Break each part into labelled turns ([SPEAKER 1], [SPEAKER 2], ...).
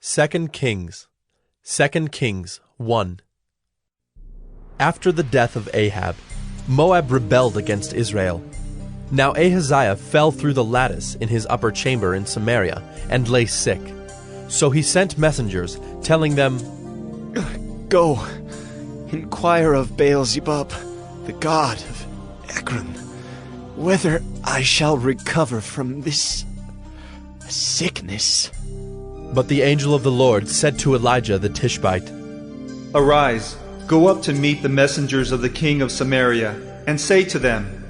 [SPEAKER 1] 2 Kings 1. After the death of Ahab, Moab rebelled against Israel. Now Ahaziah fell through the lattice in his upper chamber in Samaria and lay sick. So he sent messengers, telling them,
[SPEAKER 2] Go, inquire of Baal-zebub, the god of Ekron, whether I shall recover from this sickness.
[SPEAKER 1] But the angel of the Lord said to Elijah the Tishbite,
[SPEAKER 3] Arise, go up to meet the messengers of the king of Samaria, and say to them,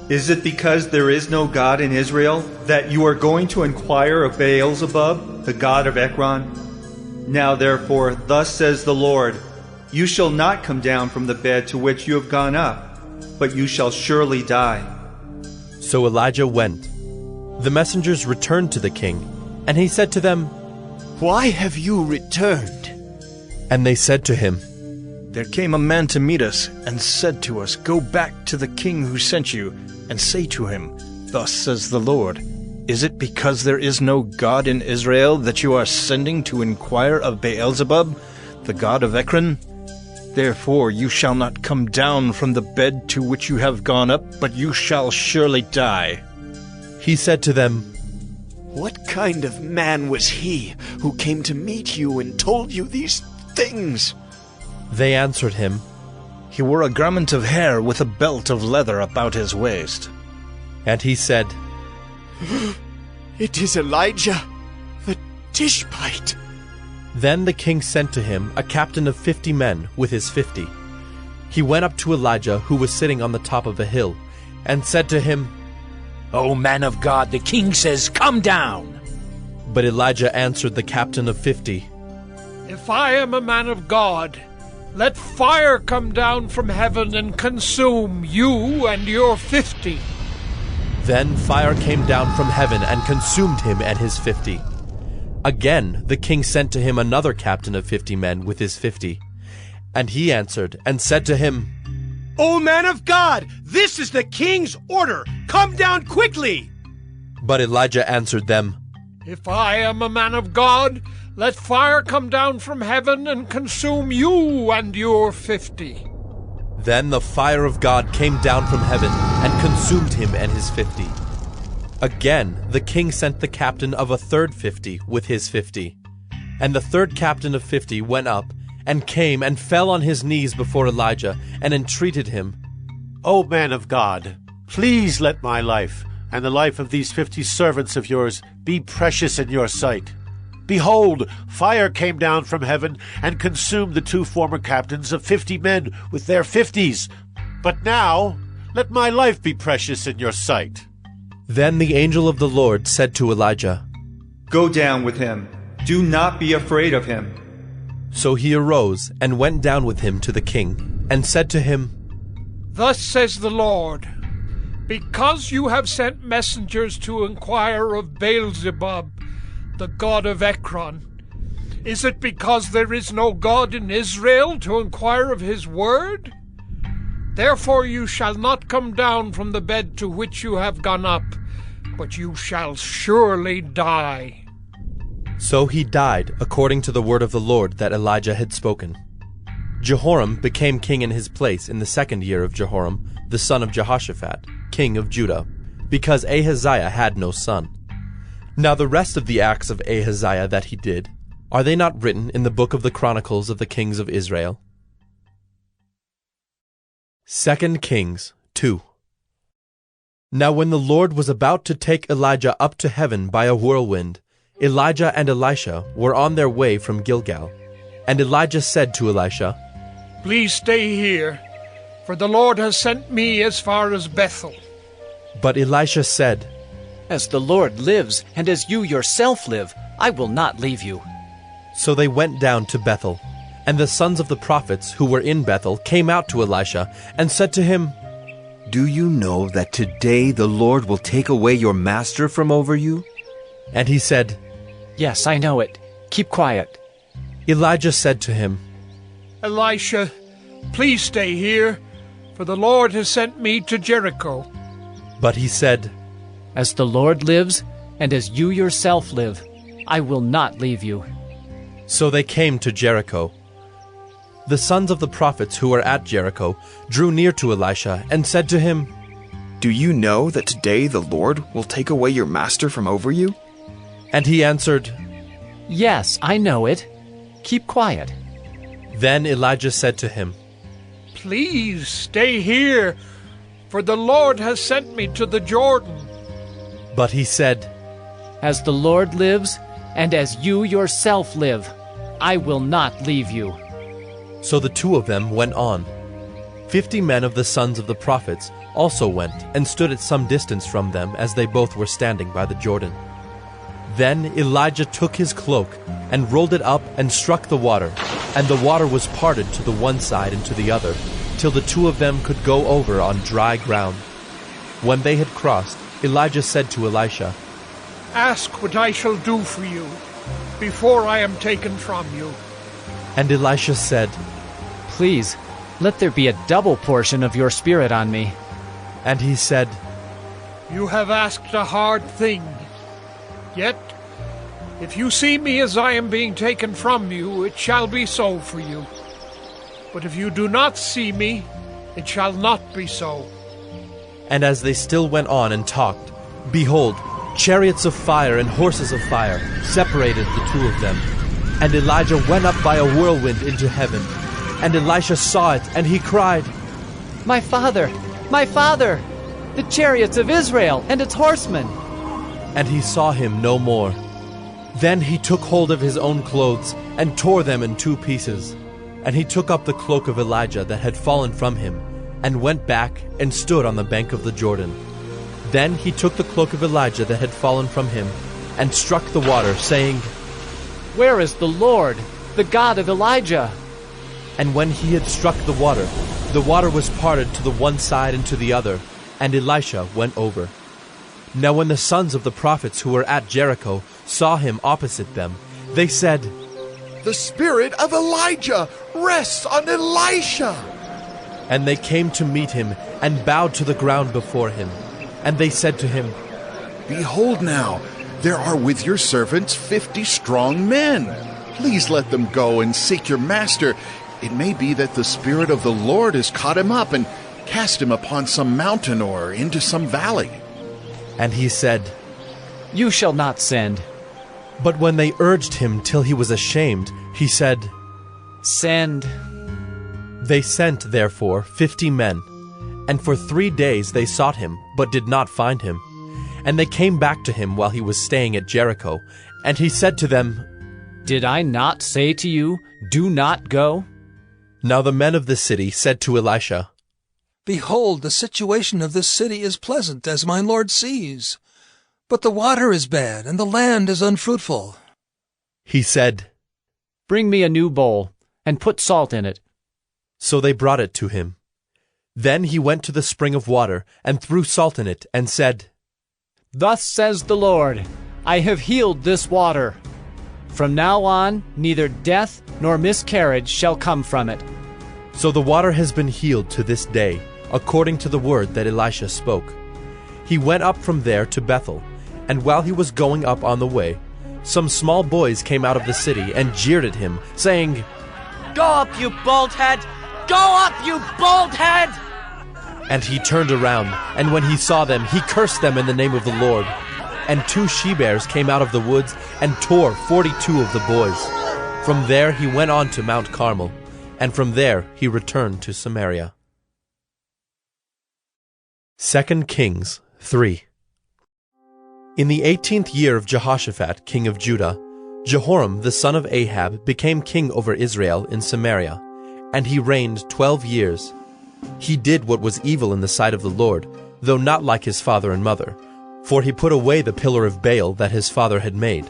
[SPEAKER 3] Is it because there is no God in Israel that you are going to inquire of Baal-zebub, the god of Ekron? Now therefore, thus says the Lord, You shall not come down from the bed to which you have gone up, but you shall surely die.
[SPEAKER 1] So Elijah went. The messengers returned to the king, and he said to them,
[SPEAKER 2] Why have you returned?
[SPEAKER 1] And they said to him,
[SPEAKER 4] There came a man to meet us, and said to us, Go back to the king who sent you, and say to him, Thus says the Lord, Is it because there is no God in Israel that you are sending to inquire of Baal-zebub, the god of Ekron? Therefore you shall not come down from the bed to which you have gone up, but you shall surely die.
[SPEAKER 1] He said to them,
[SPEAKER 2] What kind of man was he who came to meet you and told you these things?
[SPEAKER 1] They answered him,
[SPEAKER 4] He wore a garment of hair with a belt of leather about his waist.
[SPEAKER 1] And he said,
[SPEAKER 2] It is Elijah, the Tishbite.
[SPEAKER 1] Then the king sent to him a captain of 50 men with his 50. He went up to Elijah, who was sitting on the top of a hill, and said to him,
[SPEAKER 5] O man of God, the king says, Come down.
[SPEAKER 1] But Elijah answered the captain of 50,
[SPEAKER 6] If I am a man of God, let fire come down from heaven and consume you and your 50.
[SPEAKER 1] Then fire came down from heaven and consumed him and his 50. Again the king sent to him another captain of 50 men with his 50. And he answered and said to him,
[SPEAKER 7] O man of God, this is the king's order. Come down quickly.
[SPEAKER 1] But Elijah answered them,
[SPEAKER 6] If I am a man of God, let fire come down from heaven and consume you and your 50.
[SPEAKER 1] Then the fire of God came down from heaven and consumed him and his 50. Again the king sent the captain of a third 50 with his 50. And the third captain of 50 went up and came and fell on his knees before Elijah and entreated him,
[SPEAKER 8] O man of God, please let my life and the life of these 50 servants of yours be precious in your sight. Behold, fire came down from heaven and consumed the 2 former captains of 50 men with their 50s. But now let my life be precious in your sight.
[SPEAKER 1] Then the angel of the Lord said to Elijah,
[SPEAKER 3] Go down with him. Do not be afraid of him.
[SPEAKER 1] So he arose and went down with him to the king, and said to him,
[SPEAKER 6] Thus says the Lord, Because you have sent messengers to inquire of Baal-zebub, the god of Ekron, is it because there is no God in Israel to inquire of his word? Therefore you shall not come down from the bed to which you have gone up, but you shall surely die.
[SPEAKER 1] So he died according to the word of the Lord that Elijah had spoken. Jehoram became king in his place in the 2nd year of Jehoram, the son of Jehoshaphat, king of Judah, because Ahaziah had no son. Now the rest of the acts of Ahaziah that he did, are they not written in the book of the Chronicles of the kings of Israel? 2 Kings 2. Now when the Lord was about to take Elijah up to heaven by a whirlwind, Elijah and Elisha were on their way from Gilgal. And Elijah said to Elisha,
[SPEAKER 6] Please stay here, for the Lord has sent me as far as Bethel.
[SPEAKER 1] But Elisha said,
[SPEAKER 5] As the Lord lives, and as you yourself live, I will not leave you.
[SPEAKER 1] So they went down to Bethel. And the sons of the prophets who were in Bethel came out to Elisha and said to him,
[SPEAKER 9] Do you know that today the Lord will take away your master from over you?
[SPEAKER 1] And he said,
[SPEAKER 5] Yes, I know it. Keep quiet.
[SPEAKER 1] Elijah said to him,
[SPEAKER 6] Elisha, please stay here, for the Lord has sent me to Jericho.
[SPEAKER 1] But he said,
[SPEAKER 5] As the Lord lives, and as you yourself live, I will not leave you.
[SPEAKER 1] So they came to Jericho. The sons of the prophets who were at Jericho drew near to Elisha and said to him,
[SPEAKER 2] "Do you know that today the Lord will take away your master from over you?"
[SPEAKER 1] And he answered,
[SPEAKER 5] Yes, I know it. Keep quiet.
[SPEAKER 1] Then Elijah said to him,
[SPEAKER 6] Please stay here, for the Lord has sent me to the Jordan.
[SPEAKER 1] But he said,
[SPEAKER 5] As the Lord lives, and as you yourself live, I will not leave you.
[SPEAKER 1] So the two of them went on. 50 men of the sons of the prophets also went and stood at some distance from them as they both were standing by the Jordan. Then Elijah took his cloak and rolled it up and struck the water, and the water was parted to the one side and to the other, till the two of them could go over on dry ground. When they had crossed, Elijah said to Elisha,
[SPEAKER 6] Ask what I shall do for you before I am taken from you.
[SPEAKER 1] And Elisha said,
[SPEAKER 5] Please, let there be a double portion of your spirit on me.
[SPEAKER 1] And he said,
[SPEAKER 6] You have asked a hard thing. Yet, if you see me as I am being taken from you, it shall be so for you. But if you do not see me, it shall not be so.
[SPEAKER 1] And as they still went on and talked, behold, chariots of fire and horses of fire separated the two of them. And Elijah went up by a whirlwind into heaven. And Elisha saw it, and he cried,
[SPEAKER 5] My father! My father! The chariots of Israel and its horsemen!
[SPEAKER 1] And he saw him no more. Then he took hold of his own clothes and tore them in two pieces. And he took up the cloak of Elijah that had fallen from him, and went back and stood on the bank of the Jordan. Then he took the cloak of Elijah that had fallen from him, and struck the water, saying,
[SPEAKER 5] Where is the Lord, the God of Elijah?
[SPEAKER 1] And when he had struck the water was parted to the one side and to the other, and Elisha went over. Now when the sons of the prophets who were at Jericho saw him opposite them, they said,
[SPEAKER 10] The spirit of Elijah rests on Elisha.
[SPEAKER 1] And they came to meet him and bowed to the ground before him. And they said to him,
[SPEAKER 10] Behold now, there are with your servants 50 strong men. Please let them go and seek your master. It may be that the Spirit of the Lord has caught him up and cast him upon some mountain or into some valley.
[SPEAKER 1] And he said,
[SPEAKER 5] You shall not send.
[SPEAKER 1] But when they urged him till he was ashamed, he said,
[SPEAKER 5] Send.
[SPEAKER 1] They sent, therefore, 50 men. And for 3 days they sought him, but did not find him. And they came back to him while he was staying at Jericho. And he said to them,
[SPEAKER 5] Did I not say to you, Do not go?
[SPEAKER 1] Now the men of the city said to Elisha,
[SPEAKER 11] Behold, the situation of this city is pleasant, as my lord sees. But the water is bad, and the land is unfruitful.
[SPEAKER 1] He said,
[SPEAKER 5] Bring me a new bowl, and put salt in it.
[SPEAKER 1] So they brought it to him. Then he went to the spring of water, and threw salt in it, and said,
[SPEAKER 5] Thus says the Lord, I have healed this water. From now on, neither death nor miscarriage shall come from it.
[SPEAKER 1] So the water has been healed to this day, according to the word that Elisha spoke. He went up from there to Bethel, and while he was going up on the way, some small boys came out of the city and jeered at him, saying,
[SPEAKER 12] Go up, you bald head! Go up, you bald head!
[SPEAKER 1] And he turned around, and when he saw them, he cursed them in the name of the Lord. And 2 she-bears came out of the woods and tore 42 of the boys. From there he went on to Mount Carmel, and from there he returned to Samaria. 2 Kings 3. In the 18th year of Jehoshaphat, king of Judah, Jehoram the son of Ahab became king over Israel in Samaria, and he reigned 12 years. He did what was evil in the sight of the Lord, though not like his father and mother, for he put away the pillar of Baal that his father had made.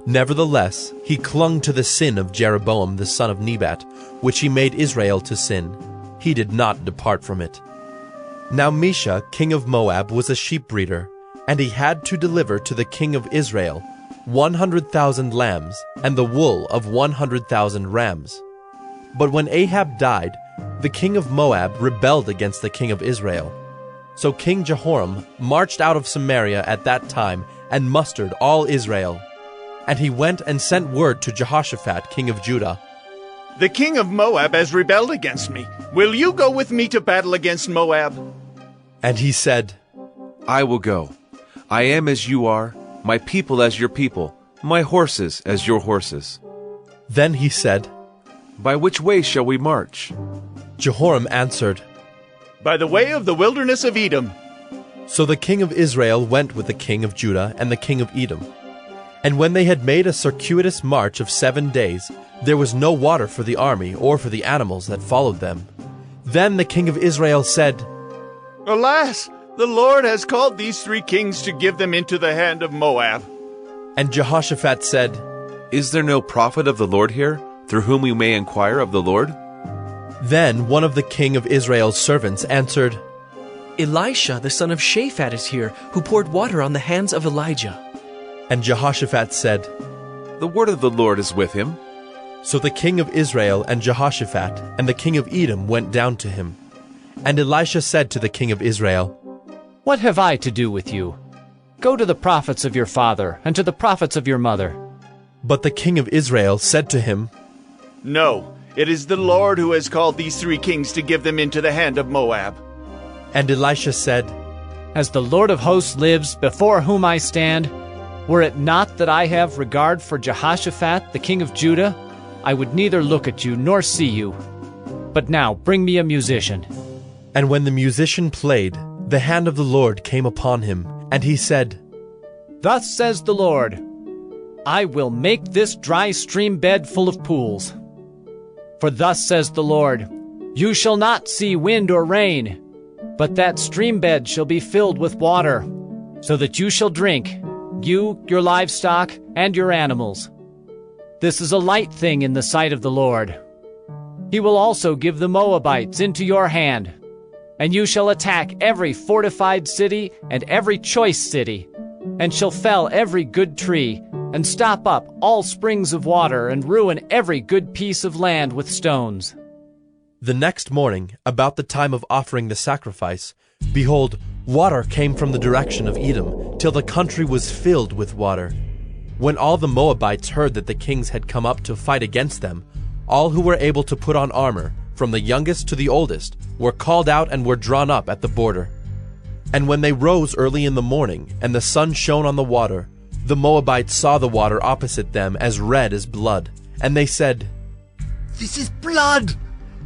[SPEAKER 1] Nevertheless, he clung to the sin of Jeroboam the son of Nebat, which he made Israel to sin. He did not depart from it. Now Mesha, king of Moab, was a sheep breeder, and he had to deliver to the king of Israel 100,000 lambs and the wool of 100,000 rams. But when Ahab died, the king of Moab rebelled against the king of Israel. So King Jehoram marched out of Samaria at that time and mustered all Israel. And he went and sent word to Jehoshaphat, king of Judah.
[SPEAKER 2] The king of Moab has rebelled against me. Will you go with me to battle against Moab?
[SPEAKER 1] And he said,
[SPEAKER 9] I will go. I am as you are, my people as your people, my horses as your horses.
[SPEAKER 1] Then he said,
[SPEAKER 9] By which way shall we march?
[SPEAKER 1] Jehoram answered,
[SPEAKER 2] By the way of the wilderness of Edom.
[SPEAKER 1] So the king of Israel went with the king of Judah and the king of Edom. And when they had made a circuitous march of 7 days, there was no water for the army or for the animals that followed them. Then the king of Israel said,
[SPEAKER 2] Alas, the Lord has called these 3 kings to give them into the hand of Moab.
[SPEAKER 1] And Jehoshaphat said,
[SPEAKER 9] Is there no prophet of the Lord here, through whom we may inquire of the Lord?
[SPEAKER 1] Then one of the king of Israel's servants answered,
[SPEAKER 12] Elisha, the son of Shaphat, is here, who poured water on the hands of Elijah.
[SPEAKER 1] And Jehoshaphat said,
[SPEAKER 9] The word of the Lord is with him.
[SPEAKER 1] So the king of Israel and Jehoshaphat and the king of Edom went down to him. And Elisha said to the king of Israel,
[SPEAKER 5] What have I to do with you? Go to the prophets of your father and to the prophets of your mother.
[SPEAKER 1] But the king of Israel said to him,
[SPEAKER 2] No, it is the Lord who has called these 3 kings to give them into the hand of Moab.
[SPEAKER 1] And Elisha said,
[SPEAKER 5] As the Lord of hosts lives, before whom I stand, were it not that I have regard for Jehoshaphat, the king of Judah, I would neither look at you nor see you. But now bring me a musician.
[SPEAKER 1] And when the musician played, the hand of the Lord came upon him, and he said,
[SPEAKER 5] Thus says the Lord, I will make this dry stream bed full of pools. For thus says the Lord, You shall not see wind or rain, but that stream bed shall be filled with water, so that you shall drink, you, your livestock, and your animals. This is a light thing in the sight of the Lord. He will also give the Moabites into your hand, and you shall attack every fortified city and every choice city, and shall fell every good tree, and stop up all springs of water, and ruin every good piece of land with stones.
[SPEAKER 1] The next morning, about the time of offering the sacrifice, behold, water came from the direction of Edom, till the country was filled with water. When all the Moabites heard that the kings had come up to fight against them, all who were able to put on armor, from the youngest to the oldest, were called out and were drawn up at the border. And when they rose early in the morning, and the sun shone on the water, the Moabites saw the water opposite them as red as blood, and they said,
[SPEAKER 13] This is blood!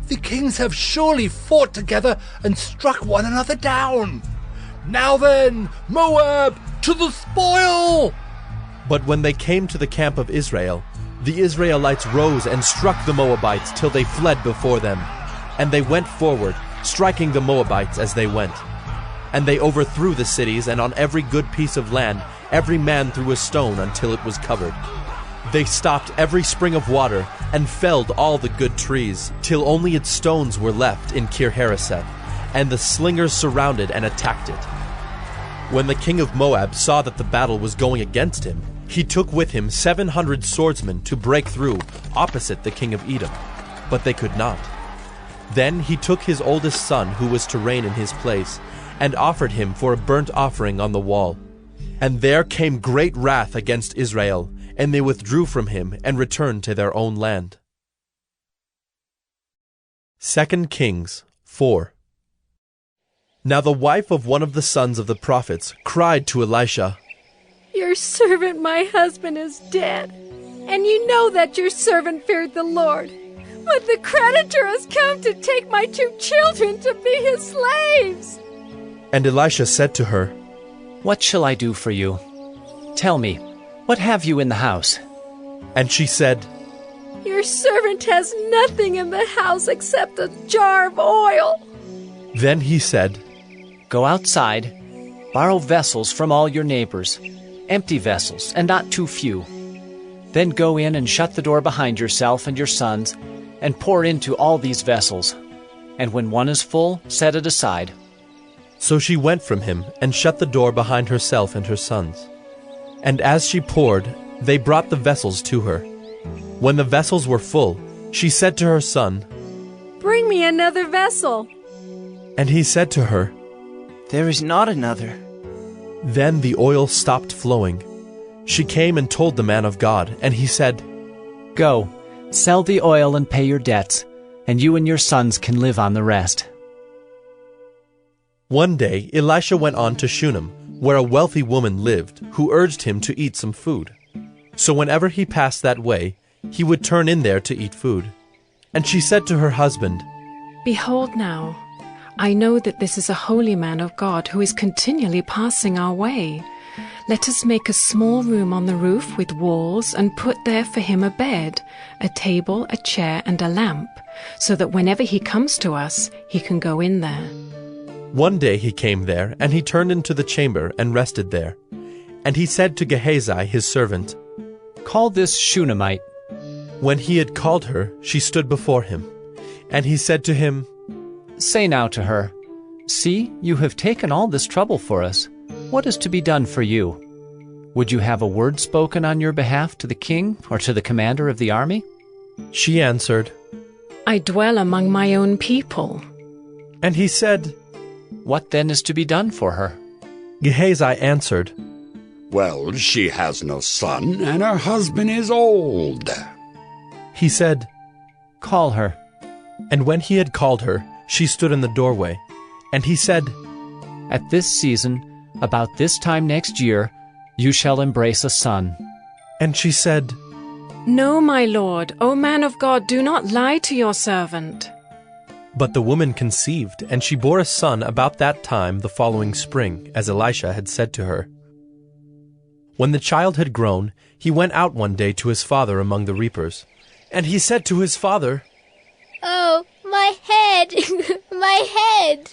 [SPEAKER 13] The kings have surely fought together and struck one another down. Now then, Moab, to the spoil!
[SPEAKER 1] But when they came to the camp of Israel, the Israelites rose and struck the Moabites till they fled before them. And they went forward, striking the Moabites as they went. And they overthrew the cities, and on every good piece of land every man threw a stone until it was covered. They stopped every spring of water, and felled all the good trees, till only its stones were left in Kir-Hareseth, and the slingers surrounded and attacked it. When the king of Moab saw that the battle was going against him, he took with him 700 swordsmen to break through opposite the king of Edom, but they could not. Then he took his oldest son, who was to reign in his place, and offered him for a burnt offering on the wall. And there came great wrath against Israel, and they withdrew from him and returned to their own land. 2 Kings 4. Now the wife of one of the sons of the prophets cried to Elisha,
[SPEAKER 14] Your servant my husband is dead, and you know that your servant feared the Lord. But the creditor has come to take my 2 children to be his slaves.
[SPEAKER 1] And Elisha said to her,
[SPEAKER 5] What shall I do for you? Tell me, what have you in the house?
[SPEAKER 1] And she said,
[SPEAKER 14] Your servant has nothing in the house except a jar of oil.
[SPEAKER 1] Then he said,
[SPEAKER 5] Go outside, borrow vessels from all your neighbors, empty vessels, and not too few. Then go in and shut the door behind yourself and your sons, and pour into all these vessels. And when one is full, set it aside.
[SPEAKER 1] So she went from him, and shut the door behind herself and her sons. And as she poured, they brought the vessels to her. When the vessels were full, she said to her son,
[SPEAKER 14] Bring me another vessel.
[SPEAKER 1] And he said to her,
[SPEAKER 12] There is not another.
[SPEAKER 1] Then the oil stopped flowing. She came and told the man of God, and he said,
[SPEAKER 5] Go, sell the oil and pay your debts, and you and your sons can live on the rest.
[SPEAKER 1] One day Elisha went on to Shunem, where a wealthy woman lived, who urged him to eat some food. So whenever he passed that way, he would turn in there to eat food. And she said to her husband,
[SPEAKER 14] Behold now, I know that this is a holy man of God who is continually passing our way. Let us make a small room on the roof with walls and put there for him a bed, a table, a chair, and a lamp, so that whenever he comes to us, he can go in there.
[SPEAKER 1] One day he came there, and he turned into the chamber and rested there. And he said to Gehazi his servant,
[SPEAKER 5] Call this Shunammite.
[SPEAKER 1] When he had called her, she stood before him. And he said to him,
[SPEAKER 5] Say now to her, See, you have taken all this trouble for us. What is to be done for you? Would you have a word spoken on your behalf to the king or to the commander of the army?
[SPEAKER 1] She answered,
[SPEAKER 14] I dwell among my own people.
[SPEAKER 1] And he said,
[SPEAKER 5] What then is to be done for her?
[SPEAKER 1] Gehazi answered,
[SPEAKER 15] Well, she has no son, and her husband is old.
[SPEAKER 1] He said,
[SPEAKER 5] Call her.
[SPEAKER 1] And when he had called her, she stood in the doorway. And he said,
[SPEAKER 5] At this season, about this time next year, you shall embrace a son.
[SPEAKER 1] And she said,
[SPEAKER 14] No, my lord, O man of God, do not lie to your servant.
[SPEAKER 1] But the woman conceived, and she bore a son about that time the following spring, as Elisha had said to her. When the child had grown, he went out one day to his father among the reapers. And he said to his father,
[SPEAKER 16] Oh, my head, my head.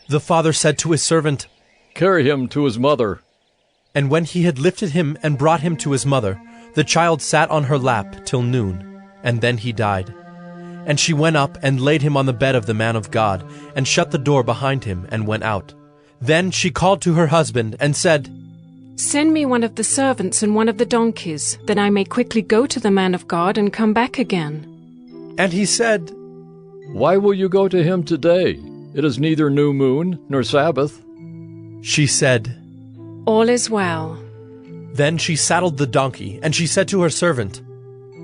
[SPEAKER 1] The father said to his servant,
[SPEAKER 17] Carry him to his mother.
[SPEAKER 1] And when he had lifted him and brought him to his mother, the child sat on her lap till noon, and then he died. And she went up and laid him on the bed of the man of God, and shut the door behind him, and went out. Then she called to her husband, and said,
[SPEAKER 14] Send me one of the servants and one of the donkeys, that I may quickly go to the man of God and come back again.
[SPEAKER 1] And he said,
[SPEAKER 17] Why will you go to him today? It is neither new moon nor Sabbath.
[SPEAKER 1] She said,
[SPEAKER 14] All is well.
[SPEAKER 1] Then she saddled the donkey, and she said to her servant,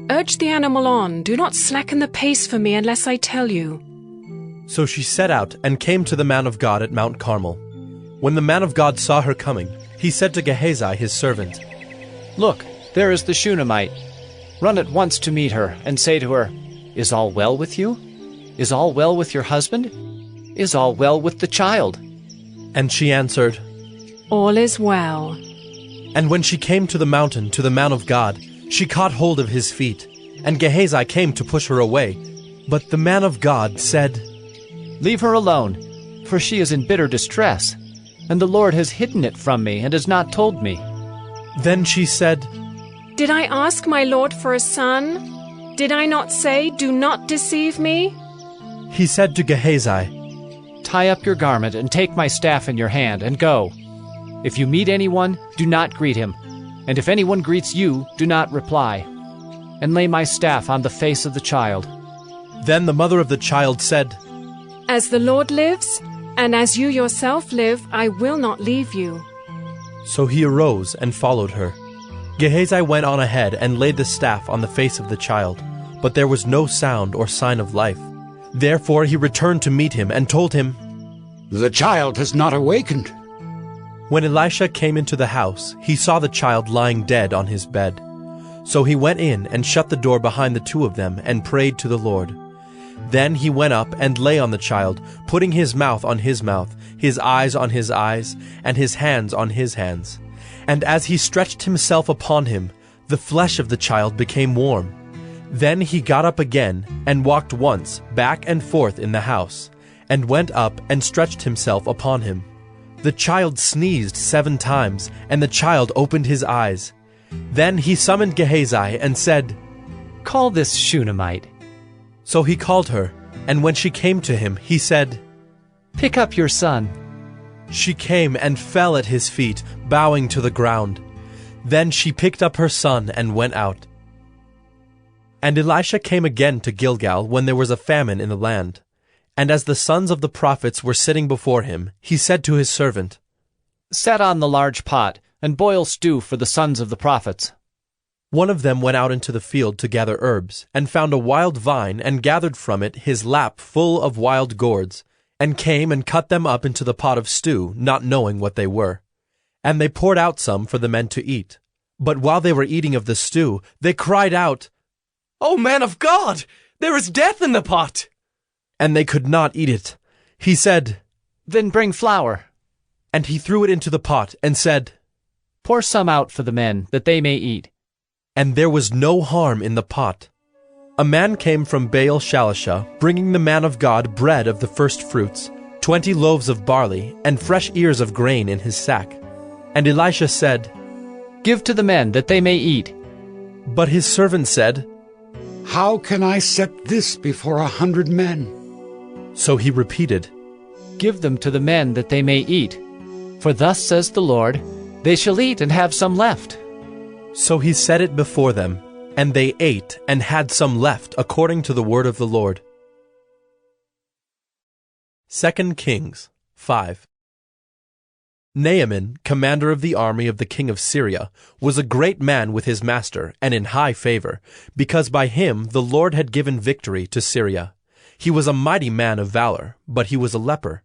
[SPEAKER 14] Urge the animal on, do not slacken the pace for me unless I tell you.
[SPEAKER 1] So she set out and came to the man of God at Mount Carmel. When the man of God saw her coming, he said to Gehazi his servant,
[SPEAKER 5] Look, there is the Shunammite. Run at once to meet her, and say to her, Is all well with you? Is all well with your husband? Is all well with the child?
[SPEAKER 1] And she answered,
[SPEAKER 14] All is well.
[SPEAKER 1] And when she came to the mountain, to the man of God, she caught hold of his feet, and Gehazi came to push her away. But the man of God said,
[SPEAKER 5] Leave her alone, for she is in bitter distress, and the Lord has hidden it from me and has not told me.
[SPEAKER 1] Then she said,
[SPEAKER 14] Did I ask my lord for a son? Did I not say, Do not deceive me?
[SPEAKER 1] He said to Gehazi,
[SPEAKER 5] Tie up your garment and take my staff in your hand and go. If you meet anyone, do not greet him, and if anyone greets you, do not reply. And lay my staff on the face of the child.
[SPEAKER 1] Then the mother of the child said,
[SPEAKER 14] As the Lord lives, and as you yourself live, I will not leave you.
[SPEAKER 1] So he arose and followed her. Gehazi went on ahead and laid the staff on the face of the child, but there was no sound or sign of life. Therefore he returned to meet him and told him,
[SPEAKER 15] The child has not awakened.
[SPEAKER 1] When Elisha came into the house, he saw the child lying dead on his bed. So he went in and shut the door behind the two of them and prayed to the Lord. Then he went up and lay on the child, putting his mouth on his mouth, his eyes on his eyes, and his hands on his hands. And as he stretched himself upon him, the flesh of the child became warm. Then he got up again and walked once back and forth in the house, and went up and stretched himself upon him. The child sneezed 7 times, and the child opened his eyes. Then he summoned Gehazi and said,
[SPEAKER 5] Call this Shunammite.
[SPEAKER 1] So he called her, and when she came to him, he said,
[SPEAKER 5] Pick up your son.
[SPEAKER 1] She came and fell at his feet, bowing to the ground. Then she picked up her son and went out. And Elisha came again to Gilgal when there was a famine in the land. And as the sons of the prophets were sitting before him, he said to his servant,
[SPEAKER 5] Set on the large pot and boil stew for the sons of the prophets."
[SPEAKER 1] One of them went out into the field to gather herbs, and found a wild vine, and gathered from it his lap full of wild gourds, and came and cut them up into the pot of stew, not knowing what they were. And they poured out some for the men to eat. But while they were eating of the stew, they cried out,
[SPEAKER 12] "O man of God, there is death in the pot!"
[SPEAKER 1] And they could not eat it. He said,
[SPEAKER 5] "Then bring flour."
[SPEAKER 1] And he threw it into the pot, and said,
[SPEAKER 5] "Pour some out for the men, that they may eat."
[SPEAKER 1] And there was no harm in the pot. A man came from Baal-Shalisha, bringing the man of God bread of the first fruits, 20 loaves of barley, and fresh ears of grain in his sack. And Elisha said,
[SPEAKER 5] "Give to the men, that they may eat."
[SPEAKER 1] But his servant said,
[SPEAKER 15] "How can I set this before 100 men?"
[SPEAKER 1] So he repeated,
[SPEAKER 5] "Give them to the men, that they may eat. For thus says the Lord, they shall eat and have some left."
[SPEAKER 1] So he set it before them, and they ate and had some left, according to the word of the Lord. 2 Kings 5. Naaman, commander of the army of the king of Syria, was a great man with his master, and in high favor, because by him the Lord had given victory to Syria. He was a mighty man of valor, but he was a leper.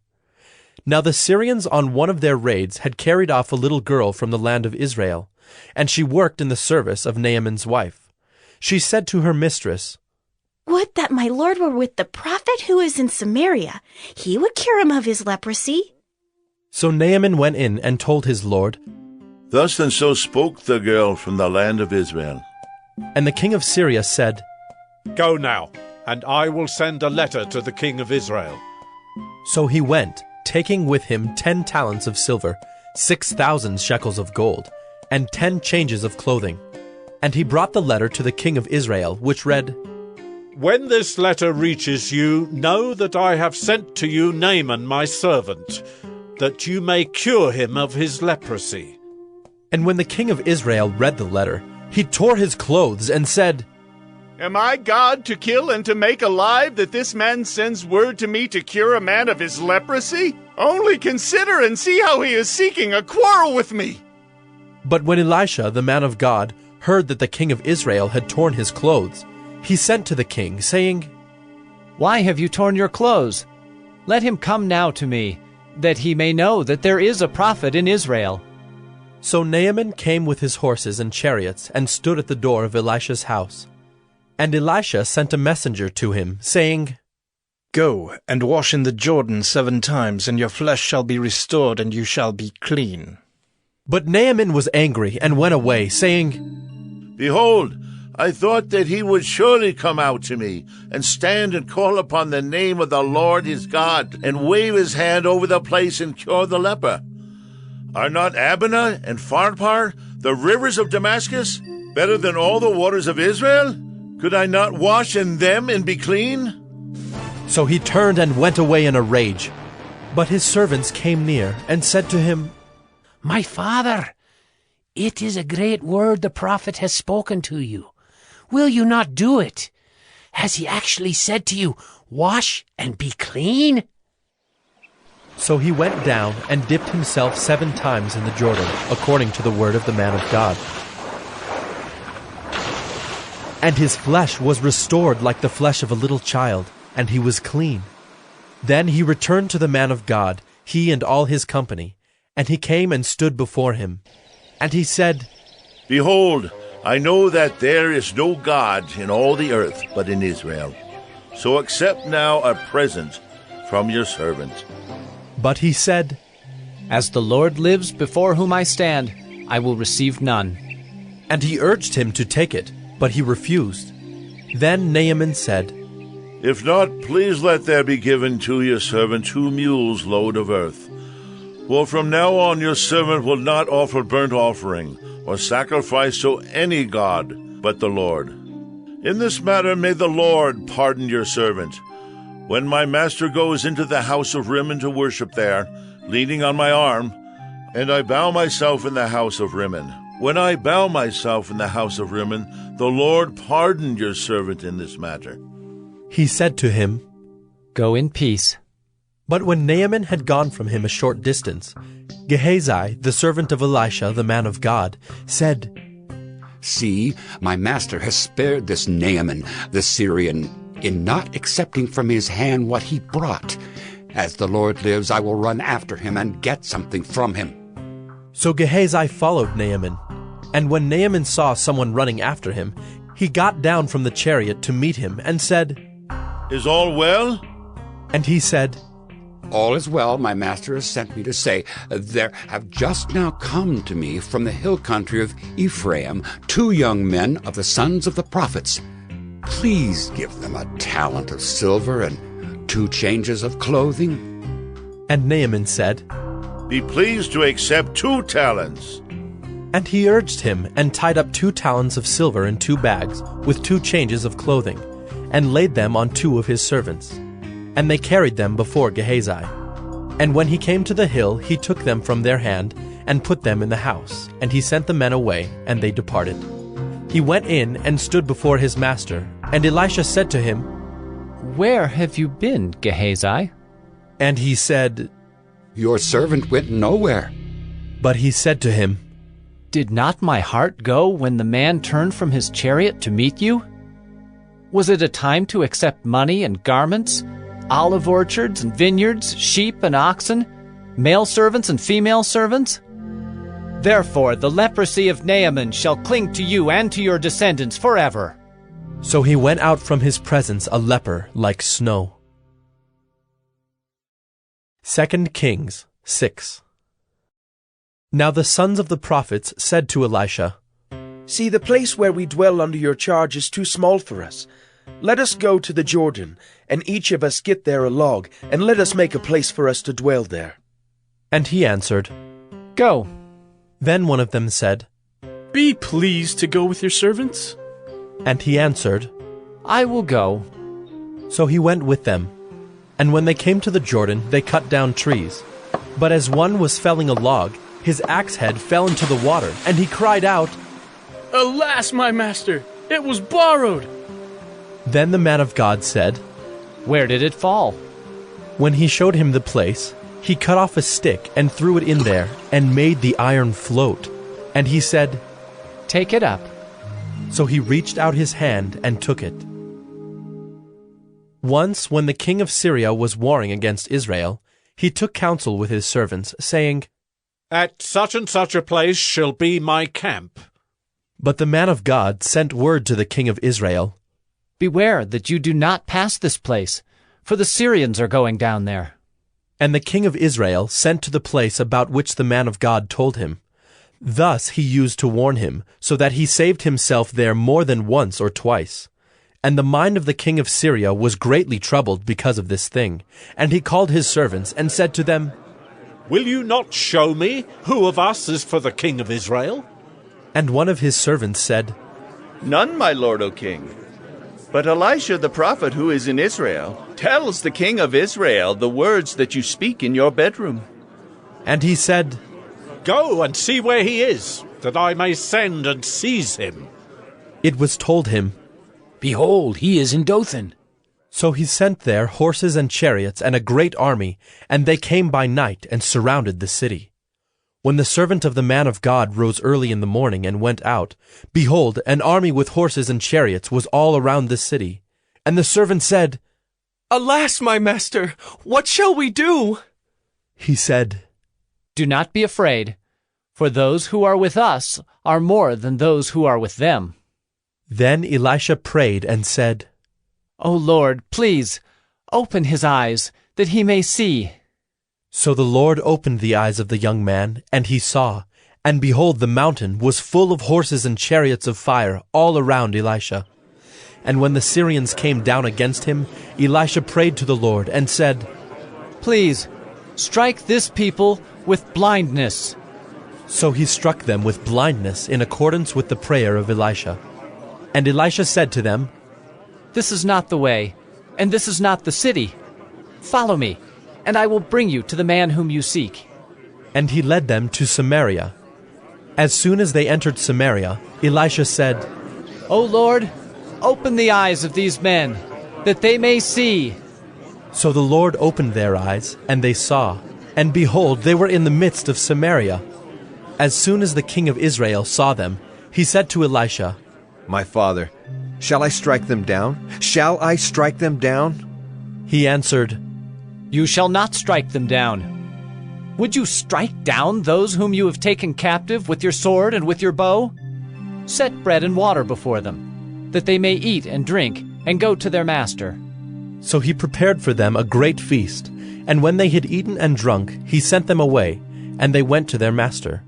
[SPEAKER 1] Now the Syrians on one of their raids had carried off a little girl from the land of Israel, and she worked in the service of Naaman's wife. She said to her mistress,
[SPEAKER 18] "Would that my lord were with the prophet who is in Samaria. He would cure him of his leprosy."
[SPEAKER 1] So Naaman went in and told his lord,
[SPEAKER 19] "Thus and so spoke the girl from the land of Israel."
[SPEAKER 1] And the king of Syria said,
[SPEAKER 8] "Go now, and I will send a letter to the king of Israel."
[SPEAKER 1] So he went, taking with him 10 talents of silver, 6,000 shekels of gold, and 10 changes of clothing. And he brought the letter to the king of Israel, which read,
[SPEAKER 8] "When this letter reaches you, know that I have sent to you Naaman my servant, that you may cure him of his leprosy."
[SPEAKER 1] And when the king of Israel read the letter, he tore his clothes and said,
[SPEAKER 20] "Am I God to kill and to make alive, that this man sends word to me to cure a man of his leprosy? Only consider and see how he is seeking a quarrel with me."
[SPEAKER 1] But when Elisha, the man of God, heard that the king of Israel had torn his clothes, he sent to the king, saying,
[SPEAKER 5] "Why have you torn your clothes? Let him come now to me, that he may know that there is a prophet in Israel."
[SPEAKER 1] So Naaman came with his horses and chariots, and stood at the door of Elisha's house. And Elisha sent a messenger to him, saying,
[SPEAKER 4] "Go and wash in the Jordan 7 times, and your flesh shall be restored, and you shall be clean."
[SPEAKER 1] But Naaman was angry, and went away, saying,
[SPEAKER 19] "Behold, I thought that he would surely come out to me, and stand and call upon the name of the Lord his God, and wave his hand over the place and cure the leper. Are not Abana and Pharpar, the rivers of Damascus, better than all the waters of Israel? Could I not wash in them and be clean?"
[SPEAKER 1] So he turned and went away in a rage. But his servants came near, and said to him,
[SPEAKER 21] "My father, it is a great word the prophet has spoken to you. Will you not do it? Has he actually said to you, 'Wash and be clean'?"
[SPEAKER 1] So he went down and dipped himself 7 times in the Jordan, according to the word of the man of God. And his flesh was restored like the flesh of a little child, and he was clean. Then he returned to the man of God, he and all his company, and he came and stood before him. And he said,
[SPEAKER 19] "Behold, I know that there is no God in all the earth but in Israel. So accept now a present from your servant."
[SPEAKER 1] But he said,
[SPEAKER 5] "As the Lord lives before whom I stand, I will receive none."
[SPEAKER 1] And he urged him to take it, but he refused. Then Naaman said,
[SPEAKER 19] "If not, please let there be given to your servant 2 mules' load of earth. For from now on your servant will not offer burnt offering or sacrifice to any god but the Lord. In this matter may the Lord pardon your servant. When my master goes into the house of Rimmon to worship there, leaning on my arm, and I bow myself in the house of Rimmon. When I bow myself in the house of Rimmon, the Lord pardoned your servant in this matter."
[SPEAKER 1] He said to him,
[SPEAKER 5] "Go in peace."
[SPEAKER 1] But when Naaman had gone from him a short distance, Gehazi, the servant of Elisha, the man of God, said,
[SPEAKER 15] See, my master has spared this Naaman, the Syrian, in not accepting from his hand what he brought. As the Lord lives, I will run after him and get something from him.
[SPEAKER 1] So Gehazi followed Naaman, and when Naaman saw someone running after him, he got down from the chariot to meet him and said,
[SPEAKER 19] Is all well?
[SPEAKER 1] And he said,
[SPEAKER 15] All is well, my master has sent me to say, there have just now come to me from the hill country of Ephraim 2 young men of the sons of the prophets. Please give them a talent of silver and 2 changes of clothing.
[SPEAKER 1] And Naaman said,
[SPEAKER 19] Be pleased to accept 2 talents.
[SPEAKER 1] And he urged him, and tied up 2 talents of silver in 2 bags, with 2 changes of clothing, and laid them on 2 of his servants. And they carried them before Gehazi. And when he came to the hill, he took them from their hand, and put them in the house. And he sent the men away, and they departed. He went in, and stood before his master. And Elisha said to him,
[SPEAKER 5] Where have you been, Gehazi?
[SPEAKER 1] And he said,
[SPEAKER 15] Your servant went nowhere.
[SPEAKER 1] But he said to him,
[SPEAKER 5] Did not my heart go when the man turned from his chariot to meet you? Was it a time to accept money and garments, olive orchards and vineyards, sheep and oxen, male servants and female servants? Therefore the leprosy of Naaman shall cling to you and to your descendants forever.
[SPEAKER 1] So he went out from his presence a leper like snow. 2 Kings 6. Now the sons of the prophets said to Elisha,
[SPEAKER 7] See, the place where we dwell under your charge is too small for us. Let us go to the Jordan, and each of us get there a log, and let us make a place for us to dwell there.
[SPEAKER 1] And he answered,
[SPEAKER 5] Go.
[SPEAKER 1] Then one of them said,
[SPEAKER 22] Be pleased to go with your servants.
[SPEAKER 1] And he answered,
[SPEAKER 5] I will go.
[SPEAKER 1] So he went with them. And when they came to the Jordan, they cut down trees. But as one was felling a log, his axe head fell into the water, and he cried out,
[SPEAKER 22] Alas, my master, it was borrowed.
[SPEAKER 1] Then the man of God said,
[SPEAKER 5] Where did it fall?
[SPEAKER 1] When he showed him the place, he cut off a stick and threw it in there, and made the iron float. And he said,
[SPEAKER 5] Take it up.
[SPEAKER 1] So he reached out his hand and took it. Once, when the king of Syria was warring against Israel, he took counsel with his servants, saying,
[SPEAKER 23] At such and such a place shall be my camp.
[SPEAKER 1] But the man of God sent word to the king of Israel,
[SPEAKER 5] Beware that you do not pass this place, for the Syrians are going down there.
[SPEAKER 1] And the king of Israel sent to the place about which the man of God told him. Thus he used to warn him, so that he saved himself there more than once or twice. And the mind of the king of Syria was greatly troubled because of this thing. And he called his servants and said to them,
[SPEAKER 23] Will you not show me who of us is for the king of Israel?
[SPEAKER 1] And one of his servants said,
[SPEAKER 20] None, my lord, O king. But Elisha the prophet who is in Israel tells the king of Israel the words that you speak in your bedroom.
[SPEAKER 1] And he said,
[SPEAKER 23] Go and see where he is, that I may send and seize him.
[SPEAKER 1] It was told him,
[SPEAKER 21] Behold, he is in Dothan.
[SPEAKER 1] So he sent there horses and chariots and a great army, and they came by night and surrounded the city. When the servant of the man of God rose early in the morning and went out, behold, an army with horses and chariots was all around the city. And the servant said,
[SPEAKER 7] Alas, my master, what shall we do?
[SPEAKER 1] He said,
[SPEAKER 5] Do not be afraid, for those who are with us are more than those who are with them.
[SPEAKER 1] Then Elisha prayed and said,
[SPEAKER 5] O Lord, please, open his eyes, that he may see.
[SPEAKER 1] So the Lord opened the eyes of the young man, and he saw, and behold, the mountain was full of horses and chariots of fire all around Elisha. And when the Syrians came down against him, Elisha prayed to the Lord and said,
[SPEAKER 5] Please, strike this people with blindness.
[SPEAKER 1] So he struck them with blindness in accordance with the prayer of Elisha. And Elisha said to them,
[SPEAKER 5] This is not the way, and this is not the city. Follow me, and I will bring you to the man whom you seek.
[SPEAKER 1] And he led them to Samaria. As soon as they entered Samaria, Elisha said,
[SPEAKER 5] O Lord, open the eyes of these men, that they may see.
[SPEAKER 1] So the Lord opened their eyes, and they saw, and behold, they were in the midst of Samaria. As soon as the king of Israel saw them, he said to Elisha,
[SPEAKER 3] My father, shall I strike them down? Shall I strike them down?
[SPEAKER 1] He answered,
[SPEAKER 5] You shall not strike them down. Would you strike down those whom you have taken captive with your sword and with your bow? Set bread and water before them, that they may eat and drink, and go to their master.
[SPEAKER 1] So he prepared for them a great feast, and when they had eaten and drunk, he sent them away, and they went to their master.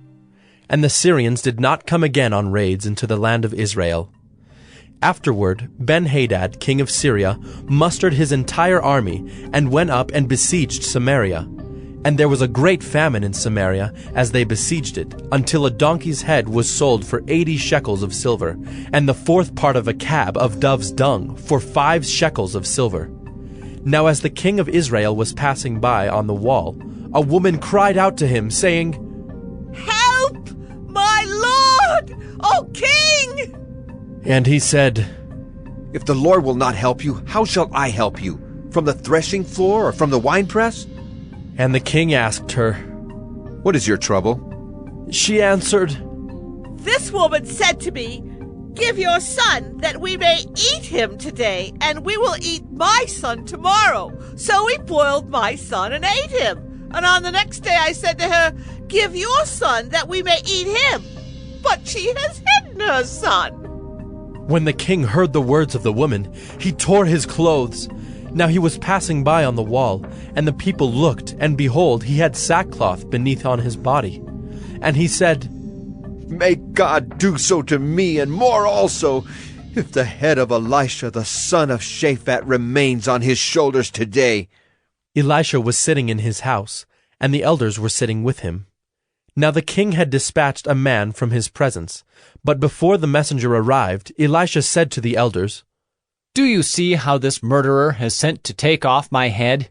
[SPEAKER 1] And the Syrians did not come again on raids into the land of Israel. Afterward, Ben-Hadad, king of Syria, mustered his entire army, and went up and besieged Samaria. And there was a great famine in Samaria as they besieged it, until a donkey's head was sold for 80 shekels of silver, and the fourth part of a cab of dove's dung for 5 shekels of silver. Now as the king of Israel was passing by on the wall, a woman cried out to him, saying,
[SPEAKER 6] Help, my lord, O king!
[SPEAKER 1] And he said,
[SPEAKER 3] If the Lord will not help you, how shall I help you? From the threshing floor or from the winepress?
[SPEAKER 1] And the king asked her,
[SPEAKER 3] What is your trouble?
[SPEAKER 1] She answered,
[SPEAKER 6] This woman said to me, Give your son, that we may eat him today, and we will eat my son tomorrow. So we boiled my son and ate him. And on the next day I said to her, Give your son, that we may eat him. But she has hidden her son.
[SPEAKER 1] When the king heard the words of the woman, he tore his clothes. Now he was passing by on the wall, and the people looked, and behold, he had sackcloth beneath on his body. And he said,
[SPEAKER 3] May God do so to me, and more also, if the head of Elisha the son of Shaphat remains on his shoulders today.
[SPEAKER 1] Elisha was sitting in his house, and the elders were sitting with him. Now the king had dispatched a man from his presence, but before the messenger arrived, Elisha said to the elders,
[SPEAKER 5] Do you see how this murderer has sent to take off my head?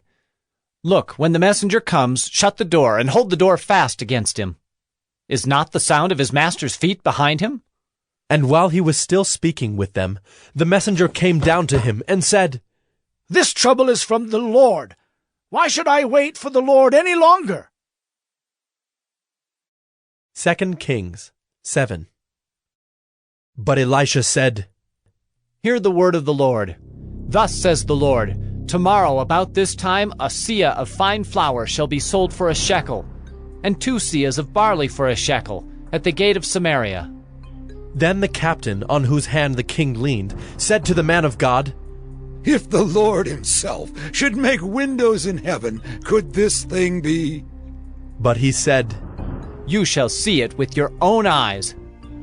[SPEAKER 5] Look, when the messenger comes, shut the door, and hold the door fast against him. Is not the sound of his master's feet behind him?
[SPEAKER 1] And while he was still speaking with them, the messenger came down to him and said,
[SPEAKER 10] This trouble is from the Lord. Why should I wait for the Lord any longer?
[SPEAKER 1] 2 Kings 7. But Elisha said,
[SPEAKER 5] Hear the word of the Lord. Thus says the Lord, Tomorrow about this time a seah of fine flour shall be sold for a shekel, and 2 seahs of barley for a shekel, at the gate of Samaria.
[SPEAKER 1] Then the captain, on whose hand the king leaned, said to the man of God,
[SPEAKER 24] If the Lord himself should make windows in heaven, could this thing be?
[SPEAKER 1] But he said,
[SPEAKER 5] You shall see it with your own eyes,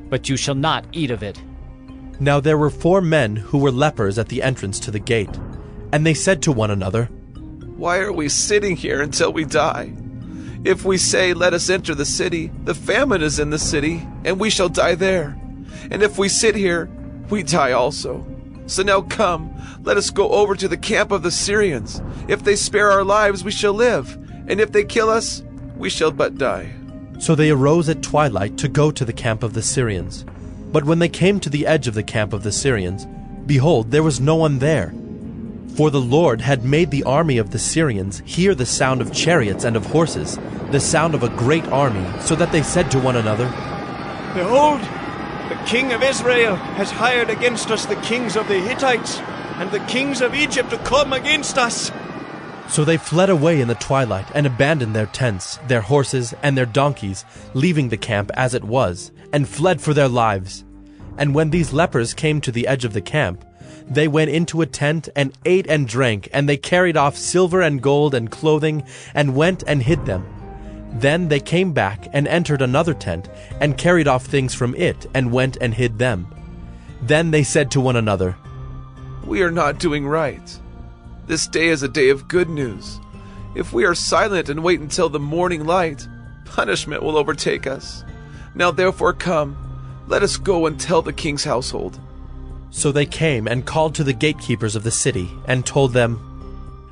[SPEAKER 5] but you shall not eat of it.
[SPEAKER 1] Now there were 4 men who were lepers at the entrance to the gate, and they said to one another,
[SPEAKER 9] Why are we sitting here until we die? If we say, Let us enter the city, the famine is in the city, and we shall die there. And if we sit here, we die also. So now come, let us go over to the camp of the Syrians. If they spare our lives, we shall live, and if they kill us, we shall but die.
[SPEAKER 1] So they arose at twilight to go to the camp of the Syrians. But when they came to the edge of the camp of the Syrians, behold, there was no one there. For the Lord had made the army of the Syrians hear the sound of chariots and of horses, the sound of a great army, so that they said to one another,
[SPEAKER 7] Behold, the king of Israel has hired against us the kings of the Hittites and the kings of Egypt to come against us.
[SPEAKER 1] So they fled away in the twilight and abandoned their tents, their horses, and their donkeys, leaving the camp as it was, and fled for their lives. And when these lepers came to the edge of the camp, they went into a tent and ate and drank, and they carried off silver and gold and clothing, and went and hid them. Then they came back and entered another tent, and carried off things from it, and went and hid them. Then they said to one another,
[SPEAKER 9] We are not doing right. This day is a day of good news. If we are silent and wait until the morning light, punishment will overtake us. Now therefore come, let us go and tell the king's household.
[SPEAKER 1] So they came and called to the gatekeepers of the city, and told them,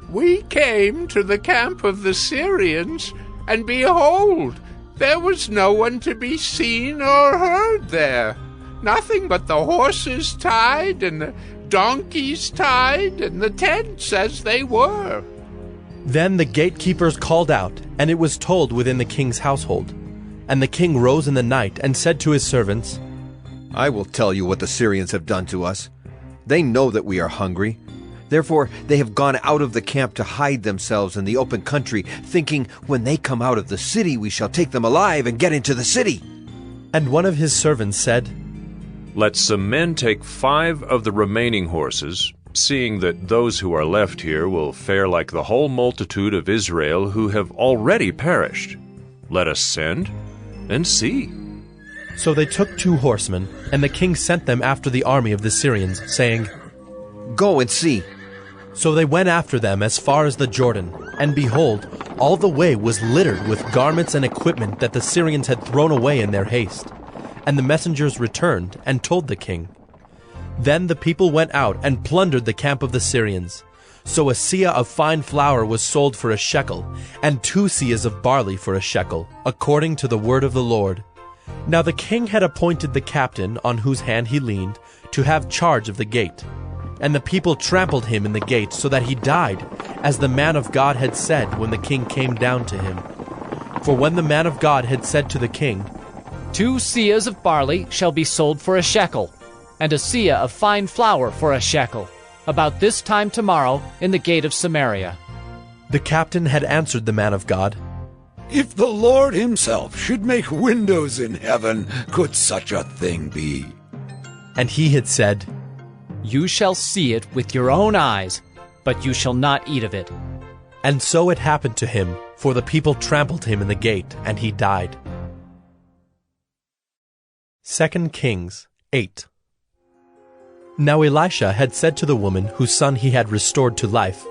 [SPEAKER 25] We came to the camp of the Syrians, and behold, there was no one to be seen or heard there. Nothing but the horses tied, and the donkeys tied, and the tents as they were.
[SPEAKER 1] Then the gatekeepers called out, and it was told within the king's household. And the king rose in the night and said to his servants,
[SPEAKER 3] I will tell you what the Syrians have done to us. They know that we are hungry. Therefore they have gone out of the camp to hide themselves in the open country, thinking, when they come out of the city we shall take them alive and get into the city.
[SPEAKER 1] And one of his servants said,
[SPEAKER 2] Let some men take 5 of the remaining horses, seeing that those who are left here will fare like the whole multitude of Israel who have already perished. Let us send and see.
[SPEAKER 1] So they took 2 horsemen, and the king sent them after the army of the Syrians, saying,
[SPEAKER 3] Go and see.
[SPEAKER 1] So they went after them as far as the Jordan, and behold, all the way was littered with garments and equipment that the Syrians had thrown away in their haste. And the messengers returned and told the king. Then the people went out and plundered the camp of the Syrians. So a seah of fine flour was sold for a shekel, and 2 seahs of barley for a shekel, according to the word of the Lord. Now the king had appointed the captain, on whose hand he leaned, to have charge of the gate. And the people trampled him in the gate, so that he died, as the man of God had said when the king came down to him. For when the man of God had said to the king,
[SPEAKER 5] 2 seahs of barley shall be sold for a shekel, and a seah of fine flour for a shekel, about this time tomorrow in the gate of Samaria.
[SPEAKER 1] The captain had answered the man of God,
[SPEAKER 24] If the Lord himself should make windows in heaven, could such a thing be?
[SPEAKER 1] And he had said,
[SPEAKER 5] You shall see it with your own eyes, but you shall not eat of it.
[SPEAKER 1] And so it happened to him, for the people trampled him in the gate, and he died. 2 Kings 8. Now Elisha had said to the woman whose son he had restored to life,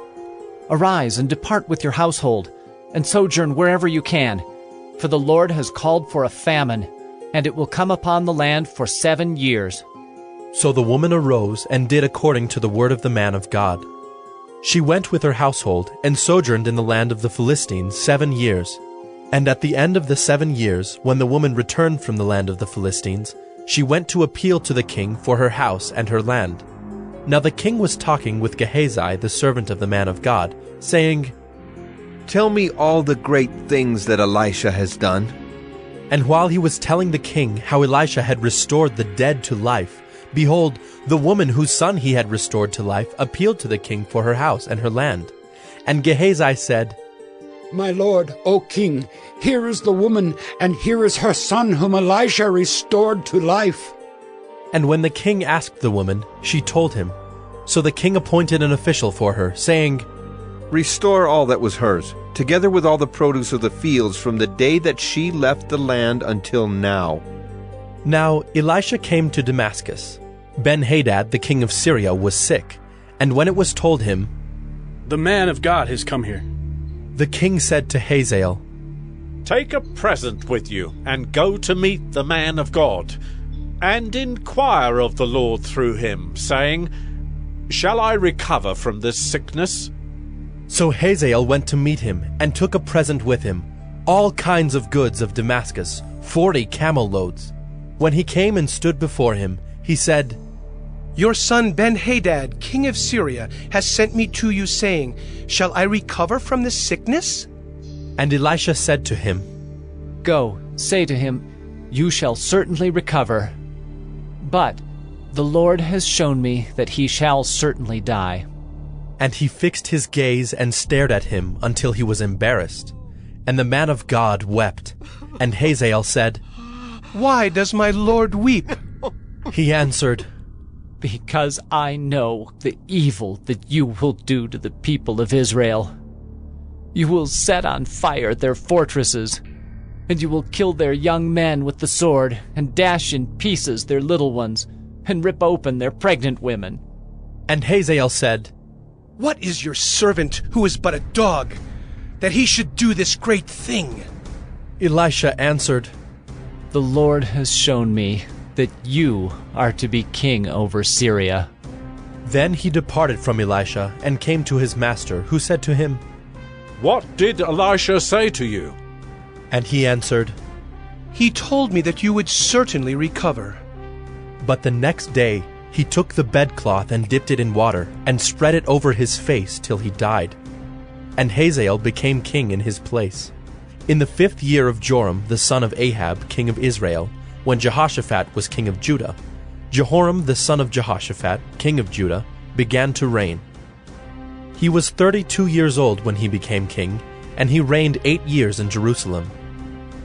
[SPEAKER 5] Arise and depart with your household, and sojourn wherever you can, for the Lord has called for a famine, and it will come upon the land for 7 years.
[SPEAKER 1] So the woman arose and did according to the word of the man of God. She went with her household and sojourned in the land of the Philistines 7 years. And at the end of the 7 years, when the woman returned from the land of the Philistines, she went to appeal to the king for her house and her land. Now the king was talking with Gehazi, the servant of the man of God, saying,
[SPEAKER 3] Tell me all the great things that Elisha has done.
[SPEAKER 1] And while he was telling the king how Elisha had restored the dead to life, behold, the woman whose son he had restored to life appealed to the king for her house and her land. And Gehazi said,
[SPEAKER 15] My lord, O king, here is the woman, and here is her son whom Elisha restored to life.
[SPEAKER 1] And when the king asked the woman, she told him. So the king appointed an official for her, saying,
[SPEAKER 3] Restore all that was hers, together with all the produce of the fields from the day that she left the land until now.
[SPEAKER 1] Now Elisha came to Damascus. Ben-Hadad, the king of Syria, was sick, and when it was told him,
[SPEAKER 22] The man of God has come here,
[SPEAKER 1] the king said to Hazael,
[SPEAKER 23] Take a present with you, and go to meet the man of God, and inquire of the Lord through him, saying, Shall I recover from this sickness?
[SPEAKER 1] So Hazael went to meet him, and took a present with him, all kinds of goods of Damascus, 40 camel loads. When he came and stood before him, he said,
[SPEAKER 11] Your son Ben-Hadad, king of Syria, has sent me to you, saying, Shall I recover from this sickness?
[SPEAKER 1] And Elisha said to him,
[SPEAKER 5] Go, say to him, You shall certainly recover. But the Lord has shown me that he shall certainly die.
[SPEAKER 1] And he fixed his gaze and stared at him until he was embarrassed. And the man of God wept. And Hazael said,
[SPEAKER 11] Why does my Lord weep?
[SPEAKER 1] He answered,
[SPEAKER 5] Because I know the evil that you will do to the people of Israel. You will set on fire their fortresses, and you will kill their young men with the sword, and dash in pieces their little ones, and rip open their pregnant women.
[SPEAKER 1] And Hazael said,
[SPEAKER 11] What is your servant, who is but a dog, that he should do this great thing?
[SPEAKER 1] Elisha answered,
[SPEAKER 5] The Lord has shown me that you are to be king over Syria.
[SPEAKER 1] Then he departed from Elisha and came to his master, who said to him,
[SPEAKER 23] What did Elisha say to you?
[SPEAKER 1] And he answered,
[SPEAKER 11] He told me that you would certainly recover.
[SPEAKER 1] But the next day he took the bedcloth and dipped it in water, and spread it over his face till he died. and Hazael became king in his place. In the 5th year of Joram the son of Ahab, king of Israel, when Jehoshaphat was king of Judah, Jehoram the son of Jehoshaphat, king of Judah, began to reign. He was 32 years old when he became king, and he reigned 8 years in Jerusalem.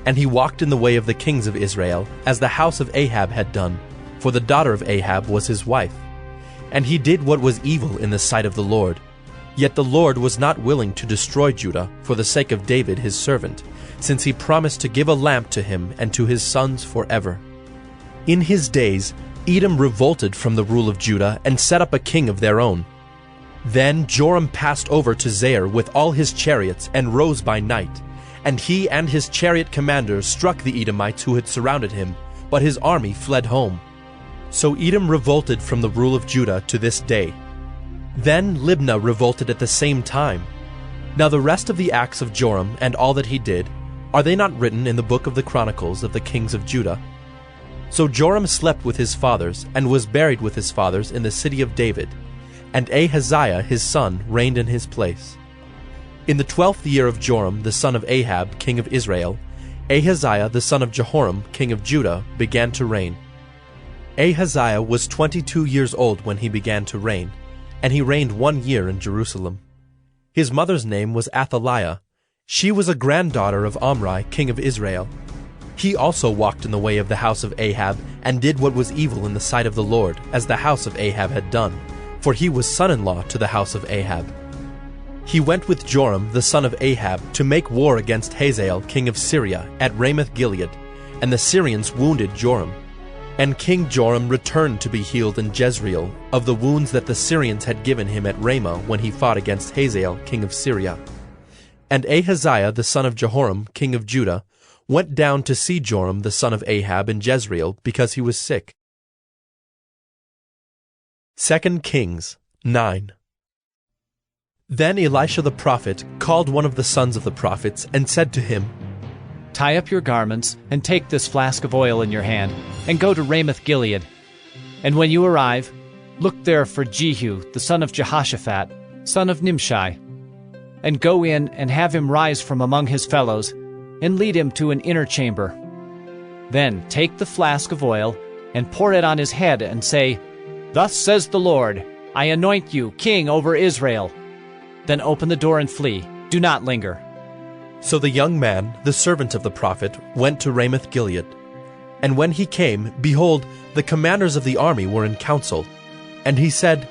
[SPEAKER 1] And he walked in the way of the kings of Israel, as the house of Ahab had done, for the daughter of Ahab was his wife. And he did what was evil in the sight of the Lord. Yet the Lord was not willing to destroy Judah for the sake of David his servant, since he promised to give a lamp to him and to his sons forever. In his days Edom revolted from the rule of Judah and set up a king of their own. Then Joram passed over to Zair with all his chariots and rose by night, and he and his chariot commanders struck the Edomites who had surrounded him, but his army fled home. So Edom revolted from the rule of Judah to this day. Then Libnah revolted at the same time. Now the rest of the acts of Joram and all that he did, are they not written in the book of the Chronicles of the kings of Judah? So Joram slept with his fathers, and was buried with his fathers in the city of David, and Ahaziah his son reigned in his place. In the 12th year of Joram the son of Ahab, king of Israel, Ahaziah the son of Jehoram, king of Judah, began to reign. Ahaziah was 22 years old when he began to reign, and he reigned 1 year in Jerusalem. His mother's name was Athaliah. She was a granddaughter of Omri, king of Israel. He also walked in the way of the house of Ahab, and did what was evil in the sight of the Lord, as the house of Ahab had done, for he was son-in-law to the house of Ahab. He went with Joram the son of Ahab to make war against Hazael, king of Syria, at Ramoth-Gilead, and the Syrians wounded Joram. And King Joram returned to be healed in Jezreel of the wounds that the Syrians had given him at Ramah when he fought against Hazael, king of Syria. And Ahaziah the son of Jehoram, king of Judah, went down to see Joram the son of Ahab in Jezreel, because he was sick. 2 Kings 9. Then Elisha the prophet called one of the sons of the prophets, and said to him,
[SPEAKER 5] Tie up your garments, and take this flask of oil in your hand, and go to Ramoth-Gilead. And when you arrive, look there for Jehu the son of Jehoshaphat, son of Nimshi, and go in and have him rise from among his fellows, and lead him to an inner chamber. Then take the flask of oil, and pour it on his head, and say, Thus says the Lord, I anoint you king over Israel. Then open the door and flee. Do not linger.
[SPEAKER 1] So the young man, the servant of the prophet, went to Ramoth-Gilead. And when he came, behold, the commanders of the army were in council. And he said,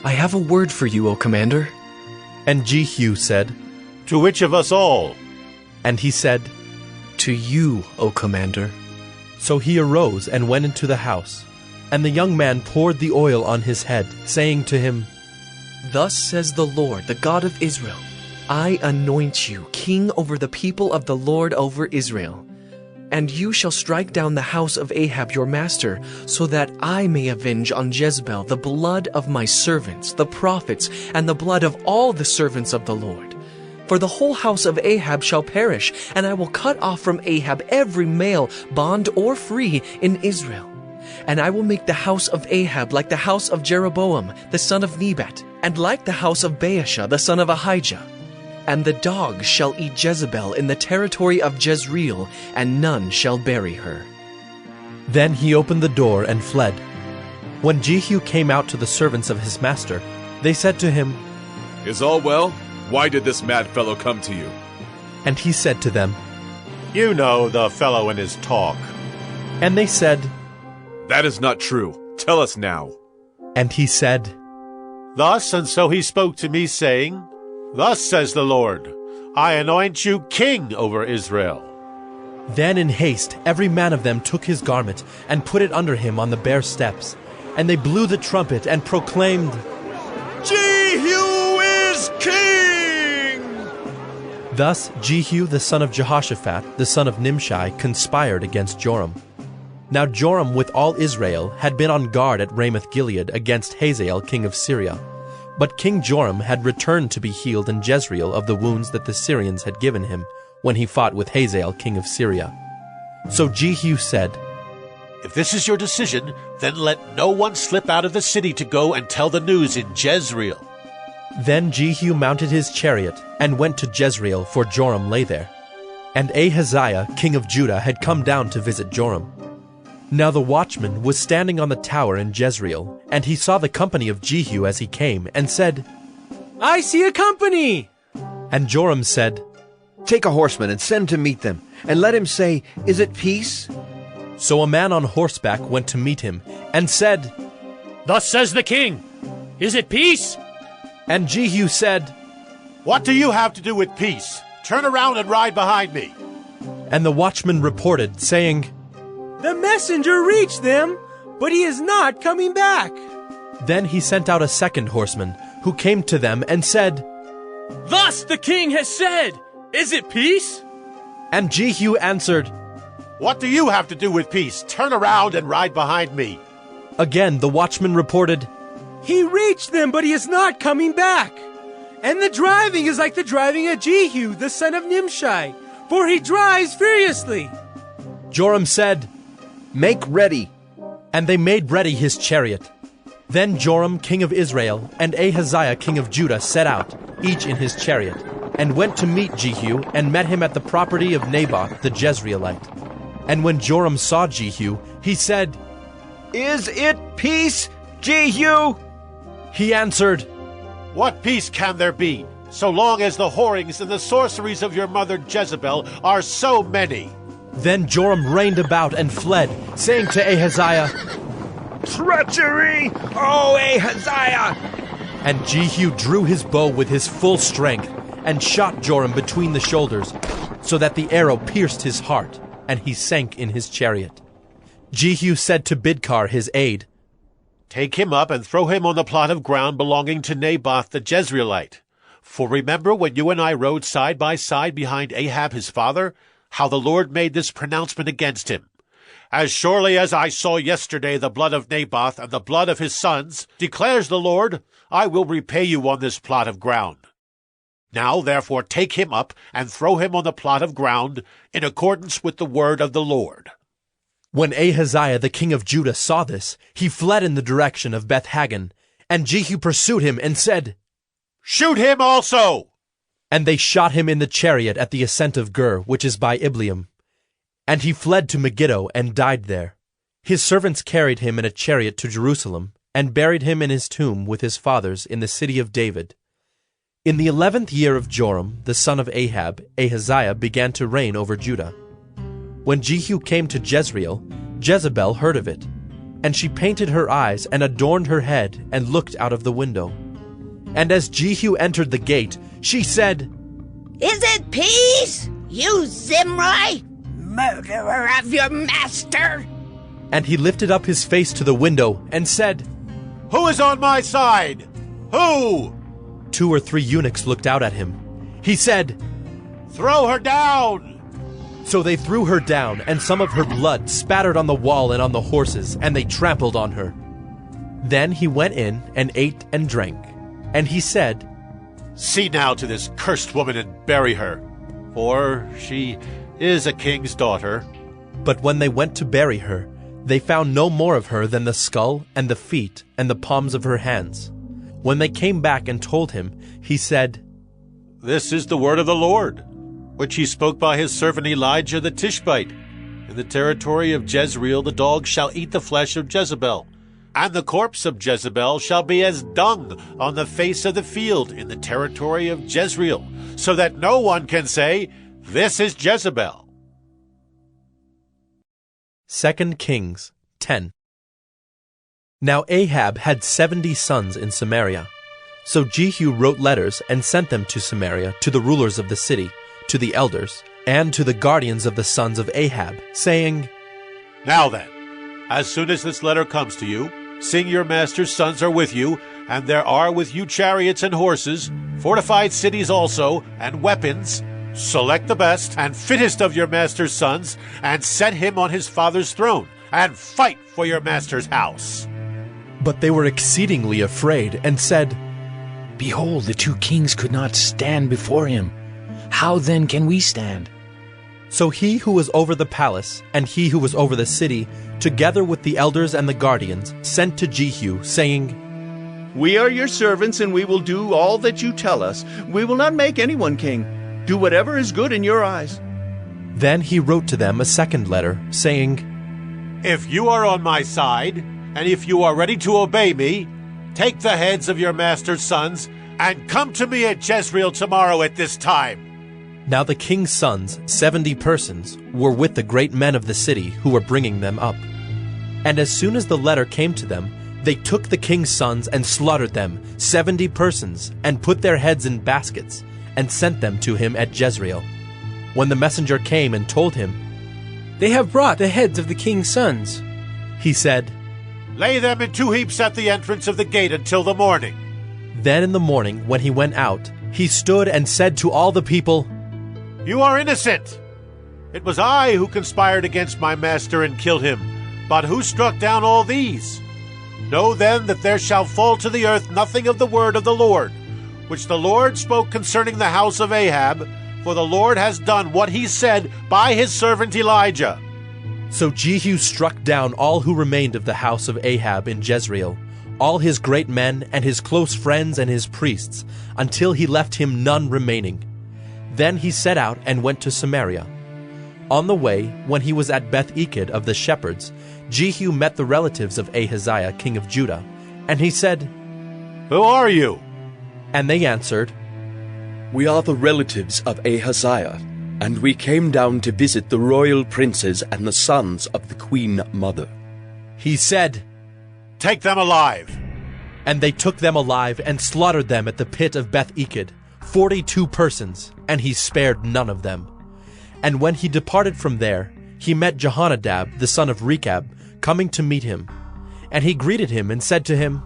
[SPEAKER 12] I have a word for you, O commander.
[SPEAKER 1] And Jehu said,
[SPEAKER 8] To which of us all?
[SPEAKER 1] And he said,
[SPEAKER 12] To you, O commander.
[SPEAKER 1] So he arose and went into the house. And the young man poured the oil on his head, saying to him,
[SPEAKER 12] Thus says the Lord, the God of Israel, I anoint you king over the people of the Lord over Israel. And you shall strike down the house of Ahab your master, so that I may avenge on Jezebel the blood of my servants, the prophets, and the blood of all the servants of the Lord. For the whole house of Ahab shall perish, and I will cut off from Ahab every male, bond or free, in Israel. And I will make the house of Ahab like the house of Jeroboam, the son of Nebat, and like the house of Baasha, the son of Ahijah. And the dogs shall eat Jezebel in the territory of Jezreel, and none shall bury her.
[SPEAKER 1] Then he opened the door and fled. When Jehu came out to the servants of his master, they said to him,
[SPEAKER 13] Is all well? Why did this mad fellow come to you?
[SPEAKER 1] And he said to them,
[SPEAKER 8] You know the fellow in his talk.
[SPEAKER 1] And they said,
[SPEAKER 13] That is not true. Tell us now.
[SPEAKER 1] And he said,
[SPEAKER 8] Thus and so he spoke to me, saying, Thus says the Lord, I anoint you king over Israel.
[SPEAKER 1] Then in haste every man of them took his garment, and put it under him on the bare steps. And they blew the trumpet, and proclaimed,
[SPEAKER 20] Jehu is king!
[SPEAKER 1] Thus Jehu the son of Jehoshaphat, the son of Nimshi, conspired against Joram. Now Joram with all Israel had been on guard at Ramoth-Gilead against Hazael king of Syria. But King Joram had returned to be healed in Jezreel of the wounds that the Syrians had given him when he fought with Hazael king of Syria. So Jehu said,
[SPEAKER 8] If this is your decision, then let no one slip out of the city to go and tell the news in Jezreel.
[SPEAKER 1] Then Jehu mounted his chariot and went to Jezreel, for Joram lay there. And Ahaziah, king of Judah, had come down to visit Joram. Now the watchman was standing on the tower in Jezreel, and he saw the company of Jehu as he came, and said,
[SPEAKER 4] I see a company!
[SPEAKER 1] And Joram said,
[SPEAKER 3] Take a horseman and send to meet them, and let him say, Is it peace?
[SPEAKER 1] So a man on horseback went to meet him, and said,
[SPEAKER 22] Thus says the king, Is it peace?
[SPEAKER 1] And Jehu said,
[SPEAKER 8] What do you have to do with peace? Turn around and ride behind me.
[SPEAKER 1] And the watchman reported, saying,
[SPEAKER 4] The messenger reached them, but he is not coming back.
[SPEAKER 1] Then he sent out a second horseman, who came to them and said,
[SPEAKER 22] Thus the king has said, Is it peace?
[SPEAKER 1] And Jehu answered,
[SPEAKER 8] What do you have to do with peace? Turn around and ride behind me.
[SPEAKER 1] Again the watchman reported,
[SPEAKER 4] He reached them, but he is not coming back. And the driving is like the driving of Jehu, the son of Nimshi, for he drives furiously.
[SPEAKER 1] Joram said,
[SPEAKER 3] Make ready.
[SPEAKER 1] And they made ready his chariot. Then Joram, king of Israel, and Ahaziah, king of Judah, set out, each in his chariot, and went to meet Jehu, and met him at the property of Naboth the Jezreelite. And when Joram saw Jehu, he said,
[SPEAKER 3] Is it peace, Jehu?
[SPEAKER 1] He answered,
[SPEAKER 8] What peace can there be, so long as the whorings and the sorceries of your mother Jezebel are so many?
[SPEAKER 1] Then Joram reined about and fled, saying to Ahaziah,
[SPEAKER 3] Treachery, O Ahaziah!
[SPEAKER 1] And Jehu drew his bow with his full strength, and shot Joram between the shoulders, so that the arrow pierced his heart, and he sank in his chariot. Jehu said to Bidkar his aide,
[SPEAKER 8] Take him up and throw him on the plot of ground belonging to Naboth the Jezreelite. For remember when you and I rode side by side behind Ahab his father, how the Lord made this pronouncement against him. As surely as I saw yesterday the blood of Naboth and the blood of his sons, declares the Lord, I will repay you on this plot of ground. Now therefore take him up and throw him on the plot of ground in accordance with the word of the Lord.
[SPEAKER 1] When Ahaziah the king of Judah saw this, he fled in the direction of Beth-Hagan, and Jehu pursued him and said,
[SPEAKER 8] Shoot him also!
[SPEAKER 1] And they shot him in the chariot at the ascent of Gur, which is by Ibleam. And he fled to Megiddo and died there. His servants carried him in a chariot to Jerusalem, and buried him in his tomb with his fathers in the city of David. In the 11th year of Joram, the son of Ahab, Ahaziah began to reign over Judah. When Jehu came to Jezreel, Jezebel heard of it, and she painted her eyes and adorned her head and looked out of the window. And as Jehu entered the gate, she said,
[SPEAKER 14] Is it peace, you Zimri, murderer of your master?
[SPEAKER 1] And he lifted up his face to the window and said,
[SPEAKER 8] Who is on my side? Who?
[SPEAKER 1] 2 or 3 eunuchs looked out at him. He said,
[SPEAKER 8] Throw her down!
[SPEAKER 1] So they threw her down, and some of her blood spattered on the wall and on the horses, and they trampled on her. Then he went in and ate and drank. And he said,
[SPEAKER 8] See now to this cursed woman and bury her, for she is a king's daughter.
[SPEAKER 1] But when they went to bury her, they found no more of her than the skull and the feet and the palms of her hands. When they came back and told him, he said,
[SPEAKER 8] This is the word of the Lord, which he spoke by his servant Elijah the Tishbite. In the territory of Jezreel the dogs shall eat the flesh of Jezebel, and the corpse of Jezebel shall be as dung on the face of the field in the territory of Jezreel, so that no one can say, This is Jezebel.
[SPEAKER 1] 2 Kings 10. Now Ahab had 70 sons in Samaria. So Jehu wrote letters and sent them to Samaria, to the rulers of the city, to the elders, and to the guardians of the sons of Ahab, saying,
[SPEAKER 8] Now then, as soon as this letter comes to you, seeing your master's sons are with you, and there are with you chariots and horses, fortified cities also, and weapons, select the best and fittest of your master's sons, and set him on his father's throne, and fight for your master's house.
[SPEAKER 1] But they were exceedingly afraid, and said,
[SPEAKER 22] Behold, the 2 kings could not stand before him. How then can we stand?
[SPEAKER 1] So he who was over the palace, and he who was over the city, together with the elders and the guardians, sent to Jehu, saying,
[SPEAKER 20] We are your servants, and we will do all that you tell us. We will not make anyone king. Do whatever is good in your eyes."
[SPEAKER 1] Then he wrote to them a second letter, saying,
[SPEAKER 8] If you are on my side, and if you are ready to obey me, take the heads of your master's sons, and come to me at Jezreel tomorrow at this time.
[SPEAKER 1] Now the king's sons, 70 persons, were with the great men of the city who were bringing them up. And as soon as the letter came to them, they took the king's sons and slaughtered them, 70 persons, and put their heads in baskets, and sent them to him at Jezreel. When the messenger came and told him,
[SPEAKER 11] "They have brought the heads of the king's sons,"
[SPEAKER 1] he said,
[SPEAKER 8] Lay them in 2 heaps at the entrance of the gate until the morning.
[SPEAKER 1] Then in the morning, when he went out, he stood and said to all the people,
[SPEAKER 8] You are innocent. It was I who conspired against my master and killed him. But who struck down all these? Know then that there shall fall to the earth nothing of the word of the Lord, which the Lord spoke concerning the house of Ahab, for the Lord has done what he said by his servant Elijah.
[SPEAKER 1] So Jehu struck down all who remained of the house of Ahab in Jezreel, all his great men and his close friends and his priests, until he left him none remaining. Then he set out and went to Samaria. On the way, when he was at Beth-Eked of the shepherds, Jehu met the relatives of Ahaziah, king of Judah, and he said,
[SPEAKER 8] Who are you?
[SPEAKER 7] And they answered, We are the relatives of Ahaziah, and we came down to visit the royal princes and the sons of the queen mother.
[SPEAKER 1] He said,
[SPEAKER 8] Take them alive.
[SPEAKER 1] And they took them alive and slaughtered them at the pit of Beth-Eked, 42 persons, and he spared none of them. And when he departed from there, he met Jehonadab, the son of Rechab, coming to meet him. And he greeted him and said to him,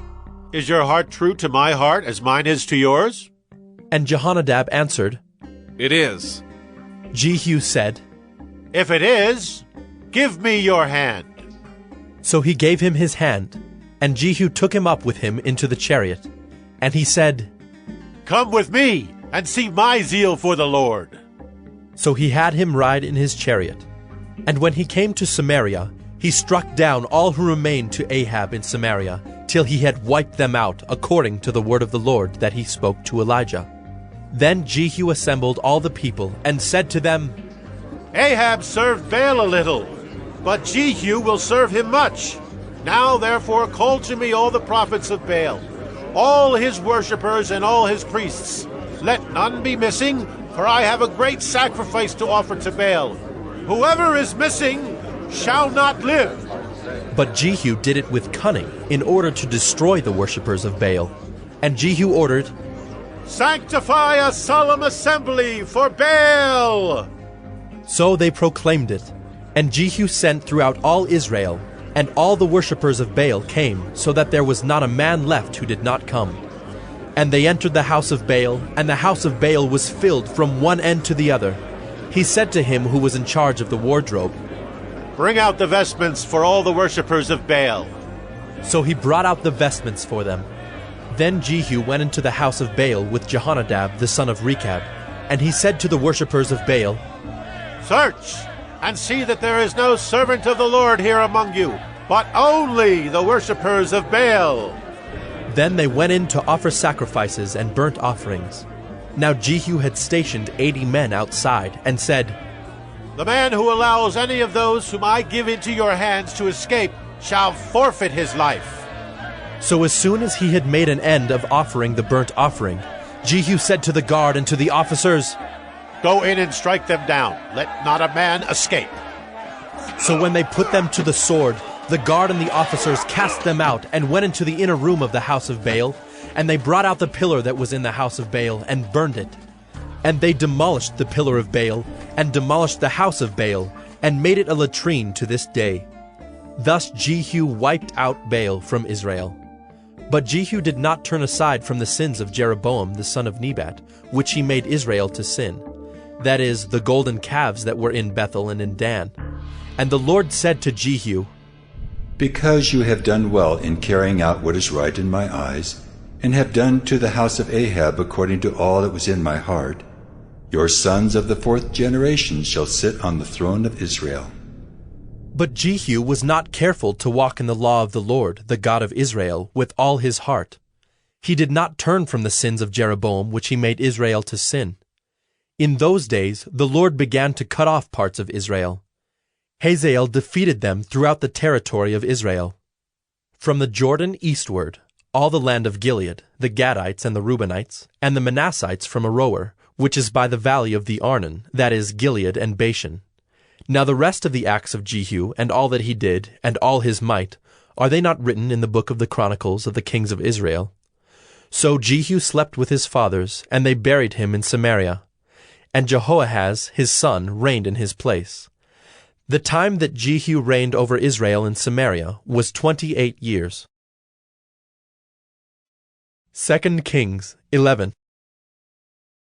[SPEAKER 8] Is your heart true to my heart as mine is to yours?
[SPEAKER 1] And Jehonadab answered,
[SPEAKER 13] It is.
[SPEAKER 1] Jehu said,
[SPEAKER 8] If it is, give me your hand.
[SPEAKER 1] So he gave him his hand, and Jehu took him up with him into the chariot. And he said,
[SPEAKER 8] Come with me, and see my zeal for the Lord.
[SPEAKER 1] So he had him ride in his chariot. And when he came to Samaria, he struck down all who remained to Ahab in Samaria, till he had wiped them out, according to the word of the Lord that he spoke to Elijah. Then Jehu assembled all the people, and said to them,
[SPEAKER 8] Ahab served Baal a little, but Jehu will serve him much. Now therefore call to me all the prophets of Baal, all his worshippers and all his priests. Let none be missing, for I have a great sacrifice to offer to Baal. Whoever is missing shall not live.
[SPEAKER 1] But Jehu did it with cunning, in order to destroy the worshippers of Baal. And Jehu ordered,
[SPEAKER 8] Sanctify a solemn assembly for Baal!
[SPEAKER 1] So they proclaimed it. And Jehu sent throughout all Israel, and all the worshippers of Baal came, so that there was not a man left who did not come. And they entered the house of Baal, and the house of Baal was filled from one end to the other. He said to him who was in charge of the wardrobe,
[SPEAKER 8] Bring out the vestments for all the worshippers of Baal.
[SPEAKER 1] So he brought out the vestments for them. Then Jehu went into the house of Baal with Jehonadab the son of Rechab, and he said to the worshippers of Baal,
[SPEAKER 8] Search, and see that there is no servant of the Lord here among you, but only the worshippers of Baal.
[SPEAKER 1] Then they went in to offer sacrifices and burnt offerings. Now Jehu had stationed 80 men outside, and said,
[SPEAKER 8] The man who allows any of those whom I give into your hands to escape shall forfeit his life.
[SPEAKER 1] So as soon as he had made an end of offering the burnt offering, Jehu said to the guard and to the officers,
[SPEAKER 8] Go in and strike them down. Let not a man escape.
[SPEAKER 1] So when they put them to the sword, the guard and the officers cast them out and went into the inner room of the house of Baal, and they brought out the pillar that was in the house of Baal and burned it. And they demolished the pillar of Baal and demolished the house of Baal and made it a latrine to this day. Thus Jehu wiped out Baal from Israel. But Jehu did not turn aside from the sins of Jeroboam the son of Nebat, which he made Israel to sin, that is, the golden calves that were in Bethel and in Dan. And the Lord said to Jehu,
[SPEAKER 16] Because you have done well in carrying out what is right in my eyes, and have done to the house of Ahab according to all that was in my heart, your sons of the 4th generation shall sit on the throne of Israel.
[SPEAKER 1] But Jehu was not careful to walk in the law of the Lord, the God of Israel, with all his heart. He did not turn from the sins of Jeroboam, which he made Israel to sin. In those days the Lord began to cut off parts of Israel. Hazael defeated them throughout the territory of Israel. From the Jordan eastward, all the land of Gilead, the Gadites and the Reubenites, and the Manassites from Aroer, which is by the valley of the Arnon, that is, Gilead and Bashan. Now the rest of the acts of Jehu, and all that he did, and all his might, are they not written in the book of the Chronicles of the kings of Israel? So Jehu slept with his fathers, and they buried him in Samaria. And Jehoahaz his son reigned in his place. The time that Jehu reigned over Israel in Samaria was 28 years. 2 Kings 11.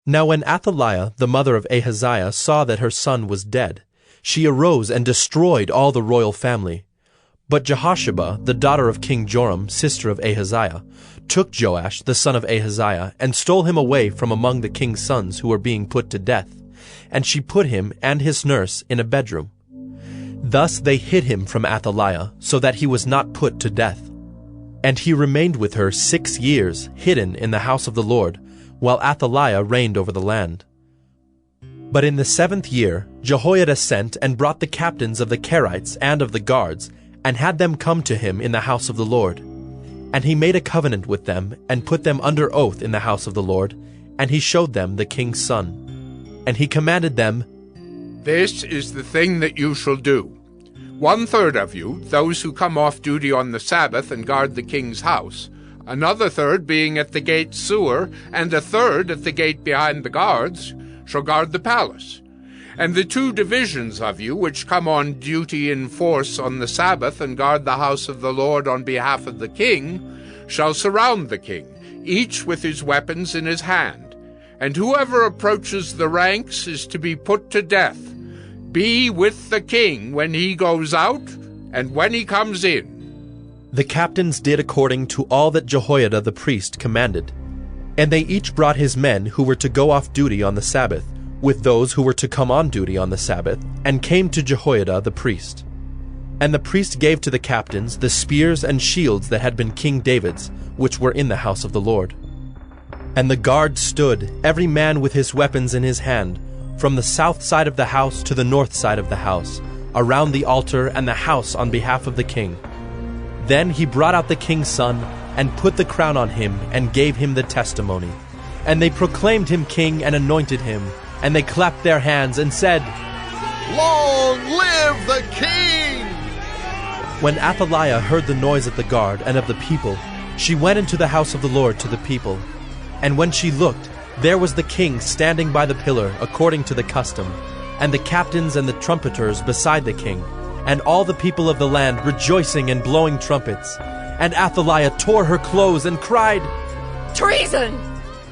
[SPEAKER 1] Now when Athaliah, the mother of Ahaziah, saw that her son was dead, she arose and destroyed all the royal family. But Jehosheba, the daughter of King Joram, sister of Ahaziah, took Joash, the son of Ahaziah, and stole him away from among the king's sons who were being put to death, and she put him and his nurse in a bedroom. Thus they hid him from Athaliah, so that he was not put to death. And he remained with her 6 years, hidden in the house of the Lord, while Athaliah reigned over the land. But in the 7th year Jehoiada sent and brought the captains of the Kerites and of the guards, and had them come to him in the house of the Lord. And he made a covenant with them, and put them under oath in the house of the Lord, and he showed them the king's son. And he commanded them,
[SPEAKER 25] This is the thing that you shall do. 1/3 of you, those who come off duty on the Sabbath and guard the king's house, another third being at the gate sewer, and a third at the gate behind the guards, shall guard the palace. And the 2 divisions of you, which come on duty in force on the Sabbath and guard the house of the Lord on behalf of the king, shall surround the king, each with his weapons in his hand. And whoever approaches the ranks is to be put to death. Be with the king when he goes out and when he comes in.
[SPEAKER 1] The captains did according to all that Jehoiada the priest commanded. And they each brought his men who were to go off duty on the Sabbath, with those who were to come on duty on the Sabbath, and came to Jehoiada the priest. And the priest gave to the captains the spears and shields that had been King David's, which were in the house of the Lord. And the guard stood, every man with his weapons in his hand, from the south side of the house to the north side of the house, around the altar and the house on behalf of the king. Then he brought out the king's son, and put the crown on him, and gave him the testimony. And they proclaimed him king and anointed him, and they clapped their hands and said,
[SPEAKER 6] Long live the king!
[SPEAKER 1] When Athaliah heard the noise of the guard and of the people, she went into the house of the Lord to the people. And when she looked, there was the king standing by the pillar according to the custom, and the captains and the trumpeters beside the king, and all the people of the land rejoicing and blowing trumpets. And Athaliah tore her clothes and cried,
[SPEAKER 14] Treason!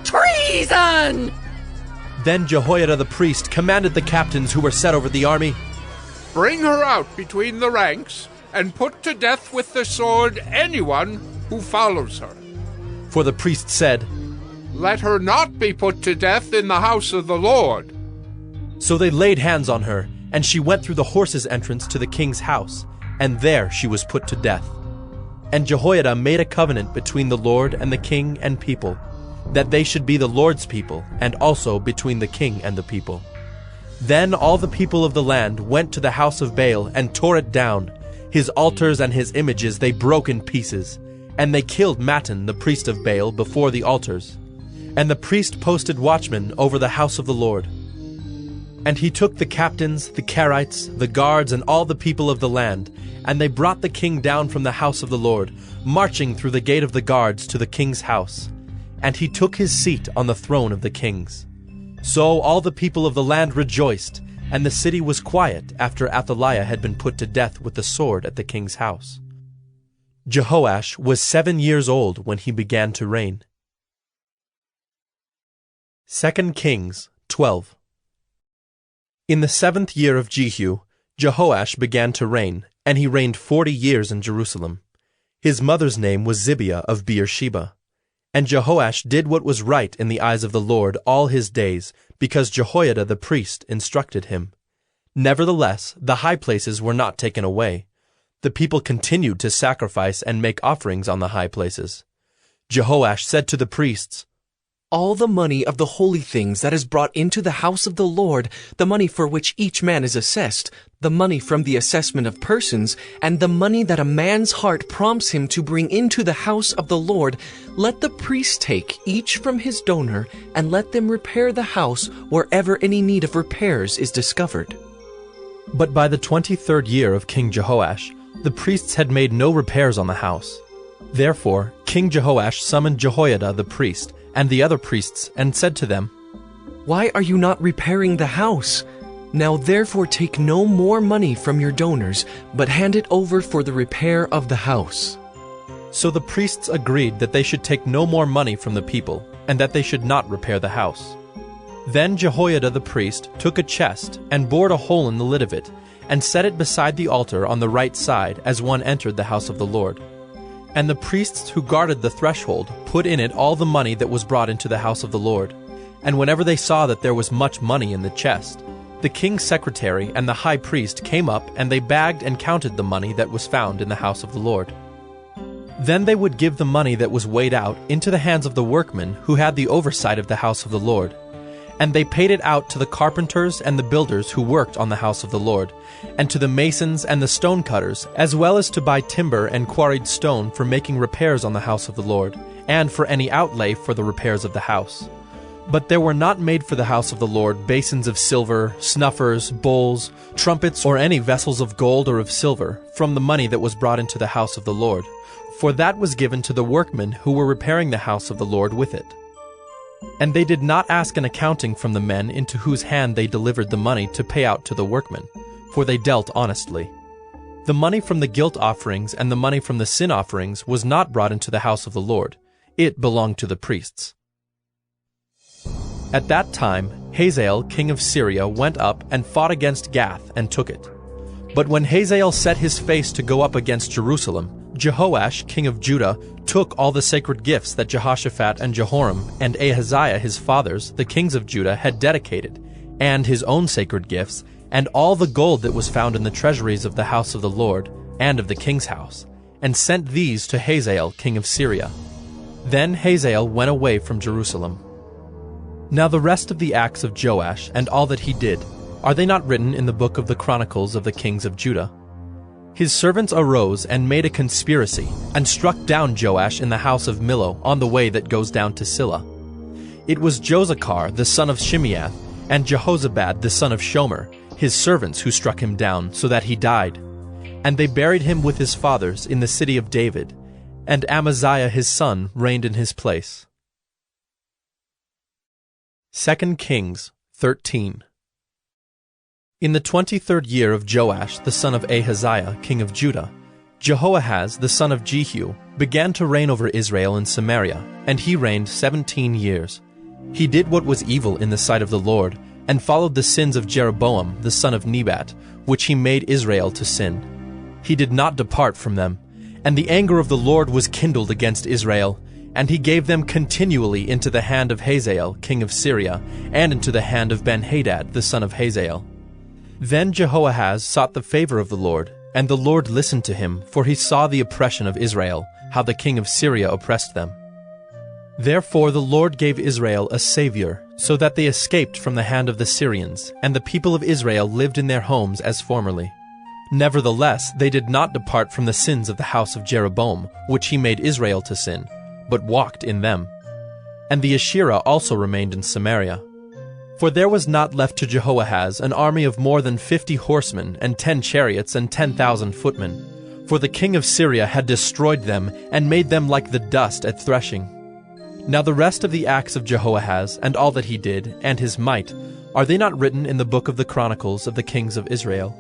[SPEAKER 14] Treason!
[SPEAKER 1] Then Jehoiada the priest commanded the captains who were set over the army,
[SPEAKER 25] Bring her out between the ranks, and put to death with the sword anyone who follows her.
[SPEAKER 1] For the priest said,
[SPEAKER 25] Let her not be put to death in the house of the Lord.
[SPEAKER 1] So they laid hands on her, and she went through the horses' entrance to the king's house, and there she was put to death. And Jehoiada made a covenant between the Lord and the king and people, that they should be the Lord's people, and also between the king and the people. Then all the people of the land went to the house of Baal and tore it down. His altars and his images they broke in pieces, and they killed Mattan the priest of Baal before the altars. And the priest posted watchmen over the house of the Lord. And he took the captains, the Kerites, the guards, and all the people of the land, and they brought the king down from the house of the Lord, marching through the gate of the guards to the king's house. And he took his seat on the throne of the kings. So all the people of the land rejoiced, and the city was quiet after Athaliah had been put to death with the sword at the king's house. Jehoash was 7 years old when he began to reign. 2 Kings 12. In the 7th year of Jehu, Jehoash began to reign, and he reigned 40 years in Jerusalem. His mother's name was Zibiah of Beersheba. And Jehoash did what was right in the eyes of the Lord all his days, because Jehoiada the priest instructed him. Nevertheless, the high places were not taken away. The people continued to sacrifice and make offerings on the high places. Jehoash said to the priests,
[SPEAKER 12] All the money of the holy things that is brought into the house of the Lord, the money for which each man is assessed, the money from the assessment of persons, and the money that a man's heart prompts him to bring into the house of the Lord, let the priests take, each from his donor, and let them repair the house wherever any need of repairs is discovered.
[SPEAKER 1] But by the 23rd year of King Jehoash, the priests had made no repairs on the house. Therefore King Jehoash summoned Jehoiada the priest, and the other priests, and said to them,
[SPEAKER 12] Why are you not repairing the house? Now therefore take no more money from your donors, but hand it over for the repair of the house.
[SPEAKER 1] So the priests agreed that they should take no more money from the people, and that they should not repair the house. Then Jehoiada the priest took a chest, and bored a hole in the lid of it, and set it beside the altar on the right side as one entered the house of the Lord. And the priests who guarded the threshold put in it all the money that was brought into the house of the Lord. And whenever they saw that there was much money in the chest, the king's secretary and the high priest came up, and they bagged and counted the money that was found in the house of the Lord. Then they would give the money that was weighed out into the hands of the workmen who had the oversight of the house of the Lord. And they paid it out to the carpenters and the builders who worked on the house of the Lord, and to the masons and the stone cutters, as well as to buy timber and quarried stone for making repairs on the house of the Lord, and for any outlay for the repairs of the house. But there were not made for the house of the Lord basins of silver, snuffers, bowls, trumpets, or any vessels of gold or of silver, from the money that was brought into the house of the Lord, for that was given to the workmen who were repairing the house of the Lord with it. And they did not ask an accounting from the men into whose hand they delivered the money to pay out to the workmen, for they dealt honestly. The money from the guilt offerings and the money from the sin offerings was not brought into the house of the Lord. It belonged to the priests. At that time, Hazael, king of Syria, went up and fought against Gath and took it. But when Hazael set his face to go up against Jerusalem, Jehoash, king of Judah, took all the sacred gifts that Jehoshaphat and Jehoram and Ahaziah his fathers, the kings of Judah, had dedicated, and his own sacred gifts, and all the gold that was found in the treasuries of the house of the Lord, and of the king's house, and sent these to Hazael, king of Syria. Then Hazael went away from Jerusalem. Now the rest of the acts of Joash, and all that he did, are they not written in the book of the Chronicles of the kings of Judah? His servants arose and made a conspiracy, and struck down Joash in the house of Millo on the way that goes down to Silla. It was Josachar the son of Shimeath, and Jehozabad the son of Shomer, his servants, who struck him down, so that he died. And they buried him with his fathers in the city of David, and Amaziah his son reigned in his place. 2 Kings 13. In the 23rd year of Joash the son of Ahaziah, king of Judah, Jehoahaz the son of Jehu began to reign over Israel in Samaria, and he reigned 17 years. He did what was evil in the sight of the Lord, and followed the sins of Jeroboam the son of Nebat, which he made Israel to sin. He did not depart from them, and the anger of the Lord was kindled against Israel, and he gave them continually into the hand of Hazael, king of Syria, and into the hand of Ben-Hadad the son of Hazael. Then Jehoahaz sought the favor of the Lord, and the Lord listened to him, for he saw the oppression of Israel, how the king of Syria oppressed them. Therefore the Lord gave Israel a savior, so that they escaped from the hand of the Syrians, and the people of Israel lived in their homes as formerly. Nevertheless, they did not depart from the sins of the house of Jeroboam, which he made Israel to sin, but walked in them. And the Asherah also remained in Samaria. For there was not left to Jehoahaz an army of more than 50 horsemen, and 10 chariots, and 10,000 footmen. For the king of Syria had destroyed them, and made them like the dust at threshing. Now the rest of the acts of Jehoahaz, and all that he did, and his might, are they not written in the book of the Chronicles of the kings of Israel?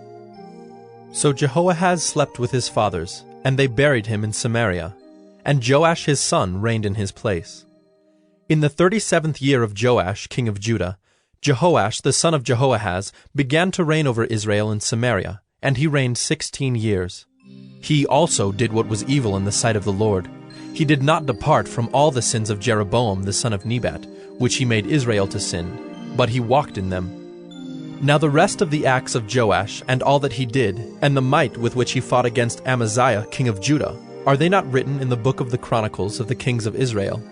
[SPEAKER 1] So Jehoahaz slept with his fathers, and they buried him in Samaria, and Joash his son reigned in his place. In the 37th year of Joash, king of Judah, Jehoash the son of Jehoahaz began to reign over Israel in Samaria, and he reigned 16 years. He also did what was evil in the sight of the Lord. He did not depart from all the sins of Jeroboam the son of Nebat, which he made Israel to sin, but he walked in them. Now the rest of the acts of Joash, and all that he did, and the might with which he fought against Amaziah king of Judah, Are they not written in the book of the Chronicles of the kings of Israel?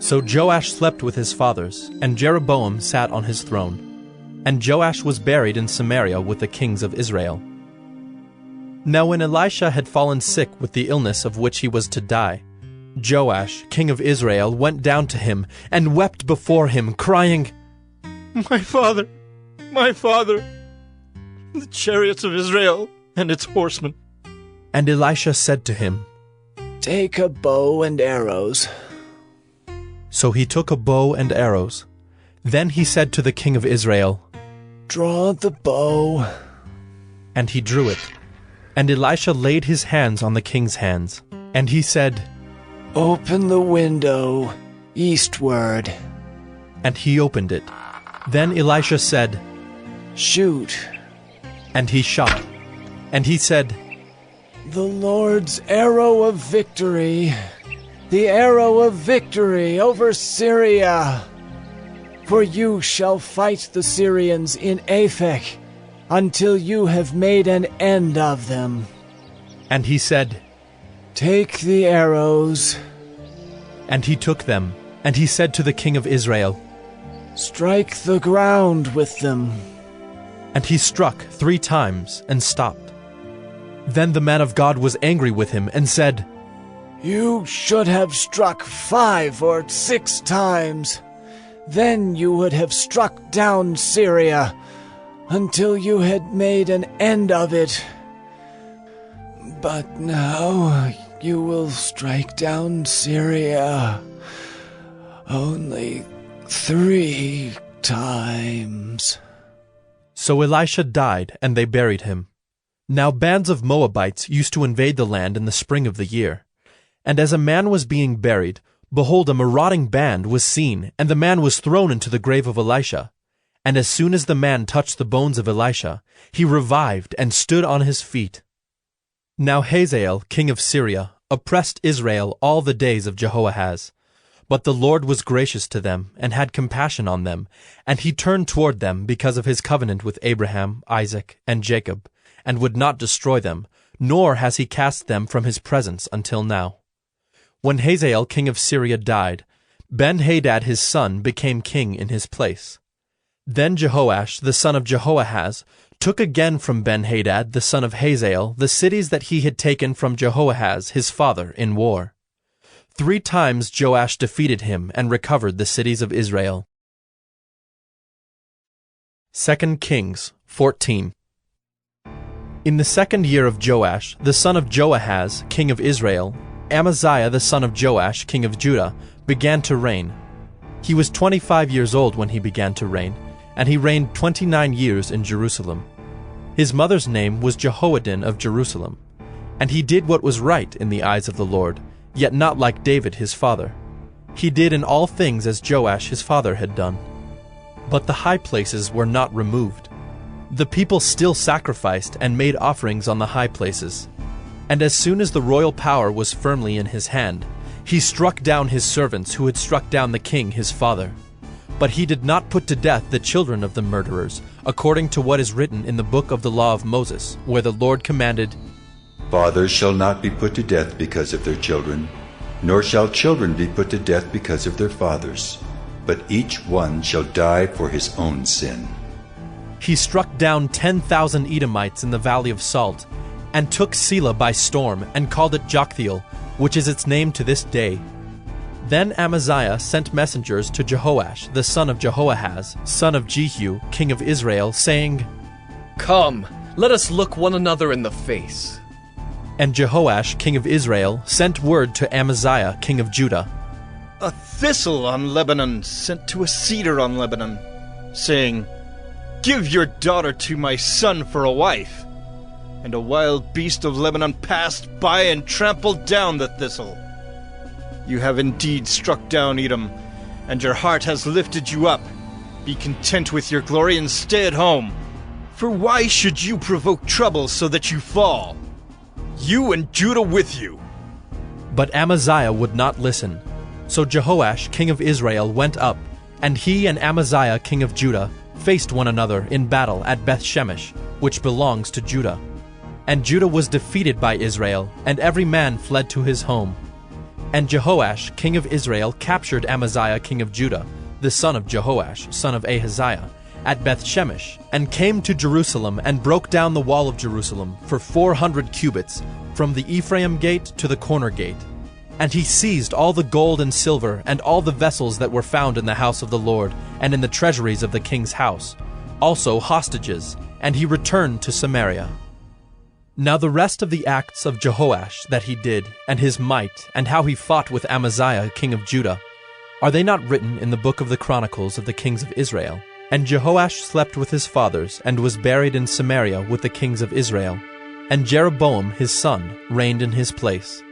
[SPEAKER 1] So Joash slept with his fathers, and Jeroboam sat on his throne. And Joash was buried in Samaria with the kings of Israel. Now when Elisha had fallen sick with the illness of which he was to die, Joash, king of Israel, went down to him and wept before him, crying,
[SPEAKER 10] My father, the chariots of Israel and its horsemen.
[SPEAKER 1] And Elisha said to him,
[SPEAKER 5] Take a bow and arrows.
[SPEAKER 1] So he took a bow and arrows. Then he said to the king of Israel,
[SPEAKER 5] Draw the bow.
[SPEAKER 1] And he drew it. And Elisha laid his hands on the king's hands. And he said,
[SPEAKER 5] Open the window eastward.
[SPEAKER 1] And he opened it. Then Elisha said,
[SPEAKER 5] Shoot.
[SPEAKER 1] And he shot. And he said,
[SPEAKER 5] The Lord's arrow of victory, the arrow of victory over Syria. For you shall fight the Syrians in Aphek until you have made an end of them.
[SPEAKER 1] And he said,
[SPEAKER 5] Take the arrows.
[SPEAKER 1] And he took them. And he said to the king of Israel,
[SPEAKER 5] Strike the ground with them.
[SPEAKER 1] And he struck 3 times and stopped. Then the man of God was angry with him and said,
[SPEAKER 5] You should have struck 5 or 6 times. Then you would have struck down Syria until you had made an end of it. But now you will strike down Syria only 3 times.
[SPEAKER 1] So Elisha died, and they buried him. Now bands of Moabites used to invade the land in the spring of the year. And as a man was being buried, behold, a marauding band was seen, and the man was thrown into the grave of Elisha. And as soon as the man touched the bones of Elisha, he revived and stood on his feet. Now Hazael, king of Syria, oppressed Israel all the days of Jehoahaz. But the Lord was gracious to them, and had compassion on them, and he turned toward them because of his covenant with Abraham, Isaac, and Jacob, and would not destroy them, nor has he cast them from his presence until now. When Hazael king of Syria died, Ben-Hadad his son became king in his place. Then Jehoash the son of Jehoahaz took again from Ben-Hadad the son of Hazael the cities that he had taken from Jehoahaz his father in war. 3 times Joash defeated him and recovered the cities of Israel. 2 Kings 14. In the 2nd year of Joash, the son of Joahaz, king of Israel, Amaziah the son of Joash, king of Judah, began to reign. He was 25 years old when he began to reign, and he reigned 29 years in Jerusalem. His mother's name was Jehoaddin of Jerusalem, and he did what was right in the eyes of the Lord, yet not like David his father. He did in all things as Joash his father had done. But the high places were not removed. The people still sacrificed and made offerings on the high places. And as soon as the royal power was firmly in his hand, he struck down his servants who had struck down the king his father. But he did not put to death the children of the murderers, according to what is written in the book of the law of Moses, where the Lord commanded,
[SPEAKER 16] Fathers shall not be put to death because of their children, nor shall children be put to death because of their fathers, but each one shall die for his own sin.
[SPEAKER 1] He struck down 10,000 Edomites in the valley of Salt, and took Selah by storm, and called it Joktheel, which is its name to this day. Then Amaziah sent messengers to Jehoash, the son of Jehoahaz, son of Jehu, king of Israel, saying,
[SPEAKER 12] Come, let us look one another in the face.
[SPEAKER 1] And Jehoash, king of Israel, sent word to Amaziah, king of Judah,
[SPEAKER 10] A thistle on Lebanon sent to a cedar on Lebanon, saying, Give your daughter to my son for a wife. And a wild beast of Lebanon passed by and trampled down the thistle. You have indeed struck down Edom, and your heart has lifted you up. Be content with your glory and stay at home. For why should you provoke trouble so that you fall? You and Judah with you.
[SPEAKER 1] But Amaziah would not listen. So Jehoash, king of Israel, went up, and he and Amaziah, king of Judah, faced one another in battle at Beth-Shemesh, which belongs to Judah. And Judah was defeated by Israel, and every man fled to his home. And Jehoash, king of Israel, captured Amaziah, king of Judah, the son of Jehoash, son of Ahaziah, at Bethshemesh, and came to Jerusalem, and broke down the wall of Jerusalem for 400 cubits, from the Ephraim gate to the corner gate. And he seized all the gold and silver, and all the vessels that were found in the house of the Lord, and in the treasuries of the king's house, also hostages, and he returned to Samaria. Now the rest of the acts of Jehoash that he did, and his might, and how he fought with Amaziah king of Judah, are they not written in the book of the Chronicles of the kings of Israel? And Jehoash slept with his fathers, and was buried in Samaria with the kings of Israel. And Jeroboam his son reigned in his place.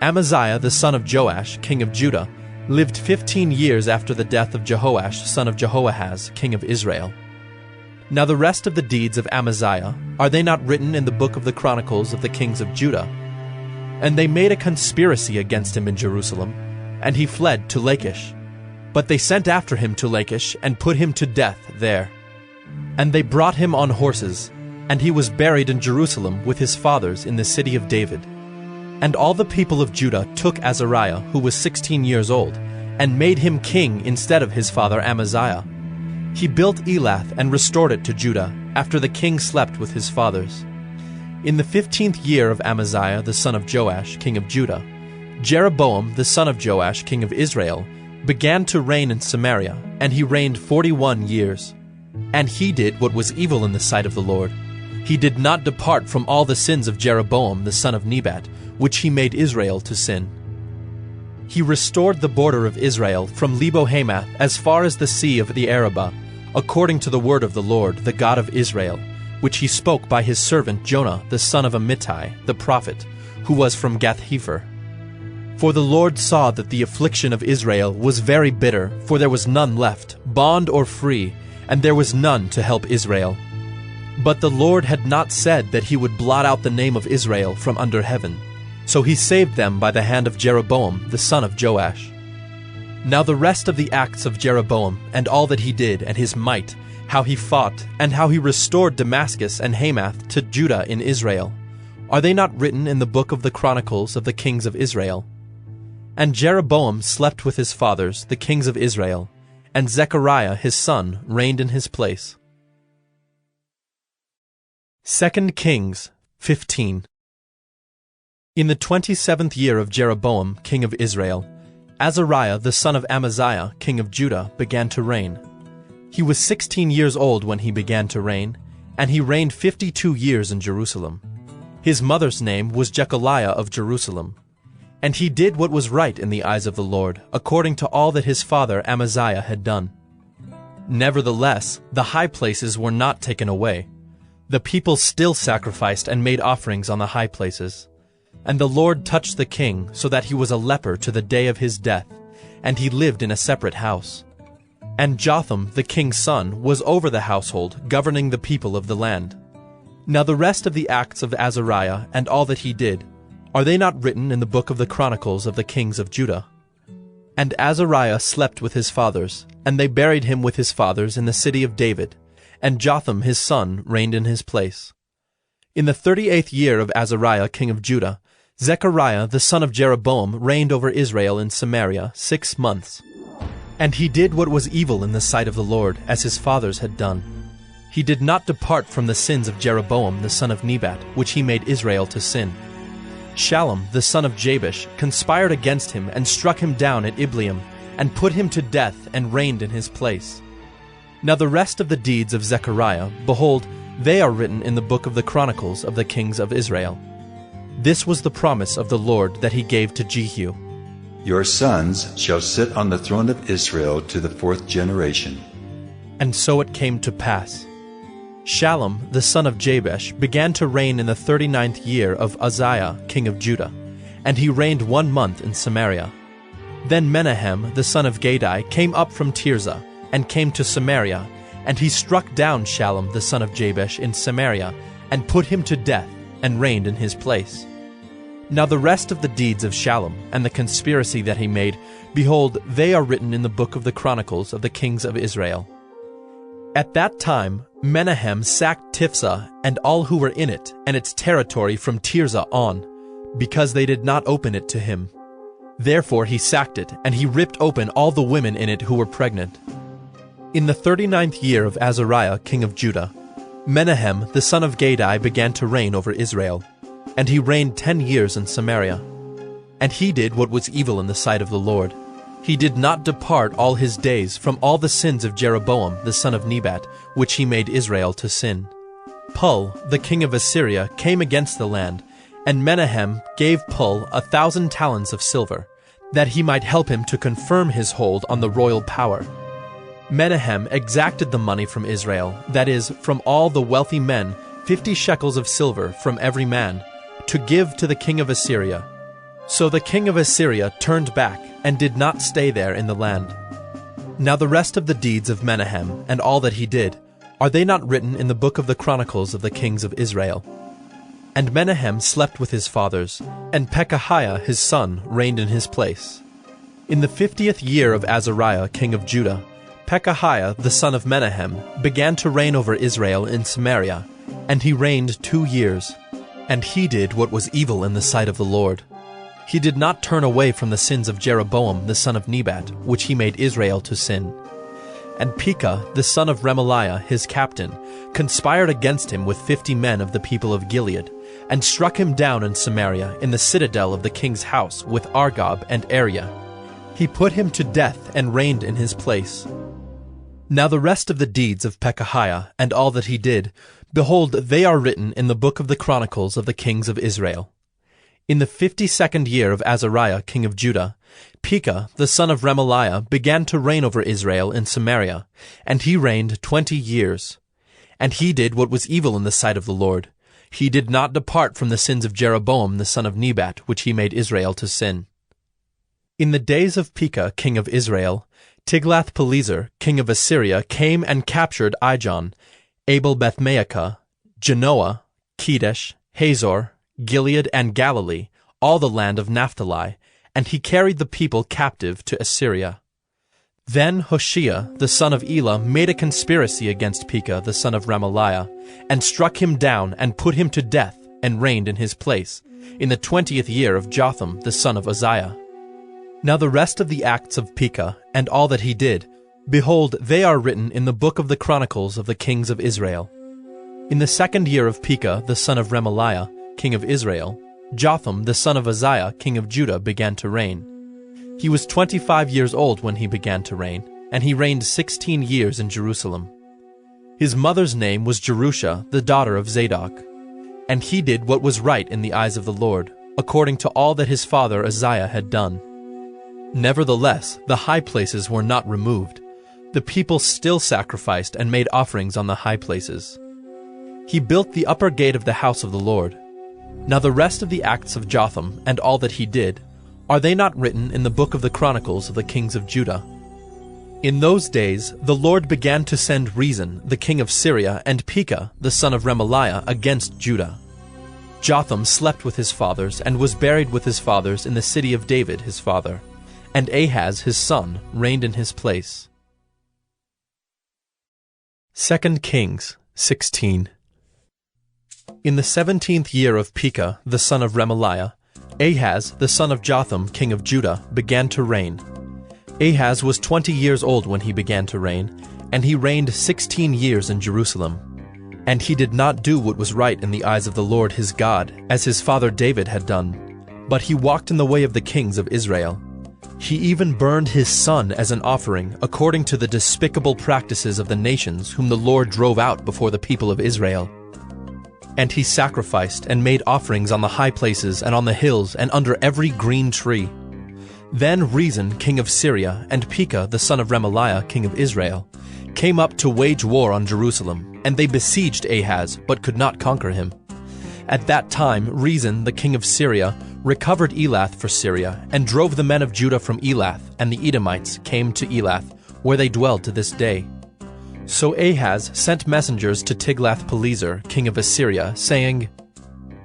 [SPEAKER 1] Amaziah the son of Joash, king of Judah, lived 15 years after the death of Jehoash son of Jehoahaz, king of Israel. Now the rest of the deeds of Amaziah, are they not written in the book of the Chronicles of the kings of Judah? And they made a conspiracy against him in Jerusalem, and he fled to Lachish. But they sent after him to Lachish, and put him to death there. And they brought him on horses, and he was buried in Jerusalem with his fathers in the city of David. And all the people of Judah took Azariah, who was 16 years old, and made him king instead of his father Amaziah. He built Elath and restored it to Judah, after the king slept with his fathers. In the 15th year of Amaziah the son of Joash, king of Judah, Jeroboam the son of Joash, king of Israel, began to reign in Samaria, and he reigned 41 years. And he did what was evil in the sight of the Lord. He did not depart from all the sins of Jeroboam the son of Nebat, which he made Israel to sin. He restored the border of Israel from Lebo-Hamath as far as the sea of the Arabah, according to the word of the Lord, the God of Israel, which he spoke by his servant Jonah the son of Amittai, the prophet, who was from Gath-hepher. For the Lord saw that the affliction of Israel was very bitter, for there was none left, bond or free, and there was none to help Israel. But the Lord had not said that he would blot out the name of Israel from under heaven. So he saved them by the hand of Jeroboam the son of Joash. Now the rest of the acts of Jeroboam, and all that he did, and his might, how he fought, and how he restored Damascus and Hamath to Judah in Israel, are they not written in the book of the Chronicles of the kings of Israel? And Jeroboam slept with his fathers, the kings of Israel, and Zechariah his son reigned in his place. 2 Kings 15. In the 27th year of Jeroboam, king of Israel, Azariah the son of Amaziah, king of Judah, began to reign. He was 16 years old when he began to reign, and he reigned 52 years in Jerusalem. His mother's name was Jechaliah of Jerusalem. And he did what was right in the eyes of the Lord, according to all that his father Amaziah had done. Nevertheless, the high places were not taken away. The people still sacrificed and made offerings on the high places. And the Lord touched the king, so that he was a leper to the day of his death, and he lived in a separate house. And Jotham, the king's son, was over the household, governing the people of the land. Now the rest of the acts of Azariah, and all that he did, are they not written in the book of the Chronicles of the kings of Judah? And Azariah slept with his fathers, and they buried him with his fathers in the city of David, and Jotham his son reigned in his place. In the 38th year of Azariah king of Judah, Zechariah the son of Jeroboam reigned over Israel in Samaria 6 months. And he did what was evil in the sight of the Lord, as his fathers had done. He did not depart from the sins of Jeroboam the son of Nebat, which he made Israel to sin. Shallum the son of Jabesh conspired against him and struck him down at Ibleam, and put him to death and reigned in his place. Now the rest of the deeds of Zechariah, behold, they are written in the book of the Chronicles of the kings of Israel. This was the promise of the Lord that he gave to Jehu.
[SPEAKER 16] Your sons shall sit on the throne of Israel to the 4th generation.
[SPEAKER 1] And so it came to pass. Shallum the son of Jabesh began to reign in the 39th year of Uzziah king of Judah, and he reigned 1 month in Samaria. Then Menahem the son of Gadai came up from Tirzah, and came to Samaria, and he struck down Shallum the son of Jabesh in Samaria, and put him to death, and reigned in his place. Now the rest of the deeds of Shallum, and the conspiracy that he made, behold, they are written in the book of the Chronicles of the kings of Israel. At that time, Menahem sacked Tifsah and all who were in it, and its territory from Tirzah on, because they did not open it to him. Therefore he sacked it, and he ripped open all the women in it who were pregnant. In the 39th year of Azariah, king of Judah, Menahem the son of Gadai began to reign over Israel, and he reigned 10 years in Samaria. And he did what was evil in the sight of the Lord. He did not depart all his days from all the sins of Jeroboam the son of Nebat, which he made Israel to sin. Pul, the king of Assyria, came against the land, and Menahem gave Pul 1,000 talents of silver, that he might help him to confirm his hold on the royal power. Menahem exacted the money from Israel, that is, from all the wealthy men, 50 shekels of silver from every man, to give to the king of Assyria. So the king of Assyria turned back, and did not stay there in the land. Now the rest of the deeds of Menahem, and all that he did, are they not written in the book of the Chronicles of the kings of Israel? And Menahem slept with his fathers, and Pekahiah his son reigned in his place. In the 50th year of Azariah king of Judah, Pekahiah the son of Menahem began to reign over Israel in Samaria, and he reigned 2 years. And he did what was evil in the sight of the Lord. He did not turn away from the sins of Jeroboam the son of Nebat, which he made Israel to sin. And Pekah the son of Remaliah his captain conspired against him with 50 men of the people of Gilead, and struck him down in Samaria in the citadel of the king's house with Argob and Ariah. He put him to death and reigned in his place. Now the rest of the deeds of Pekahiah and all that he did, behold, they are written in the book of the Chronicles of the kings of Israel. In the 52nd year of Azariah king of Judah, Pekah the son of Remaliah began to reign over Israel in Samaria, and he reigned 20 years. And he did what was evil in the sight of the Lord. He did not depart from the sins of Jeroboam the son of Nebat, which he made Israel to sin. In the days of Pekah king of Israel, Tiglath-Pileser king of Assyria came and captured Ijon, Abel-Beth-Maacah, Genoa, Kedesh, Hazor, Gilead and Galilee, all the land of Naphtali, and he carried the people captive to Assyria. Then Hoshea the son of Elah made a conspiracy against Pekah the son of Remaliah, and struck him down and put him to death, and reigned in his place, in the 20th year of Jotham the son of Uzziah. Now the rest of the acts of Pekah, and all that he did, behold, they are written in the book of the Chronicles of the kings of Israel. In the 2nd year of Pekah the son of Remaliah, king of Israel, Jotham the son of Uzziah, king of Judah, began to reign. He was 25 years old when he began to reign, and he reigned 16 years in Jerusalem. His mother's name was Jerusha, the daughter of Zadok. And he did what was right in the eyes of the Lord, according to all that his father Uzziah had done. Nevertheless, the high places were not removed. The people still sacrificed and made offerings on the high places. He built the upper gate of the house of the Lord. Now the rest of the acts of Jotham, and all that he did, are they not written in the book of the Chronicles of the kings of Judah? In those days the Lord began to send Rezin, the king of Syria, and Pekah, the son of Remaliah, against Judah. Jotham slept with his fathers, and was buried with his fathers in the city of David his father. And Ahaz his son reigned in his place. 2 Kings 16. In the 17th year of Pekah, the son of Remaliah, Ahaz, the son of Jotham, king of Judah, began to reign. Ahaz was 20 years old when he began to reign, and he reigned 16 years in Jerusalem. And he did not do what was right in the eyes of the Lord his God, as his father David had done, but he walked in the way of the kings of Israel. He even burned his son as an offering, according to the despicable practices of the nations whom the Lord drove out before the people of Israel. And he sacrificed and made offerings on the high places and on the hills and under every green tree. Then Rezin, king of Syria, and Pekah, the son of Remaliah, king of Israel, came up to wage war on Jerusalem, and they besieged Ahaz, but could not conquer him. At that time Rezin, the king of Syria, recovered Elath for Syria, and drove the men of Judah from Elath, and the Edomites came to Elath, where they dwell to this day. So Ahaz sent messengers to Tiglath-Pileser, king of Assyria, saying,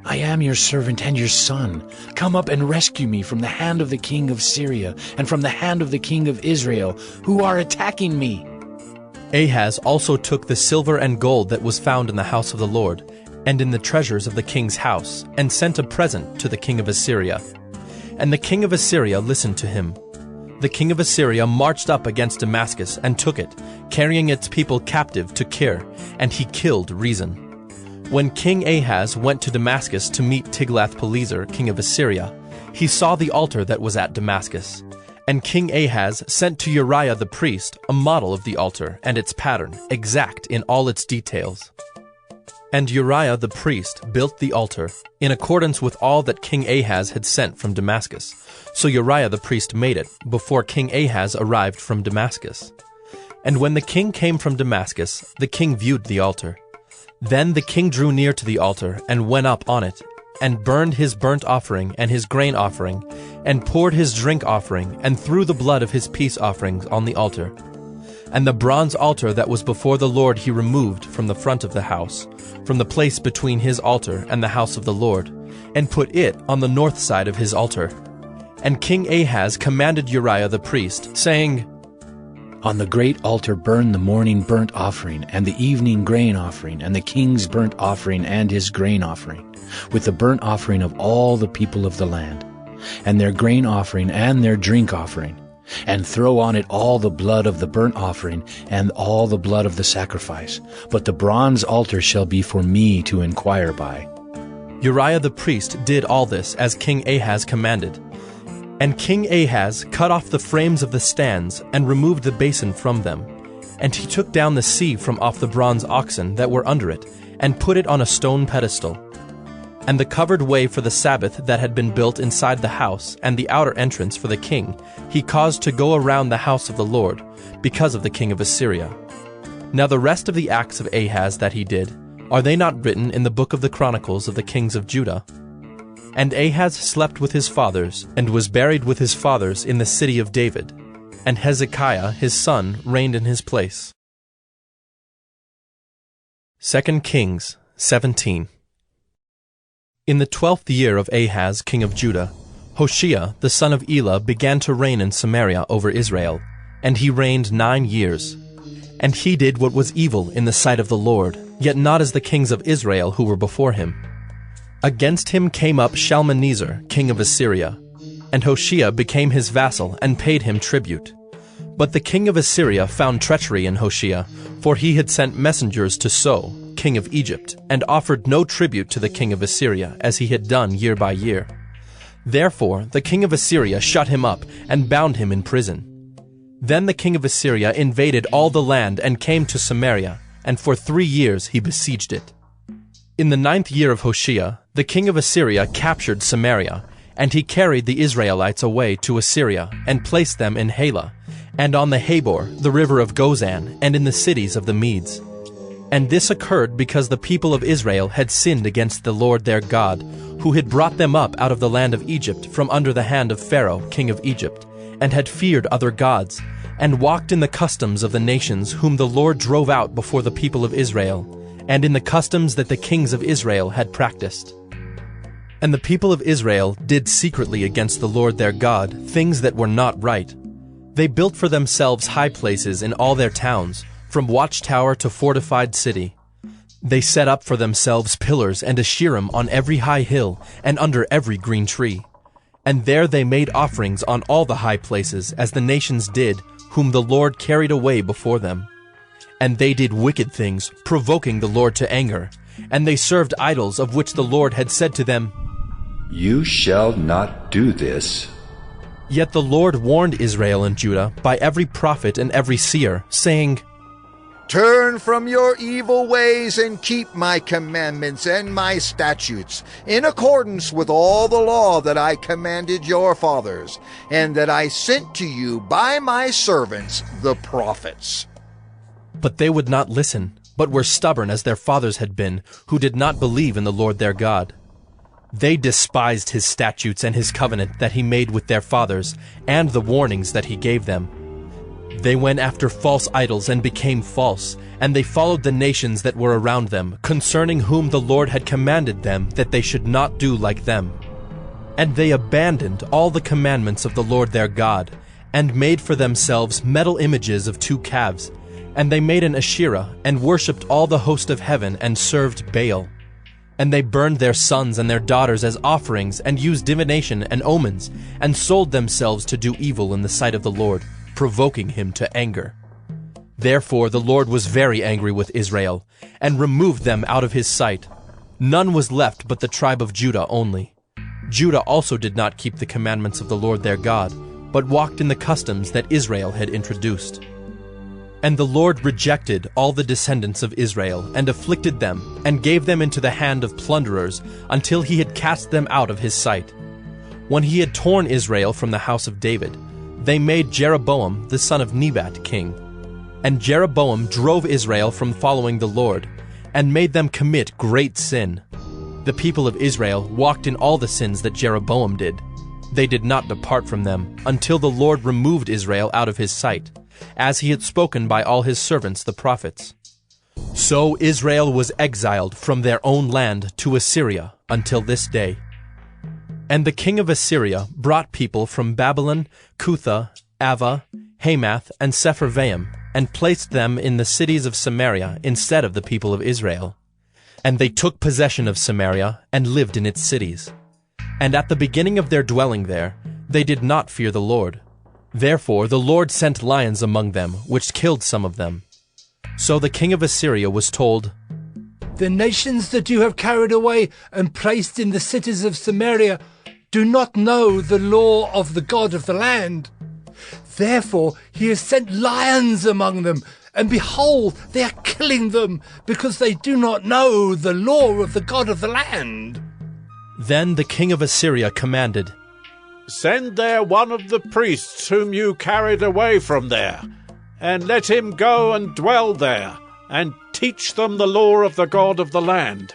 [SPEAKER 22] I am your servant and your son. Come up and rescue me from the hand of the king of Syria and from the hand of the king of Israel, who are attacking me.
[SPEAKER 1] Ahaz also took the silver and gold that was found in the house of the Lord, and in the treasures of the king's house, and sent a present to the king of Assyria. And the king of Assyria listened to him. The king of Assyria marched up against Damascus and took it, carrying its people captive to Kir, and he killed Rezin. When King Ahaz went to Damascus to meet Tiglath-Pileser, king of Assyria, he saw the altar that was at Damascus. And King Ahaz sent to Uriah the priest a model of the altar and its pattern, exact in all its details. And Uriah the priest built the altar, in accordance with all that King Ahaz had sent from Damascus. So Uriah the priest made it, before King Ahaz arrived from Damascus. And when the king came from Damascus, the king viewed the altar. Then the king drew near to the altar, and went up on it, and burned his burnt offering and his grain offering, and poured his drink offering, and threw the blood of his peace offerings on the altar. And the bronze altar that was before the Lord he removed from the front of the house, from the place between his altar and the house of the Lord, and put it on the north side of his altar. And King Ahaz commanded Uriah the priest, saying,
[SPEAKER 22] On the great altar burn the morning burnt offering, and the evening grain offering, and the king's burnt offering and his grain offering, with the burnt offering of all the people of the land, and their grain offering and their drink offering, and throw on it all the blood of the burnt offering and all the blood of the sacrifice. But the bronze altar shall be for me to inquire by.
[SPEAKER 1] Uriah the priest did all this as King Ahaz commanded. And King Ahaz cut off the frames of the stands and removed the basin from them. And he took down the sea from off the bronze oxen that were under it, and put it on a stone pedestal. And the covered way for the Sabbath that had been built inside the house, and the outer entrance for the king, he caused to go around the house of the Lord, because of the king of Assyria. Now the rest of the acts of Ahaz that he did, are they not written in the book of the Chronicles of the kings of Judah? And Ahaz slept with his fathers, and was buried with his fathers in the city of David. And Hezekiah his son reigned in his place. 2 Kings 17. In the 12th year of Ahaz king of Judah, Hoshea the son of Elah began to reign in Samaria over Israel, and he reigned 9 years. And he did what was evil in the sight of the Lord, yet not as the kings of Israel who were before him. Against him came up Shalmaneser, king of Assyria, and Hoshea became his vassal and paid him tribute. But the king of Assyria found treachery in Hoshea, for he had sent messengers to So, king of Egypt, and offered no tribute to the king of Assyria, as he had done year by year. Therefore the king of Assyria shut him up and bound him in prison. Then the king of Assyria invaded all the land and came to Samaria, and for 3 years he besieged it. In the 9th year of Hoshea, the king of Assyria captured Samaria, and he carried the Israelites away to Assyria, and placed them in Halah, and on the Habor, the river of Gozan, and in the cities of the Medes. And this occurred because the people of Israel had sinned against the Lord their God, who had brought them up out of the land of Egypt from under the hand of Pharaoh, king of Egypt, and had feared other gods, and walked in the customs of the nations whom the Lord drove out before the people of Israel, and in the customs that the kings of Israel had practiced. And the people of Israel did secretly against the Lord their God things that were not right. They built for themselves high places in all their towns, from watchtower to fortified city. They set up for themselves pillars and Asherim on every high hill and under every green tree. And there they made offerings on all the high places, as the nations did, whom the Lord carried away before them. And they did wicked things, provoking the Lord to anger. And they served idols of which the Lord had said to them,
[SPEAKER 16] You shall not do this.
[SPEAKER 1] Yet the Lord warned Israel and Judah by every prophet and every seer, saying,
[SPEAKER 6] Turn from your evil ways and keep my commandments and my statutes, in accordance with all the law that I commanded your fathers, and that I sent to you by my servants the prophets.
[SPEAKER 1] But they would not listen, but were stubborn as their fathers had been, who did not believe in the Lord their God. They despised his statutes and his covenant that he made with their fathers, and the warnings that he gave them. They went after false idols and became false, and they followed the nations that were around them, concerning whom the Lord had commanded them that they should not do like them. And they abandoned all the commandments of the Lord their God, and made for themselves metal images of 2 calves, And they made an Asherah, and worshipped all the host of heaven, and served Baal. And they burned their sons and their daughters as offerings, and used divination and omens, and sold themselves to do evil in the sight of the Lord, provoking him to anger. Therefore the Lord was very angry with Israel, and removed them out of his sight. None was left but the tribe of Judah only. Judah also did not keep the commandments of the Lord their God, but walked in the customs that Israel had introduced. And the Lord rejected all the descendants of Israel, and afflicted them, and gave them into the hand of plunderers, until he had cast them out of his sight. When he had torn Israel from the house of David, they made Jeroboam the son of Nebat king. And Jeroboam drove Israel from following the Lord, and made them commit great sin. The people of Israel walked in all the sins that Jeroboam did. They did not depart from them, until the Lord removed Israel out of his sight, as he had spoken by all his servants the prophets. So Israel was exiled from their own land to Assyria until this day. And the king of Assyria brought people from Babylon, Cutha, Ava, Hamath, and Sepharvaim, and placed them in the cities of Samaria instead of the people of Israel. And they took possession of Samaria, and lived in its cities. And at the beginning of their dwelling there, they did not fear the Lord. Therefore the Lord sent lions among them, which killed some of them. So the king of Assyria was told,
[SPEAKER 9] "The nations that you have carried away and placed in the cities of Samaria do not know the law of the God of the land. Therefore he has sent lions among them, and behold, they are killing them, because they do not know the law of the God of the land."
[SPEAKER 1] Then the king of Assyria commanded,
[SPEAKER 23] "Send there one of the priests whom you carried away from there, and let him go and dwell there, and teach them the law of the God of the land."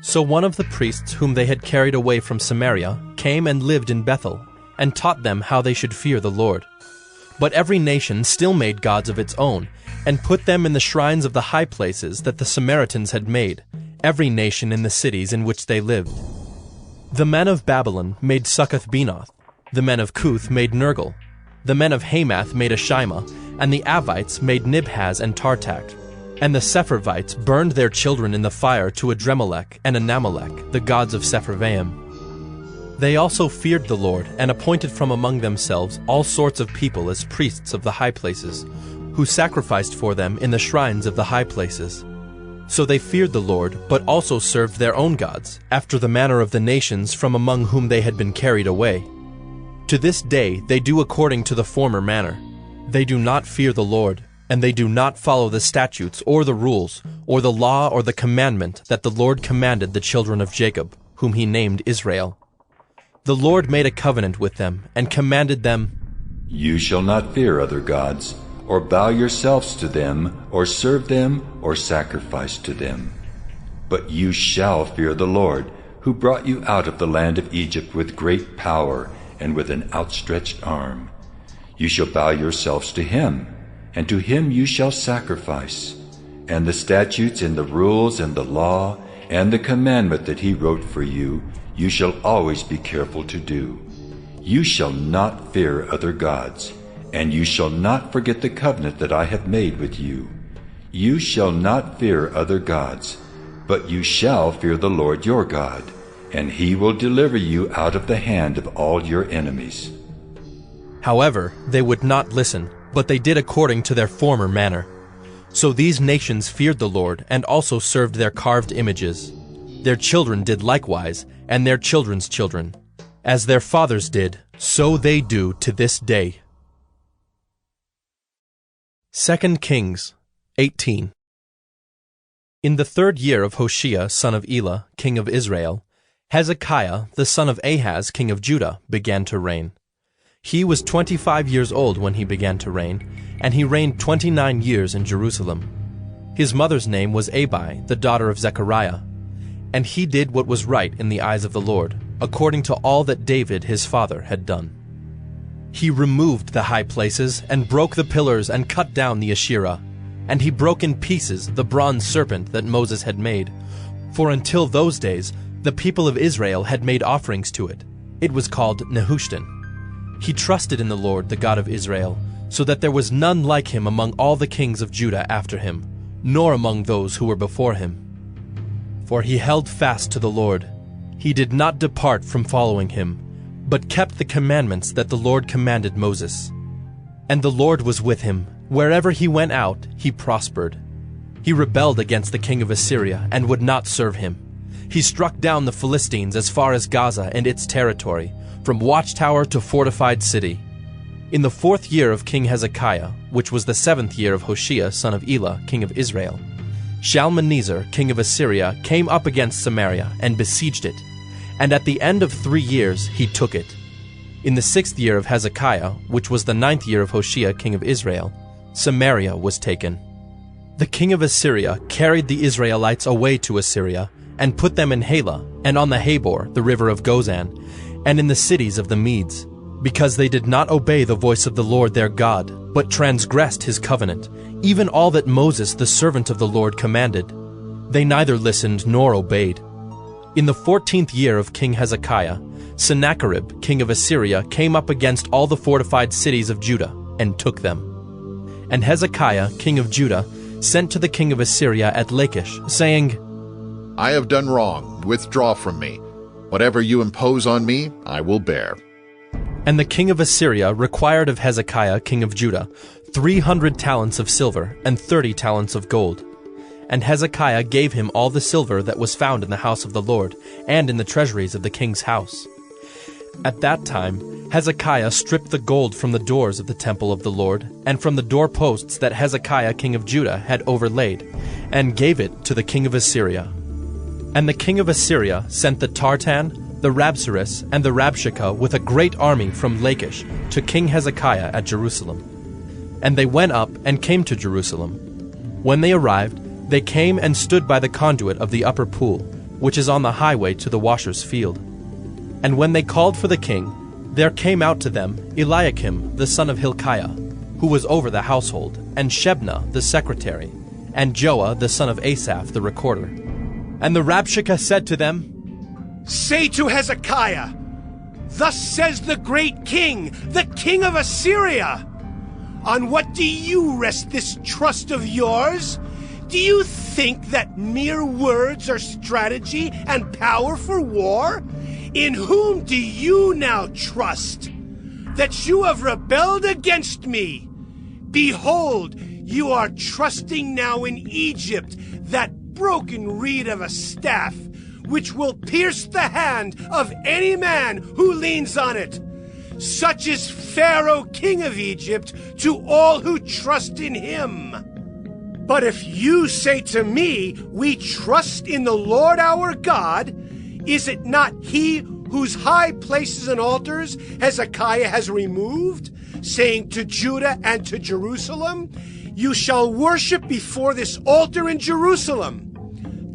[SPEAKER 1] So one of the priests whom they had carried away from Samaria came and lived in Bethel, and taught them how they should fear the Lord. But every nation still made gods of its own, and put them in the shrines of the high places that the Samaritans had made, every nation in the cities in which they lived. The men of Babylon made Succoth-Benoth, the men of Cuth made Nergal, the men of Hamath made Ashima, and the Avites made Nibhaz and Tartak. And the Sepharvites burned their children in the fire to Adremelech and Anamelech, the gods of Sepharvaim. They also feared the Lord, and appointed from among themselves all sorts of people as priests of the high places, who sacrificed for them in the shrines of the high places. So they feared the Lord, but also served their own gods, after the manner of the nations from among whom they had been carried away. To this day they do according to the former manner. They do not fear the Lord, and they do not follow the statutes or the rules, or the law or the commandment that the Lord commanded the children of Jacob, whom he named Israel. The Lord made a covenant with them, and commanded them,
[SPEAKER 16] "You shall not fear other gods, or bow yourselves to them, or serve them, or sacrifice to them. But you shall fear the Lord, who brought you out of the land of Egypt with great power and with an outstretched arm. You shall bow yourselves to him, and to him you shall sacrifice. And the statutes and the rules and the law and the commandment that he wrote for you, you shall always be careful to do. You shall not fear other gods, and you shall not forget the covenant that I have made with you. You shall not fear other gods, but you shall fear the Lord your God, and he will deliver you out of the hand of all your enemies."
[SPEAKER 1] However, they would not listen, but they did according to their former manner. So these nations feared the Lord, and also served their carved images. Their children did likewise, and their children's children. As their fathers did, so they do to this day. 2 Kings 18. In the 3rd year of Hoshea son of Elah, king of Israel, Hezekiah the son of Ahaz, king of Judah, began to reign. He was 25 years old when he began to reign, and he reigned 29 years in Jerusalem. His mother's name was Abi, the daughter of Zechariah. And he did what was right in the eyes of the Lord, according to all that David his father had done. He removed the high places, and broke the pillars, and cut down the Asherah. And he broke in pieces the bronze serpent that Moses had made. For until those days the people of Israel had made offerings to it. It was called Nehushtan. He trusted in the Lord, the God of Israel, so that there was none like him among all the kings of Judah after him, nor among those who were before him. For he held fast to the Lord. He did not depart from following him, but kept the commandments that the Lord commanded Moses. And the Lord was with him. Wherever he went out, he prospered. He rebelled against the king of Assyria and would not serve him. He struck down the Philistines as far as Gaza and its territory, from watchtower to fortified city. In the 4th year of King Hezekiah, which was the 7th year of Hoshea son of Elah, king of Israel, Shalmaneser, king of Assyria, came up against Samaria and besieged it. And at the end of 3 years he took it. In the 6th year of Hezekiah, which was the 9th year of Hoshea, king of Israel, Samaria was taken. The king of Assyria carried the Israelites away to Assyria, and put them in Halah, and on the Habor, the river of Gozan, and in the cities of the Medes, because they did not obey the voice of the Lord their God, but transgressed his covenant, even all that Moses the servant of the Lord commanded. They neither listened nor obeyed. In the 14th year of King Hezekiah, Sennacherib, king of Assyria, came up against all the fortified cities of Judah, and took them. And Hezekiah, king of Judah, sent to the king of Assyria at Lachish, saying,
[SPEAKER 2] I have done wrong. Withdraw from me. Whatever you impose on me, I will bear.
[SPEAKER 1] And the king of Assyria required of Hezekiah, king of Judah, 300 talents of silver and 30 talents of gold. And Hezekiah gave him all the silver that was found in the house of the Lord, and in the treasuries of the king's house. At that time Hezekiah stripped the gold from the doors of the temple of the Lord, and from the doorposts that Hezekiah king of Judah had overlaid, and gave it to the king of Assyria. And the king of Assyria sent the Tartan, the Rabsaris, and the Rabshakeh with a great army from Lachish to King Hezekiah at Jerusalem. And they went up and came to Jerusalem. When they arrived, they came and stood by the conduit of the upper pool, which is on the highway to the washer's field. And when they called for the king, there came out to them Eliakim the son of Hilkiah, who was over the household, and Shebna the secretary, and Joah the son of Asaph the recorder. And the Rabshakeh said to them,
[SPEAKER 7] Say to Hezekiah, Thus says the great king, the king of Assyria, On what do you rest this trust of yours? Do you think that mere words are strategy and power for war? In whom do you now trust? That you have rebelled against me. Behold, you are trusting now in Egypt, that broken reed of a staff, which will pierce the hand of any man who leans on it. Such is Pharaoh, king of Egypt, to all who trust in him. But if you say to me, We trust in the Lord our God, is it not he whose high places and altars Hezekiah has removed, saying to Judah and to Jerusalem, You shall worship before this altar in Jerusalem?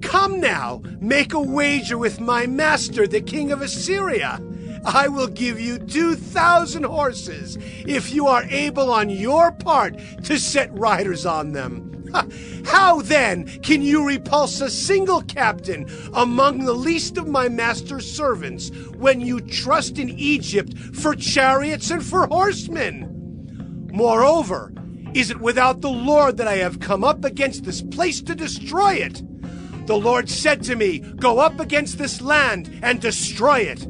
[SPEAKER 7] Come now, make a wager with my master, the king of Assyria. I will give you 2,000 horses, if you are able on your part to set riders on them. How then can you repulse a single captain among the least of my master's servants, when you trust in Egypt for chariots and for horsemen? Moreover, is it without the Lord that I have come up against this place to destroy it? The Lord said to me, Go up against this land and destroy it.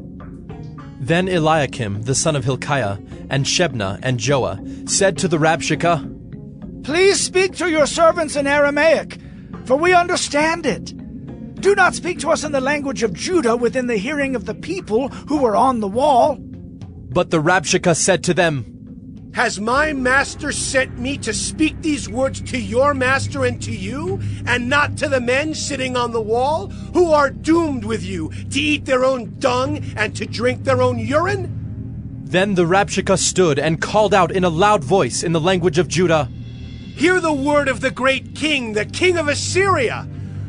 [SPEAKER 1] Then Eliakim the son of Hilkiah, and Shebna and Joah, said to the Rabshakeh,
[SPEAKER 17] Please speak to your servants in Aramaic, for we understand it. Do not speak to us in the language of Judah within the hearing of the people who were on the wall.
[SPEAKER 1] But the Rabshakeh said to them,
[SPEAKER 7] Has my master sent me to speak these words to your master and to you, and not to the men sitting on the wall, who are doomed with you to eat their own dung and to drink their own urine?
[SPEAKER 1] Then the Rabshakeh stood and called out in a loud voice in the language of Judah,
[SPEAKER 7] Hear the word of the great king, the king of Assyria.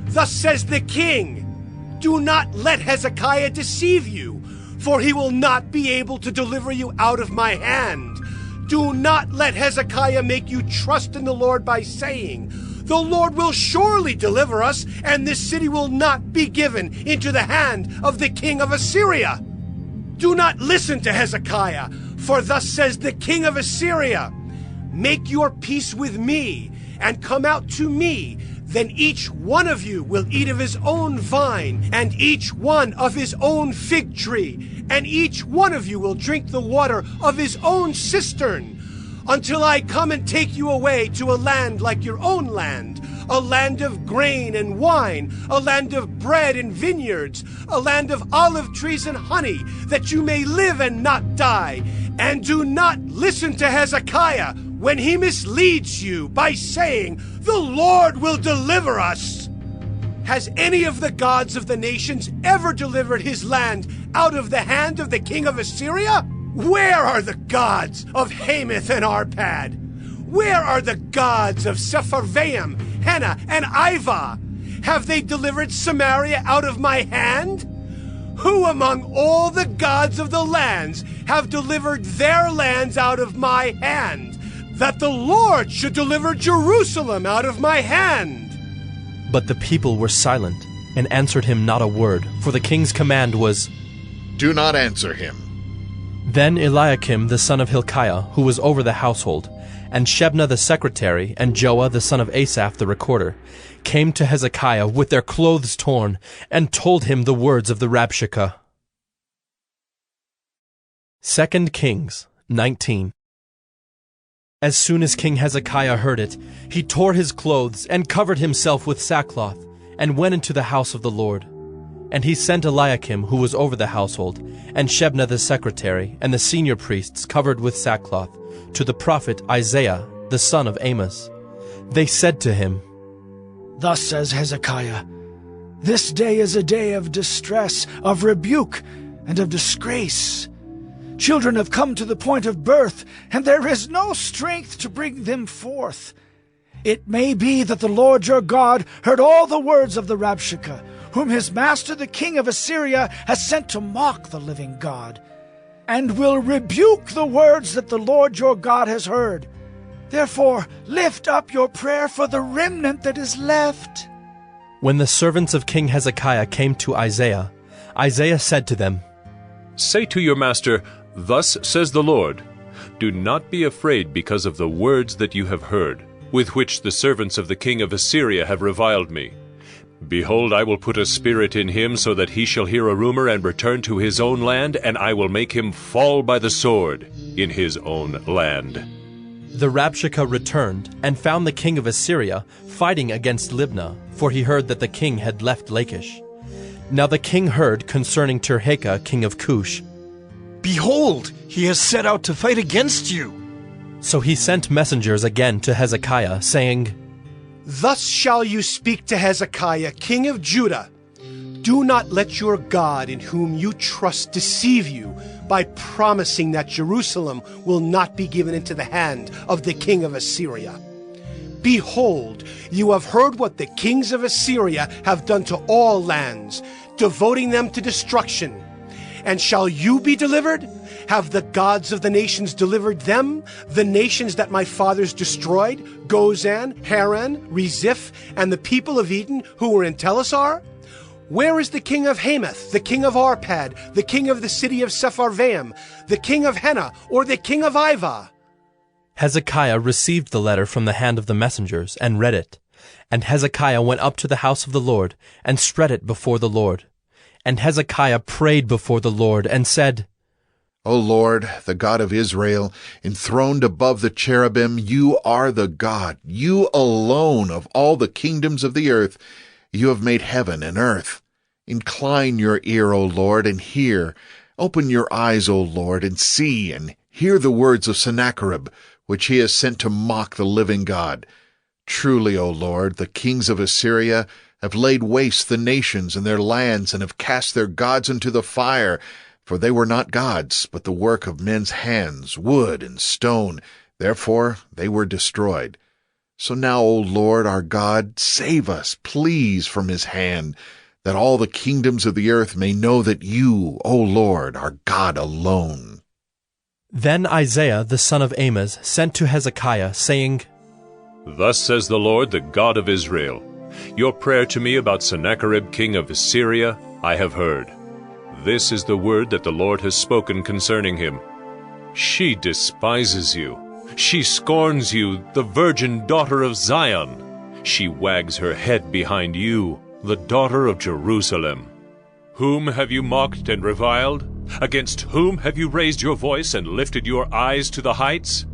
[SPEAKER 7] Thus says the king, Do not let Hezekiah deceive you, for he will not be able to deliver you out of my hand. Do not let Hezekiah make you trust in the Lord by saying, The Lord will surely deliver us, and this city will not be given into the hand of the king of Assyria. Do not listen to Hezekiah, for thus says the king of Assyria, Make your peace with me, and come out to me. Then each one of you will eat of his own vine, and each one of his own fig tree, and each one of you will drink the water of his own cistern, until I come and take you away to a land like your own land, a land of grain and wine, a land of bread and vineyards, a land of olive trees and honey, that you may live and not die. And do not listen to Hezekiah when he misleads you by saying, "The Lord will deliver us." Has any of the gods of the nations ever delivered his land out of the hand of the king of Assyria? Where are the gods of Hamath and Arpad? Where are the gods of Sepharvaim, Hena, and Ivah? Have they delivered Samaria out of my hand? Who among all the gods of the lands have delivered their lands out of my hand, that the Lord should deliver Jerusalem out of my hand?
[SPEAKER 1] But the people were silent, and answered him not a word, for the king's command was,
[SPEAKER 2] "Do not answer him."
[SPEAKER 1] Then Eliakim the son of Hilkiah, who was over the household, and Shebna the secretary, and Joah the son of Asaph the recorder, came to Hezekiah with their clothes torn, and told him the words of the Rabshakeh. 2 Kings 19. As soon as King Hezekiah heard it, he tore his clothes, and covered himself with sackcloth, and went into the house of the Lord. And he sent Eliakim, who was over the household, and Shebna the secretary, and the senior priests covered with sackcloth, to the prophet Isaiah, the son of Amos. They said to him,
[SPEAKER 17] Thus says Hezekiah, This day is a day of distress, of rebuke, and of disgrace. Children have come to the point of birth, and there is no strength to bring them forth. It may be that the Lord your God heard all the words of the Rabshakeh, whom his master the king of Assyria has sent to mock the living God, and will rebuke the words that the Lord your God has heard. Therefore lift up your prayer for the remnant that is left.
[SPEAKER 1] When the servants of King Hezekiah came to Isaiah, Isaiah said to them,
[SPEAKER 15] Say to your master, Thus says the Lord, Do not be afraid because of the words that you have heard, with which the servants of the king of Assyria have reviled me. Behold, I will put a spirit in him, so that he shall hear a rumor and return to his own land, and I will make him fall by the sword in his own land.
[SPEAKER 1] The Rabshakeh returned, and found the king of Assyria fighting against Libnah, for he heard that the king had left Lachish. Now the king heard concerning Tirhakah, king of Cush.
[SPEAKER 18] Behold, he has set out to fight against you.
[SPEAKER 1] So he sent messengers again to Hezekiah, saying,
[SPEAKER 7] Thus shall you speak to Hezekiah, king of Judah. Do not let your God in whom you trust deceive you by promising that Jerusalem will not be given into the hand of the king of Assyria. Behold, you have heard what the kings of Assyria have done to all lands, devoting them to destruction. And shall you be delivered? Have the gods of the nations delivered them, the nations that my fathers destroyed, Gozan, Haran, Reziph, and the people of Eden who were in Telassar? Where is the king of Hamath, the king of Arpad, the king of the city of Sepharvaim, the king of Hena, or the king of Ivah?
[SPEAKER 1] Hezekiah received the letter from the hand of the messengers, and read it. And Hezekiah went up to the house of the Lord, and spread it before the Lord. And Hezekiah prayed before the Lord, and said,
[SPEAKER 2] O Lord, the God of Israel, enthroned above the cherubim, you are the God, you alone of all the kingdoms of the earth. You have made heaven and earth. Incline your ear, O Lord, and hear. Open your eyes, O Lord, and see, and hear the words of Sennacherib, which he has sent to mock the living God. Truly, O Lord, the kings of Assyria have laid waste the nations and their lands, and have cast their gods into the fire. For they were not gods, but the work of men's hands, wood and stone. Therefore they were destroyed. So now, O Lord our God, save us, please, from his hand, that all the kingdoms of the earth may know that you, O Lord, are God alone.
[SPEAKER 1] Then Isaiah the son of Amos sent to Hezekiah, saying,
[SPEAKER 15] Thus says the Lord, the God of Israel, Your prayer to me about Sennacherib king of Assyria I have heard. This is the word that the Lord has spoken concerning him. She despises you. She scorns you, the virgin daughter of Zion. She wags her head behind you, the daughter of Jerusalem. Whom have you mocked and reviled? Against whom have you raised your voice and lifted your eyes to the heights?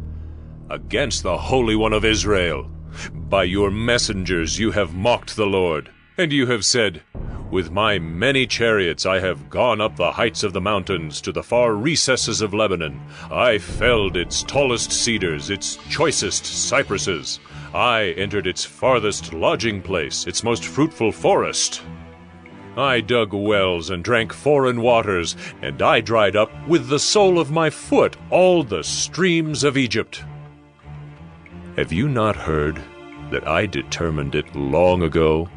[SPEAKER 15] Against the Holy One of Israel. By your messengers you have mocked the Lord, and you have said, With my many chariots I have gone up the heights of the mountains to the far recesses of Lebanon. I felled its tallest cedars, its choicest cypresses. I entered its farthest lodging place, its most fruitful forest. I dug wells and drank foreign waters, and I dried up with the sole of my foot all the streams of Egypt. Have you not heard that I determined it long ago?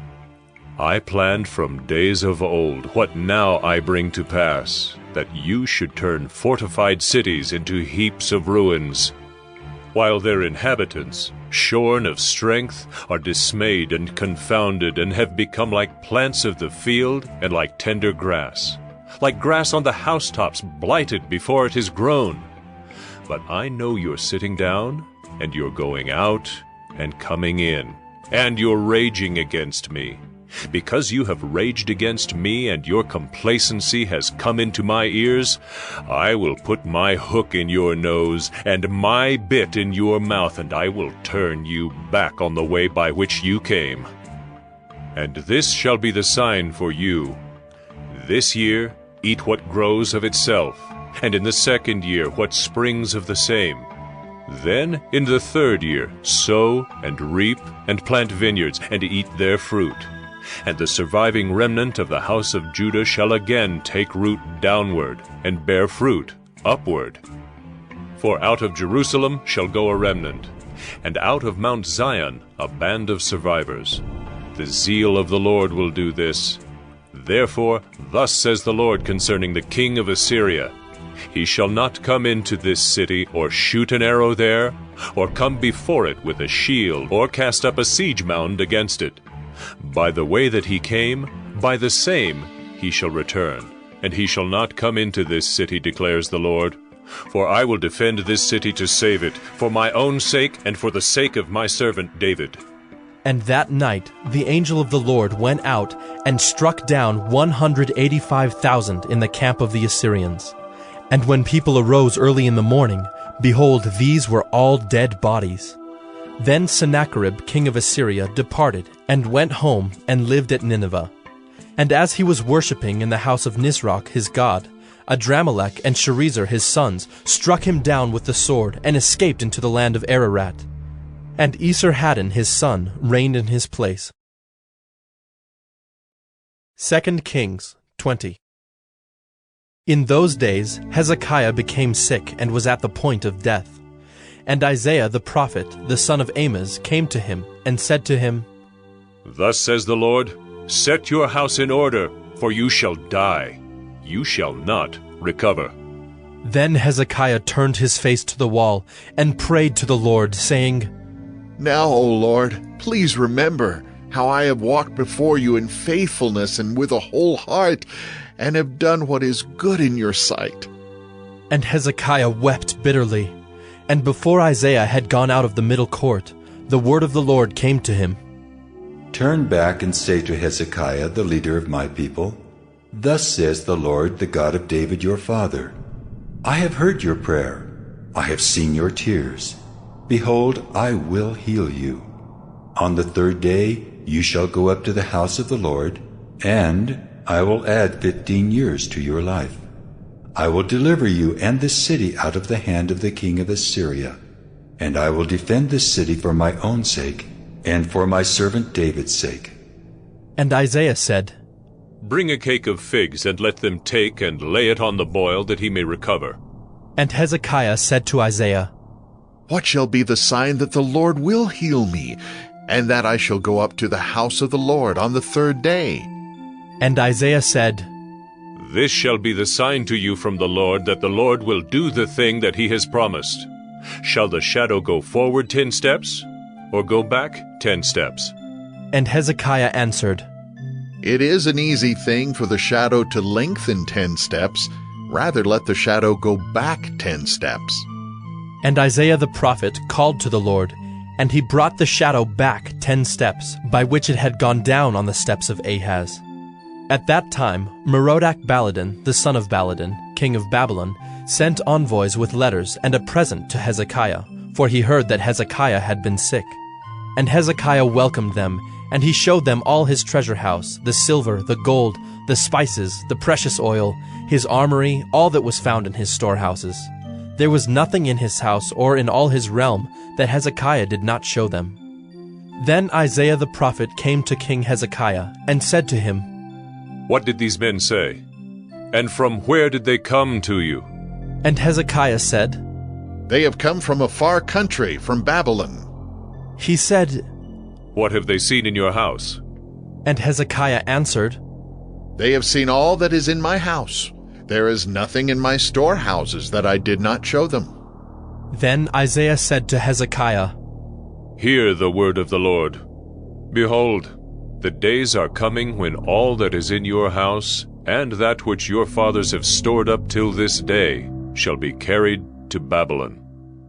[SPEAKER 15] I planned from days of old what now I bring to pass, that you should turn fortified cities into heaps of ruins, while their inhabitants, shorn of strength, are dismayed and confounded, and have become like plants of the field and like tender grass, like grass on the housetops blighted before it is grown. But I know you're sitting down, and you're going out and coming in, and you're raging against me. Because you have raged against me and your complacency has come into my ears, I will put my hook in your nose and my bit in your mouth, and I will turn you back on the way by which you came. And this shall be the sign for you. This year eat what grows of itself, and in the second year what springs of the same. Then in the third year sow and reap and plant vineyards, and eat their fruit. And the surviving remnant of the house of Judah shall again take root downward, and bear fruit upward. For out of Jerusalem shall go a remnant, and out of Mount Zion a band of survivors. The zeal of the Lord will do this. Therefore thus says the Lord concerning the king of Assyria, He shall not come into this city, or shoot an arrow there, or come before it with a shield, or cast up a siege mound against it. By the way that he came, by the same he shall return, and he shall not come into this city, declares the Lord. For I will defend this city to save it, for my own sake and for the sake of my servant David.
[SPEAKER 1] And that night the angel of the Lord went out and struck down 185,000 in the camp of the Assyrians. And when people arose early in the morning, behold, these were all dead bodies. Then Sennacherib king of Assyria departed, and went home, and lived at Nineveh. And as he was worshipping in the house of Nisroch his god, Adramelech and Sharezer his sons struck him down with the sword, and escaped into the land of Ararat. And Esarhaddon his son reigned in his place. 2 Kings 20. In those days Hezekiah became sick, and was at the point of death. And Isaiah the prophet, the son of Amoz, came to him, and said to him,
[SPEAKER 15] Thus says the Lord, Set your house in order, for you shall die. You shall not recover.
[SPEAKER 1] Then Hezekiah turned his face to the wall, and prayed to the Lord, saying,
[SPEAKER 2] Now, O Lord, please remember how I have walked before you in faithfulness and with a whole heart, and have done what is good in your sight.
[SPEAKER 1] And Hezekiah wept bitterly. And before Isaiah had gone out of the middle court, the word of the Lord came to him.
[SPEAKER 16] Turn back and say to Hezekiah, the leader of my people, Thus says the Lord, the God of David your father, I have heard your prayer. I have seen your tears. Behold, I will heal you. On the third day you shall go up to the house of the Lord, and I will add 15 years to your life. I will deliver you and this city out of the hand of the king of Assyria, and I will defend this city for my own sake, and for my servant David's sake.
[SPEAKER 1] And Isaiah said,
[SPEAKER 15] Bring a cake of figs, and let them take and lay it on the boil, that he may recover.
[SPEAKER 1] And Hezekiah said to Isaiah,
[SPEAKER 2] What shall be the sign that the Lord will heal me, and that I shall go up to the house of the Lord on the third day?
[SPEAKER 1] And Isaiah said,
[SPEAKER 15] This shall be the sign to you from the Lord, that the Lord will do the thing that he has promised. Shall the shadow go forward 10 steps, or go back 10 steps?
[SPEAKER 1] And Hezekiah answered,
[SPEAKER 2] It is an easy thing for the shadow to lengthen 10 steps. Rather let the shadow go back 10 steps.
[SPEAKER 1] And Isaiah the prophet called to the Lord, and he brought the shadow back 10 steps, by which it had gone down on the steps of Ahaz. At that time Merodach-Baladan, the son of Baladan, king of Babylon, sent envoys with letters and a present to Hezekiah, for he heard that Hezekiah had been sick. And Hezekiah welcomed them, and he showed them all his treasure house, the silver, the gold, the spices, the precious oil, his armory, all that was found in his storehouses. There was nothing in his house or in all his realm that Hezekiah did not show them. Then Isaiah the prophet came to King Hezekiah and said to him,
[SPEAKER 15] "What did these men say? And from where did they come to you?"
[SPEAKER 1] And Hezekiah said,
[SPEAKER 2] "They have come from a far country, from Babylon."
[SPEAKER 1] He said,
[SPEAKER 15] "What have they seen in your house?"
[SPEAKER 1] And Hezekiah answered,
[SPEAKER 2] "They have seen all that is in my house. There is nothing in my storehouses that I did not show them."
[SPEAKER 1] Then Isaiah said to Hezekiah,
[SPEAKER 15] "Hear the word of the Lord. Behold, the days are coming when all that is in your house, and that which your fathers have stored up till this day, shall be carried to Babylon.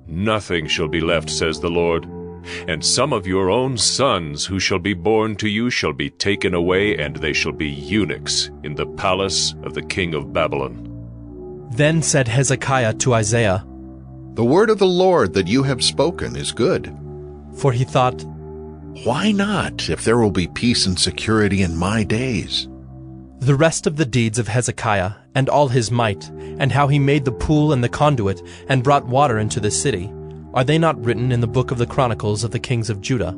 [SPEAKER 15] Nothing shall be left, says the Lord. And some of your own sons who shall be born to you shall be taken away, and they shall be eunuchs in the palace of the king of Babylon."
[SPEAKER 1] Then said Hezekiah to Isaiah,
[SPEAKER 2] "The word of the Lord that you have spoken is good."
[SPEAKER 1] For he thought,
[SPEAKER 2] "Why not, if there will be peace and security in my days?"
[SPEAKER 1] The rest of the deeds of Hezekiah, and all his might, and how he made the pool and the conduit, and brought water into the city, are they not written in the book of the Chronicles of the kings of Judah?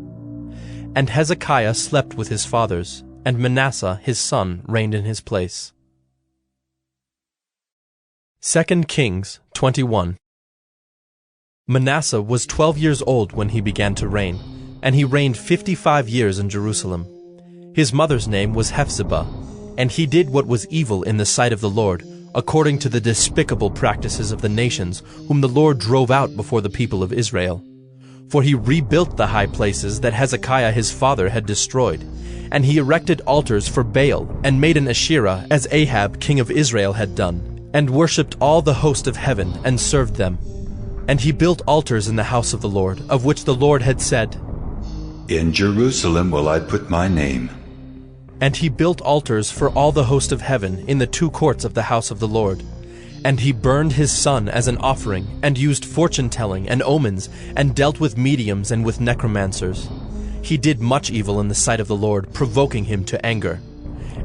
[SPEAKER 1] And Hezekiah slept with his fathers, and Manasseh his son reigned in his place. 2 Kings 21. Manasseh was 12 years old when he began to reign, and he reigned 55 years in Jerusalem. His mother's name was Hephzibah, and he did what was evil in the sight of the Lord, according to the despicable practices of the nations, whom the Lord drove out before the people of Israel. For he rebuilt the high places that Hezekiah his father had destroyed, and he erected altars for Baal, and made an Asherah, as Ahab king of Israel had done, and worshipped all the host of heaven, and served them. And he built altars in the house of the Lord, of which the Lord had said,
[SPEAKER 16] "In Jerusalem will I put my name."
[SPEAKER 1] And he built altars for all the host of heaven in the 2 courts of the house of the Lord. And he burned his son as an offering, and used fortune-telling and omens, and dealt with mediums and with necromancers. He did much evil in the sight of the Lord, provoking him to anger.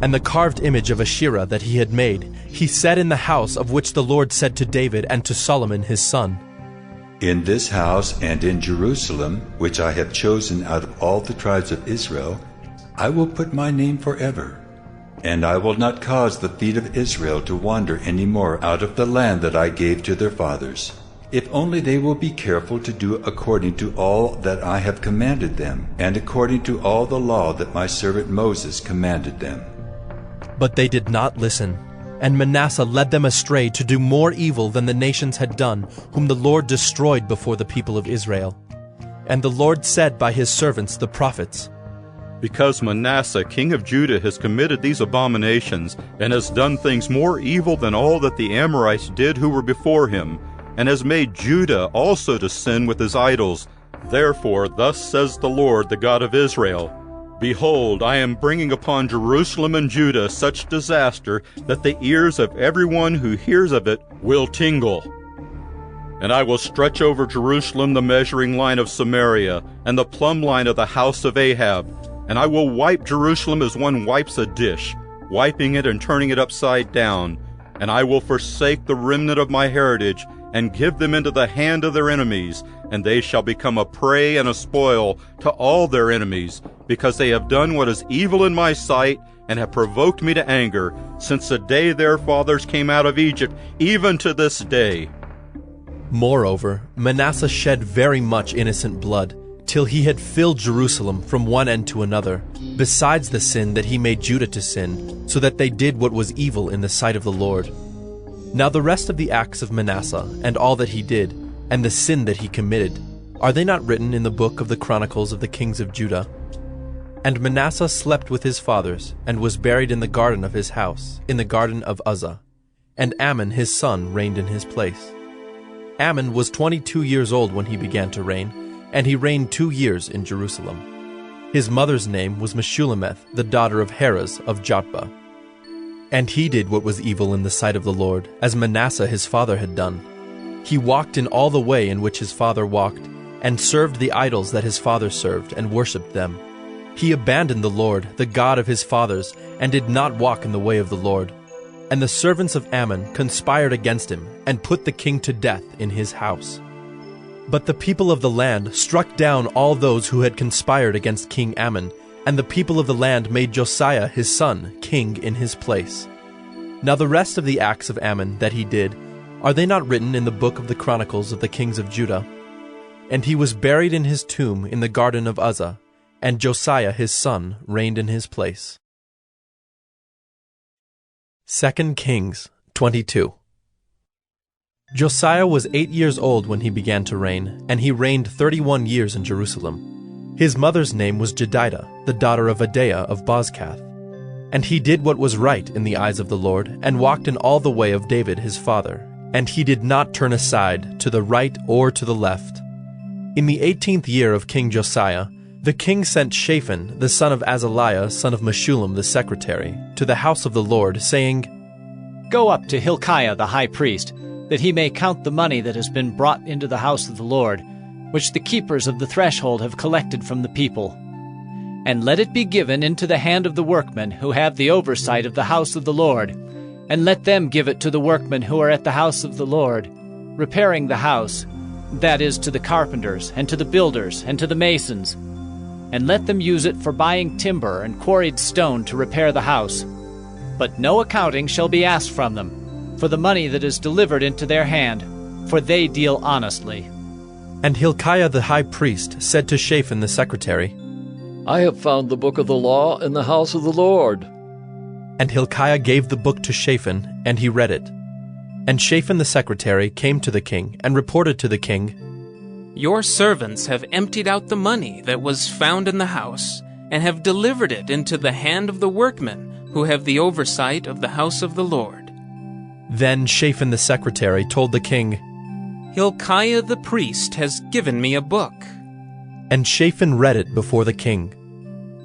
[SPEAKER 1] And the carved image of Asherah that he had made, he set in the house of which the Lord said to David and to Solomon his son,
[SPEAKER 16] "In this house and in Jerusalem, which I have chosen out of all the tribes of Israel, I will put my name forever, and I will not cause the feet of Israel to wander any more out of the land that I gave to their fathers, if only they will be careful to do according to all that I have commanded them, and according to all the law that my servant Moses commanded them."
[SPEAKER 1] But they did not listen, and Manasseh led them astray to do more evil than the nations had done, whom the Lord destroyed before the people of Israel. And the Lord said by his servants the prophets,
[SPEAKER 3] "Because Manasseh, king of Judah, has committed these abominations, and has done things more evil than all that the Amorites did who were before him, and has made Judah also to sin with his idols. Therefore, thus says the Lord, the God of Israel, Behold, I am bringing upon Jerusalem and Judah such disaster that the ears of everyone who hears of it will tingle. And I will stretch over Jerusalem the measuring line of Samaria, and the plumb line of the house of Ahab, and I will wipe Jerusalem as one wipes a dish, wiping it and turning it upside down. And I will forsake the remnant of my heritage, and give them into the hand of their enemies, and they shall become a prey and a spoil to all their enemies, because they have done what is evil in my sight, and have provoked me to anger, since the day their fathers came out of Egypt, even to this day."
[SPEAKER 1] Moreover, Manasseh shed very much innocent blood, till he had filled Jerusalem from one end to another, besides the sin that he made Judah to sin, so that they did what was evil in the sight of the Lord. Now the rest of the acts of Manasseh, and all that he did, and the sin that he committed, are they not written in the book of the Chronicles of the kings of Judah? And Manasseh slept with his fathers, and was buried in the garden of his house, in the garden of Uzzah. And Amon his son reigned in his place. Ammon was 22 years old when he began to reign, and he reigned 2 years in Jerusalem. His mother's name was Meshullemeth, the daughter of Heres of Jotbah. And he did what was evil in the sight of the Lord, as Manasseh his father had done. He walked in all the way in which his father walked, and served the idols that his father served, and worshipped them. He abandoned the Lord, the God of his fathers, and did not walk in the way of the Lord. And the servants of Ammon conspired against him, and put the king to death in his house. But the people of the land struck down all those who had conspired against King Ammon, and the people of the land made Josiah his son king in his place. Now the rest of the acts of Ammon that he did, are they not written in the book of the Chronicles of the kings of Judah? And he was buried in his tomb in the garden of Uzzah, and Josiah his son reigned in his place. 2 Kings 22. Josiah was 8 years old when he began to reign, and he reigned 31 years in Jerusalem. His mother's name was Jedidah, the daughter of Adaiah of Bozkath. And he did what was right in the eyes of the Lord, and walked in all the way of David his father, and he did not turn aside to the right or to the left. In the 18th year of King Josiah, the king sent Shaphan, the son of Azaliah, son of Meshullam the secretary, to the house of the Lord, saying,
[SPEAKER 5] Go up to Hilkiah the high priest, that he may count the money that has been brought into the house of the Lord, which the keepers of the threshold have collected from the people. And let it be given into the hand of the workmen who have the oversight of the house of the Lord, and let them give it to the workmen who are at the house of the Lord, repairing the house, that is, to the carpenters, and to the builders, and to the masons, and let them use it for buying timber and quarried stone to repair the house. But no accounting shall be asked from them, for the money that is delivered into their hand, for they deal honestly.
[SPEAKER 1] And Hilkiah the high priest said to Shaphan the secretary,
[SPEAKER 4] I have found the book of the law in the house of the Lord.
[SPEAKER 1] And Hilkiah gave the book to Shaphan, and he read it. And Shaphan the secretary came to the king, and reported to the king,
[SPEAKER 19] Your servants have emptied out the money that was found in the house, and have delivered it into the hand of the workmen, who have the oversight of the house of the Lord.
[SPEAKER 1] Then Shaphan the secretary told the king,
[SPEAKER 19] Hilkiah the priest has given me a book.
[SPEAKER 1] And Shaphan read it before the king.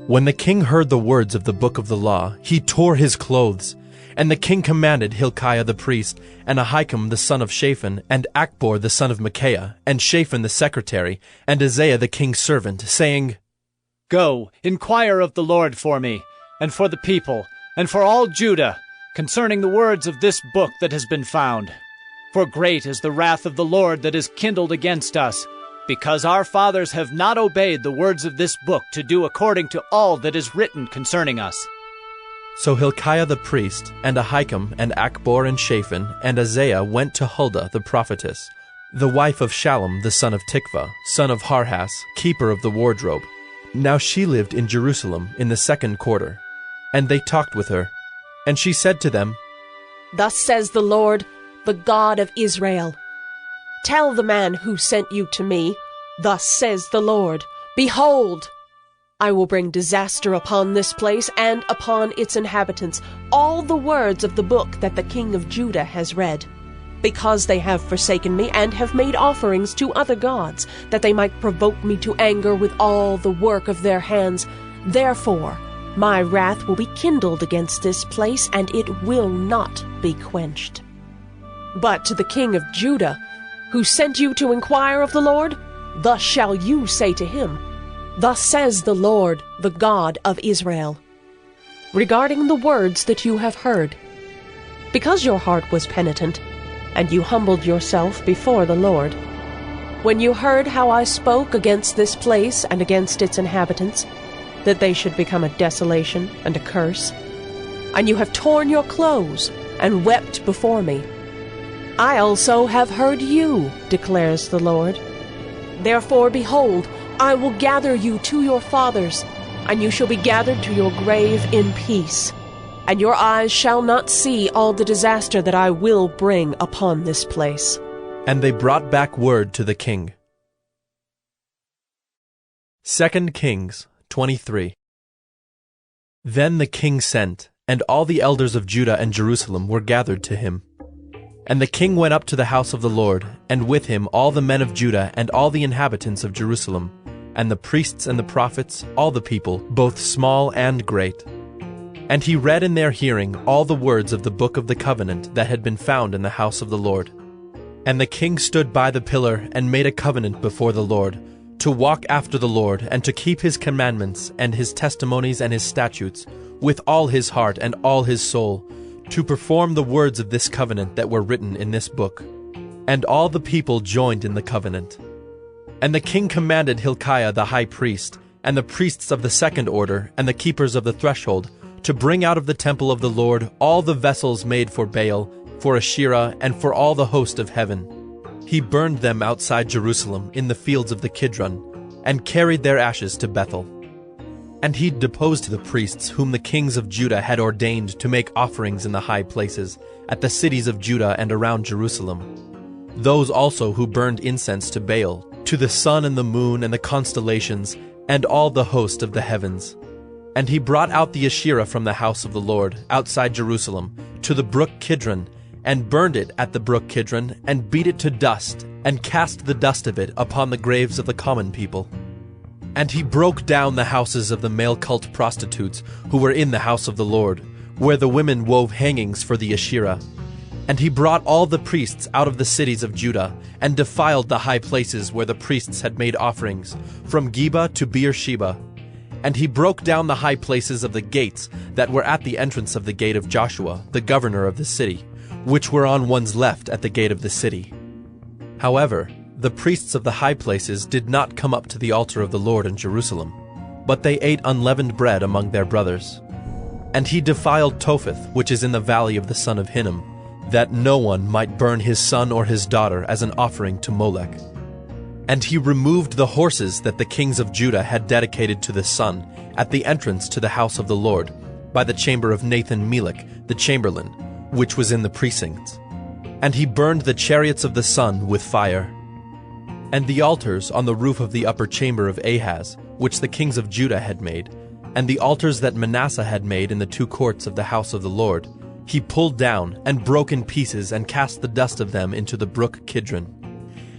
[SPEAKER 1] When the king heard the words of the book of the law, he tore his clothes. And the king commanded Hilkiah the priest, and Ahikam the son of Shaphan, and Achbor the son of Micaiah, and Shaphan the secretary, and Isaiah the king's servant, saying,
[SPEAKER 5] Go, inquire of the Lord for me, and for the people, and for all Judah, concerning the words of this book that has been found. For great is the wrath of the Lord that is kindled against us, because our fathers have not obeyed the words of this book to do according to all that is written concerning us.
[SPEAKER 1] So Hilkiah the priest, and Ahikam, and Achbor, and Shaphan, and Isaiah went to Huldah the prophetess, the wife of Shallum the son of Tikvah, son of Harhas, keeper of the wardrobe. Now she lived in Jerusalem in the 2nd quarter. And they talked with her. And she said to them,
[SPEAKER 20] Thus says the Lord, the God of Israel, Tell the man who sent you to me, Thus says the Lord, Behold, I will bring disaster upon this place and upon its inhabitants, all the words of the book that the king of Judah has read, because they have forsaken me and have made offerings to other gods, that they might provoke me to anger with all the work of their hands. Therefore, my wrath will be kindled against this place, and it will not be quenched. But to the king of Judah, who sent you to inquire of the Lord, thus shall you say to him, Thus says the Lord, the God of Israel, regarding the words that you have heard. Because your heart was penitent, and you humbled yourself before the Lord, when you heard how I spoke against this place and against its inhabitants, that they should become a desolation and a curse, and you have torn your clothes and wept before me, I also have heard you, declares the Lord. Therefore, behold, I will gather you to your fathers, and you shall be gathered to your grave in peace. And your eyes shall not see all the disaster that I will bring upon this place.
[SPEAKER 1] And they brought back word to the king. 2 Kings 23. Then the king sent, and all the elders of Judah and Jerusalem were gathered to him. And the king went up to the house of the Lord, and with him all the men of Judah and all the inhabitants of Jerusalem, and the priests and the prophets, all the people, both small and great. And he read in their hearing all the words of the book of the covenant that had been found in the house of the Lord. And the king stood by the pillar and made a covenant before the Lord, to walk after the Lord, and to keep his commandments and his testimonies and his statutes, with all his heart and all his soul, to perform the words of this covenant that were written in this book. And all the people joined in the covenant. And the king commanded Hilkiah the high priest, and the priests of the second order, and the keepers of the threshold, to bring out of the temple of the Lord all the vessels made for Baal, for Asherah, and for all the host of heaven. He burned them outside Jerusalem in the fields of the Kidron, and carried their ashes to Bethel. And he deposed the priests whom the kings of Judah had ordained to make offerings in the high places, at the cities of Judah and around Jerusalem. Those also who burned incense to Baal, to the sun and the moon and the constellations, and all the host of the heavens. And he brought out the Asherah from the house of the Lord, outside Jerusalem, to the brook Kidron, and burned it at the brook Kidron, and beat it to dust, and cast the dust of it upon the graves of the common people. And he broke down the houses of the male cult prostitutes who were in the house of the Lord, where the women wove hangings for the Asherah. And he brought all the priests out of the cities of Judah, and defiled the high places where the priests had made offerings, from Geba to Beersheba. And he broke down the high places of the gates that were at the entrance of the gate of Joshua, the governor of the city, which were on one's left at the gate of the city. However, the priests of the high places did not come up to the altar of the Lord in Jerusalem, but they ate unleavened bread among their brothers. And he defiled Topheth, which is in the valley of the son of Hinnom, that no one might burn his son or his daughter as an offering to Molech. And he removed the horses that the kings of Judah had dedicated to the sun at the entrance to the house of the Lord, by the chamber of Nathan-Melech, the chamberlain, which was in the precincts. And he burned the chariots of the sun with fire. And the altars on the roof of the upper chamber of Ahaz, which the kings of Judah had made, and the altars that Manasseh had made in the two courts of the house of the Lord, he pulled down and broke in pieces and cast the dust of them into the brook Kidron.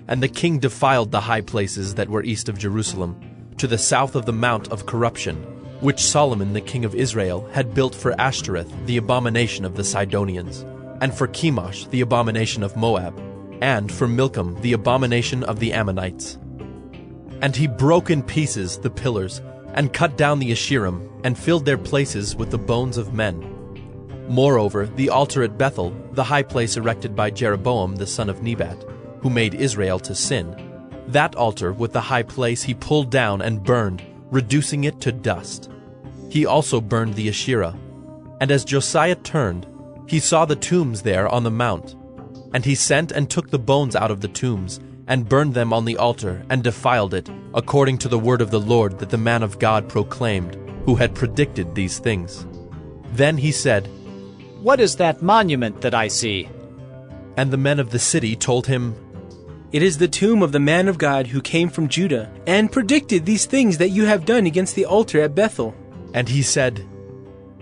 [SPEAKER 1] And the king defiled the high places that were east of Jerusalem, to the south of the Mount of Corruption, which Solomon the king of Israel had built for Ashtoreth, the abomination of the Sidonians, and for Chemosh, the abomination of Moab, and for Milcom, the abomination of the Ammonites. And he broke in pieces the pillars, and cut down the Asherim, and filled their places with the bones of men. Moreover, the altar at Bethel, the high place erected by Jeroboam the son of Nebat, who made Israel to sin, that altar with the high place he pulled down and burned, reducing it to dust. He also burned the Asherah. And as Josiah turned, he saw the tombs there on the mount. And he sent and took the bones out of the tombs, and burned them on the altar, and defiled it, according to the word of the Lord that the man of God proclaimed, who had predicted these things. Then he said,
[SPEAKER 5] "What is that monument that I see?"
[SPEAKER 1] And the men of the city told him,
[SPEAKER 8] "It is the tomb of the man of God who came from Judah, and predicted these things that you have done against the altar at Bethel."
[SPEAKER 1] And he said,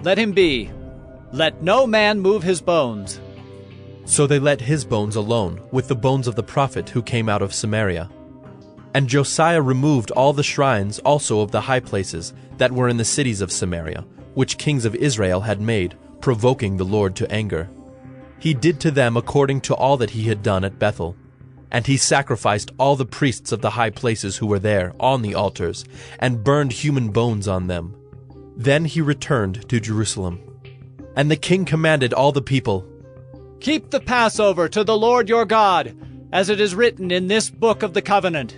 [SPEAKER 5] "Let him be. Let no man move his bones."
[SPEAKER 1] So they let his bones alone, with the bones of the prophet who came out of Samaria. And Josiah removed all the shrines also of the high places that were in the cities of Samaria, which kings of Israel had made, provoking the Lord to anger. He did to them according to all that he had done at Bethel. And he sacrificed all the priests of the high places who were there on the altars, and burned human bones on them. Then he returned to Jerusalem. And the king commanded all the people,
[SPEAKER 5] "Keep the Passover to the Lord your God, as it is written in this book of the covenant."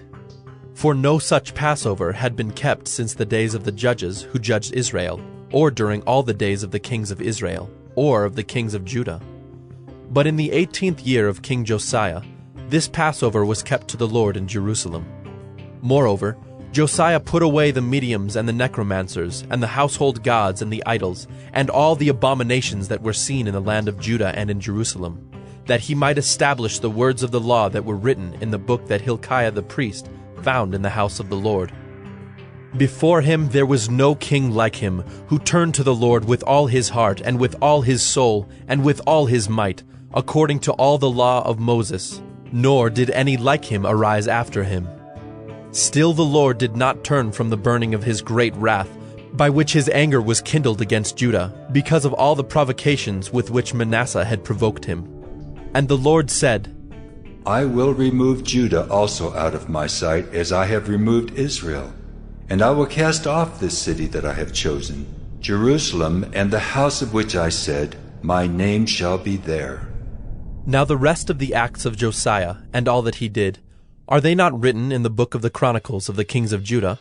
[SPEAKER 1] For no such Passover had been kept since the days of the judges who judged Israel, or during all the days of the kings of Israel, or of the kings of Judah. But in the 18th year of King Josiah, this Passover was kept to the Lord in Jerusalem. Moreover, Josiah put away the mediums and the necromancers, and the household gods and the idols, and all the abominations that were seen in the land of Judah and in Jerusalem, that he might establish the words of the law that were written in the book that Hilkiah the priest found in the house of the Lord. Before him there was no king like him, who turned to the Lord with all his heart, and with all his soul, and with all his might, according to all the law of Moses, nor did any like him arise after him. Still the Lord did not turn from the burning of his great wrath, by which his anger was kindled against Judah, because of all the provocations with which Manasseh had provoked him. And the Lord said,
[SPEAKER 16] I will remove Judah also out of my sight, as I have removed Israel. And I will cast off this city that I have chosen, Jerusalem, and the house of which I said, My name shall be there.
[SPEAKER 1] Now the rest of the acts of Josiah, and all that he did, are they not written in the book of the Chronicles of the kings of Judah?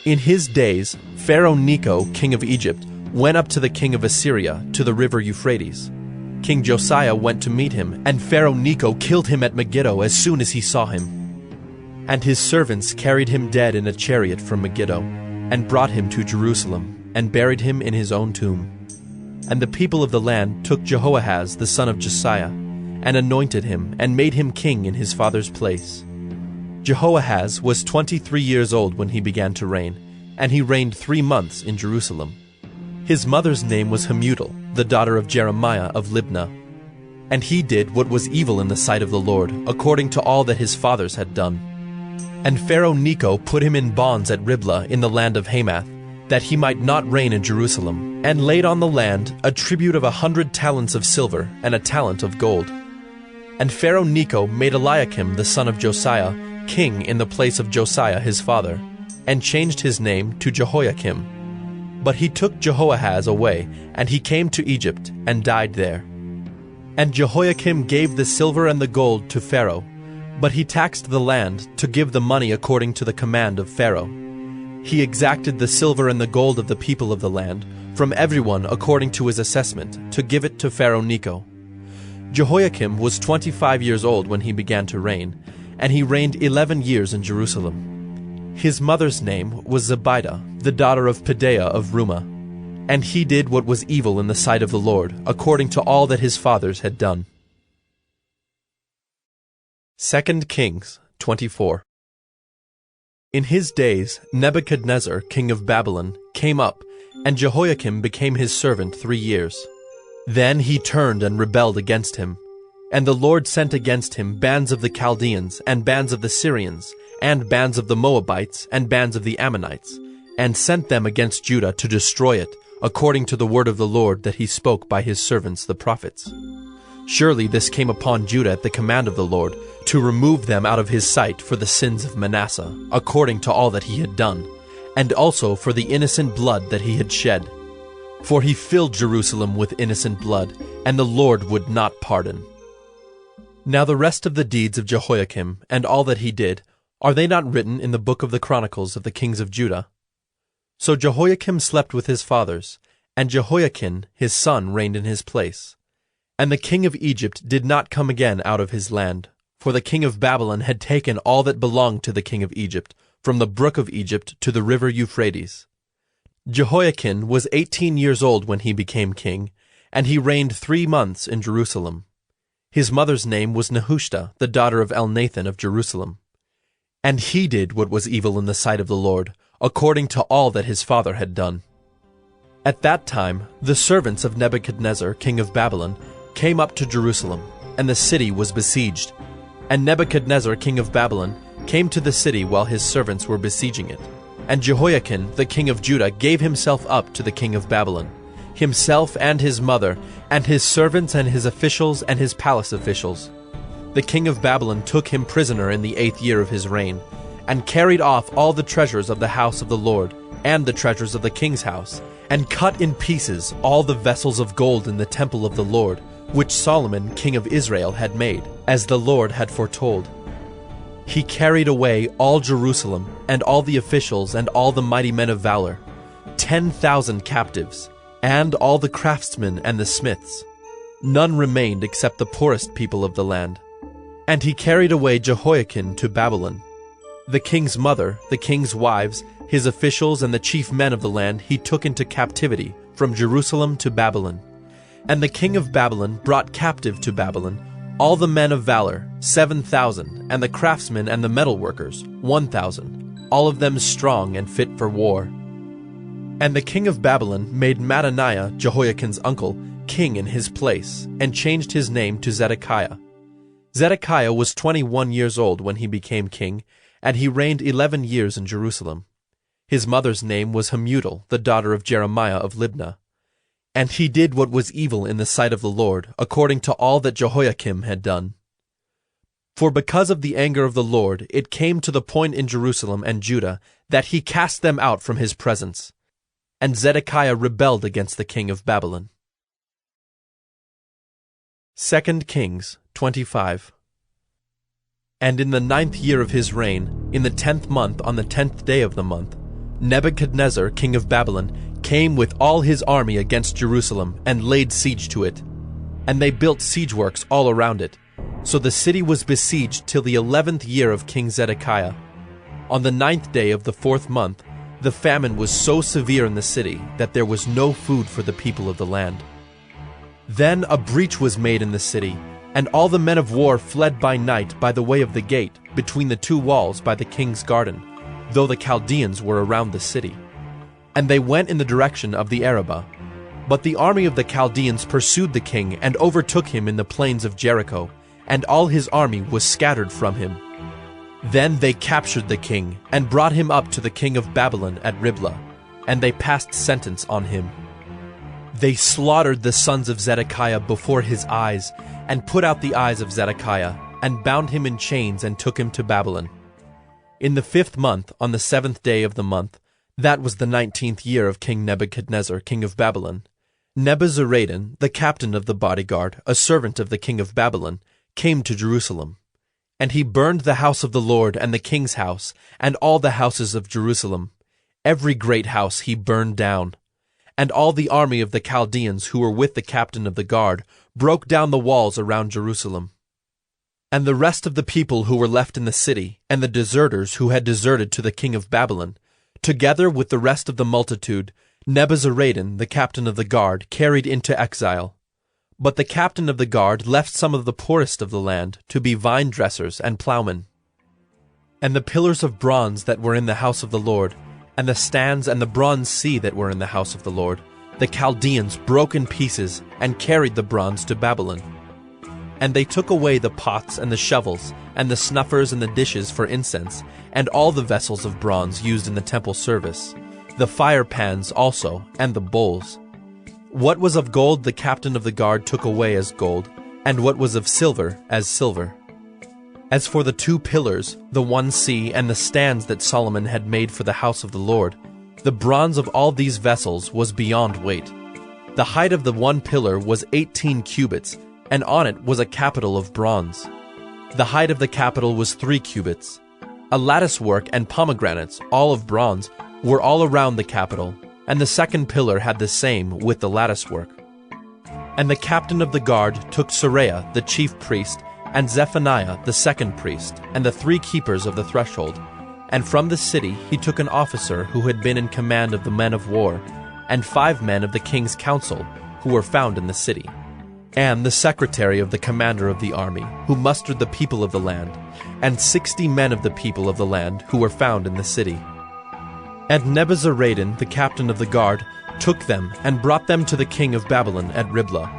[SPEAKER 1] In his days, Pharaoh Necho, king of Egypt, went up to the king of Assyria, to the river Euphrates. King Josiah went to meet him, and Pharaoh Necho killed him at Megiddo as soon as he saw him. And his servants carried him dead in a chariot from Megiddo, and brought him to Jerusalem, and buried him in his own tomb. And the people of the land took Jehoahaz the son of Josiah, and anointed him, and made him king in his father's place. Jehoahaz was 23 years old when he began to reign, and he reigned 3 months in Jerusalem. His mother's name was Hamutal, the daughter of Jeremiah of Libnah. And he did what was evil in the sight of the Lord, according to all that his fathers had done. And Pharaoh Necho put him in bonds at Riblah in the land of Hamath, that he might not reign in Jerusalem, and laid on the land a tribute of 100 talents of silver and a talent of gold. And Pharaoh Necho made Eliakim the son of Josiah king in the place of Josiah his father, and changed his name to Jehoiakim. But he took Jehoahaz away, and he came to Egypt, and died there. And Jehoiakim gave the silver and the gold to Pharaoh, but he taxed the land to give the money according to the command of Pharaoh. He exacted the silver and the gold of the people of the land, from everyone according to his assessment, to give it to Pharaoh Necho. Jehoiakim was 25 years old when he began to reign, and he reigned 11 years in Jerusalem. His mother's name was Zebidah, the daughter of Pedaiah of Rumah. And he did what was evil in the sight of the Lord, according to all that his fathers had done. 2 Kings 24. In his days Nebuchadnezzar, king of Babylon, came up, and Jehoiakim became his servant 3 years. Then he turned and rebelled against him. And the Lord sent against him bands of the Chaldeans, and bands of the Syrians, and bands of the Moabites, and bands of the Ammonites, and sent them against Judah to destroy it, according to the word of the Lord that he spoke by his servants the prophets. Surely this came upon Judah at the command of the Lord, to remove them out of his sight for the sins of Manasseh, according to all that he had done, and also for the innocent blood that he had shed. For he filled Jerusalem with innocent blood, and the Lord would not pardon. Now the rest of the deeds of Jehoiakim, and all that he did, are they not written in the book of the Chronicles of the kings of Judah? So Jehoiakim slept with his fathers, and Jehoiachin his son reigned in his place. And the king of Egypt did not come again out of his land, for the king of Babylon had taken all that belonged to the king of Egypt, from the brook of Egypt to the river Euphrates. Jehoiachin was 18 years old when he became king, and he reigned 3 months in Jerusalem. His mother's name was Nehushta, the daughter of Elnathan of Jerusalem. And he did what was evil in the sight of the Lord, according to all that his father had done. At that time the servants of Nebuchadnezzar, king of Babylon, came up to Jerusalem, and the city was besieged. And Nebuchadnezzar, king of Babylon, came to the city while his servants were besieging it. And Jehoiachin, the king of Judah, gave himself up to the king of Babylon, himself and his mother, and his servants and his officials and his palace officials. The king of Babylon took him prisoner in the 8th year of his reign, and carried off all the treasures of the house of the Lord, and the treasures of the king's house, and cut in pieces all the vessels of gold in the temple of the Lord, which Solomon king of Israel had made, as the Lord had foretold. He carried away all Jerusalem, and all the officials and all the mighty men of valor, 10,000 captives, and all the craftsmen and the smiths. None remained except the poorest people of the land. And he carried away Jehoiachin to Babylon. The king's mother, the king's wives, his officials, and the chief men of the land he took into captivity from Jerusalem to Babylon. And the king of Babylon brought captive to Babylon all the men of valor, 7,000, and the craftsmen and the metalworkers, 1,000, all of them strong and fit for war. And the king of Babylon made Mattaniah, Jehoiachin's uncle, king in his place, and changed his name to Zedekiah. Zedekiah was 21 years old when he became king, and he reigned 11 years in Jerusalem. His mother's name was Hamutal, the daughter of Jeremiah of Libnah. And he did what was evil in the sight of the Lord, according to all that Jehoiakim had done. For because of the anger of the Lord, it came to the point in Jerusalem and Judah that he cast them out from his presence. And Zedekiah rebelled against the king of Babylon. 2 Kings 25. And in the 9th year of his reign, in the 10th month on the 10th day of the month, Nebuchadnezzar, king of Babylon, came with all his army against Jerusalem and laid siege to it. And they built siege works all around it. So the city was besieged till the 11th year of King Zedekiah. On the 9th day of the 4th month, the famine was so severe in the city that there was no food for the people of the land. Then a breach was made in the city, and all the men of war fled by night by the way of the gate, between the two walls by the king's garden, though the Chaldeans were around the city. And they went in the direction of the Arabah. But the army of the Chaldeans pursued the king and overtook him in the plains of Jericho, and all his army was scattered from him. Then they captured the king, and brought him up to the king of Babylon at Riblah, and they passed sentence on him. They slaughtered the sons of Zedekiah before his eyes, and put out the eyes of Zedekiah, and bound him in chains and took him to Babylon. In the 5th month, on the 7th day of the month, that was the 19th year of King Nebuchadnezzar, king of Babylon, Nebuzaradan, the captain of the bodyguard, a servant of the king of Babylon, came to Jerusalem. And he burned the house of the Lord and the king's house, and all the houses of Jerusalem. Every great house he burned down. And all the army of the Chaldeans who were with the captain of the guard broke down the walls around Jerusalem. And the rest of the people who were left in the city, and the deserters who had deserted to the king of Babylon, together with the rest of the multitude, Nebuzaradan, the captain of the guard, carried into exile. But the captain of the guard left some of the poorest of the land to be vine dressers and plowmen. And the pillars of bronze that were in the house of the Lord, and the stands and the bronze sea that were in the house of the Lord, the Chaldeans broke in pieces and carried the bronze to Babylon. And they took away the pots and the shovels, and the snuffers and the dishes for incense, and all the vessels of bronze used in the temple service, the fire pans also, and the bowls. What was of gold the captain of the guard took away as gold, and what was of silver as silver. As for the 2 pillars, the one sea, and the stands that Solomon had made for the house of the Lord, the bronze of all these vessels was beyond weight. The height of the one pillar was 18 cubits, and on it was a capital of bronze. The height of the capital was 3 cubits. A latticework and pomegranates, all of bronze, were all around the capital, and the second pillar had the same with the latticework. And the captain of the guard took Seraiah the chief priest, and Zephaniah the second priest, and the 3 keepers of the threshold. And from the city he took an officer who had been in command of the men of war, and 5 men of the king's council, who were found in the city, and the secretary of the commander of the army, who mustered the people of the land, and 60 men of the people of the land, who were found in the city. And Nebuzaradan, the captain of the guard, took them and brought them to the king of Babylon at Riblah.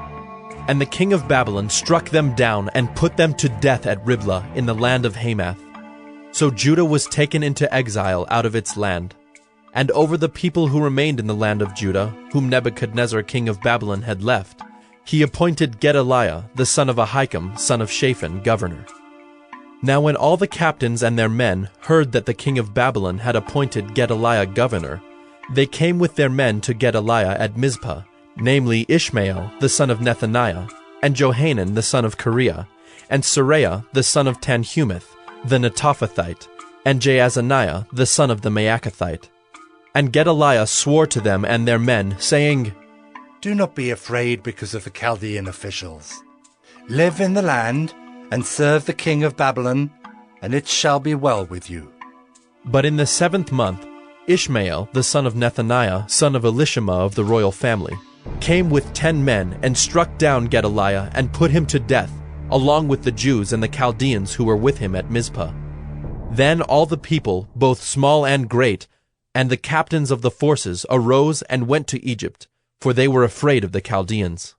[SPEAKER 1] And the king of Babylon struck them down and put them to death at Riblah in the land of Hamath. So Judah was taken into exile out of its land. And over the people who remained in the land of Judah, whom Nebuchadnezzar king of Babylon had left, he appointed Gedaliah, the son of Ahikam, son of Shaphan, governor. Now when all the captains and their men heard that the king of Babylon had appointed Gedaliah governor, they came with their men to Gedaliah at Mizpah, namely Ishmael the son of Nethaniah, and Johanan the son of Kareah, and Seraiah the son of Tanhumeth, the Netophathite, and Jaazaniah the son of the Maacathite. And Gedaliah swore to them and their men, saying,
[SPEAKER 9] Do not be afraid because of the Chaldean officials. Live in the land, and serve the king of Babylon, and it shall be well with you.
[SPEAKER 1] But in the 7th month, Ishmael, the son of Nethaniah, son of Elishama of the royal family, came with 10 men and struck down Gedaliah and put him to death, along with the Jews and the Chaldeans who were with him at Mizpah. Then all the people, both small and great, and the captains of the forces arose and went to Egypt, for they were afraid of the Chaldeans.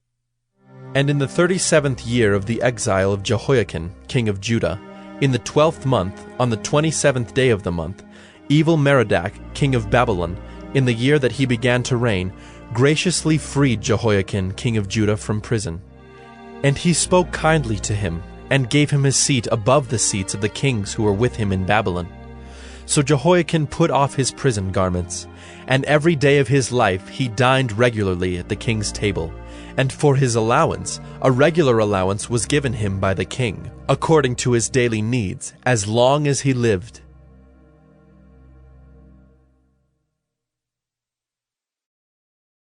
[SPEAKER 1] And in the 37th year of the exile of Jehoiakim, king of Judah, in the 12th month, on the 27th day of the month, Evil-Merodach, king of Babylon, in the year that he began to reign, graciously freed Jehoiakim, king of Judah, from prison. And he spoke kindly to him, and gave him his seat above the seats of the kings who were with him in Babylon. So Jehoiakim put off his prison garments, and every day of his life he dined regularly at the king's table. And for his allowance, a regular allowance was given him by the king, according to his daily needs, as long as he lived.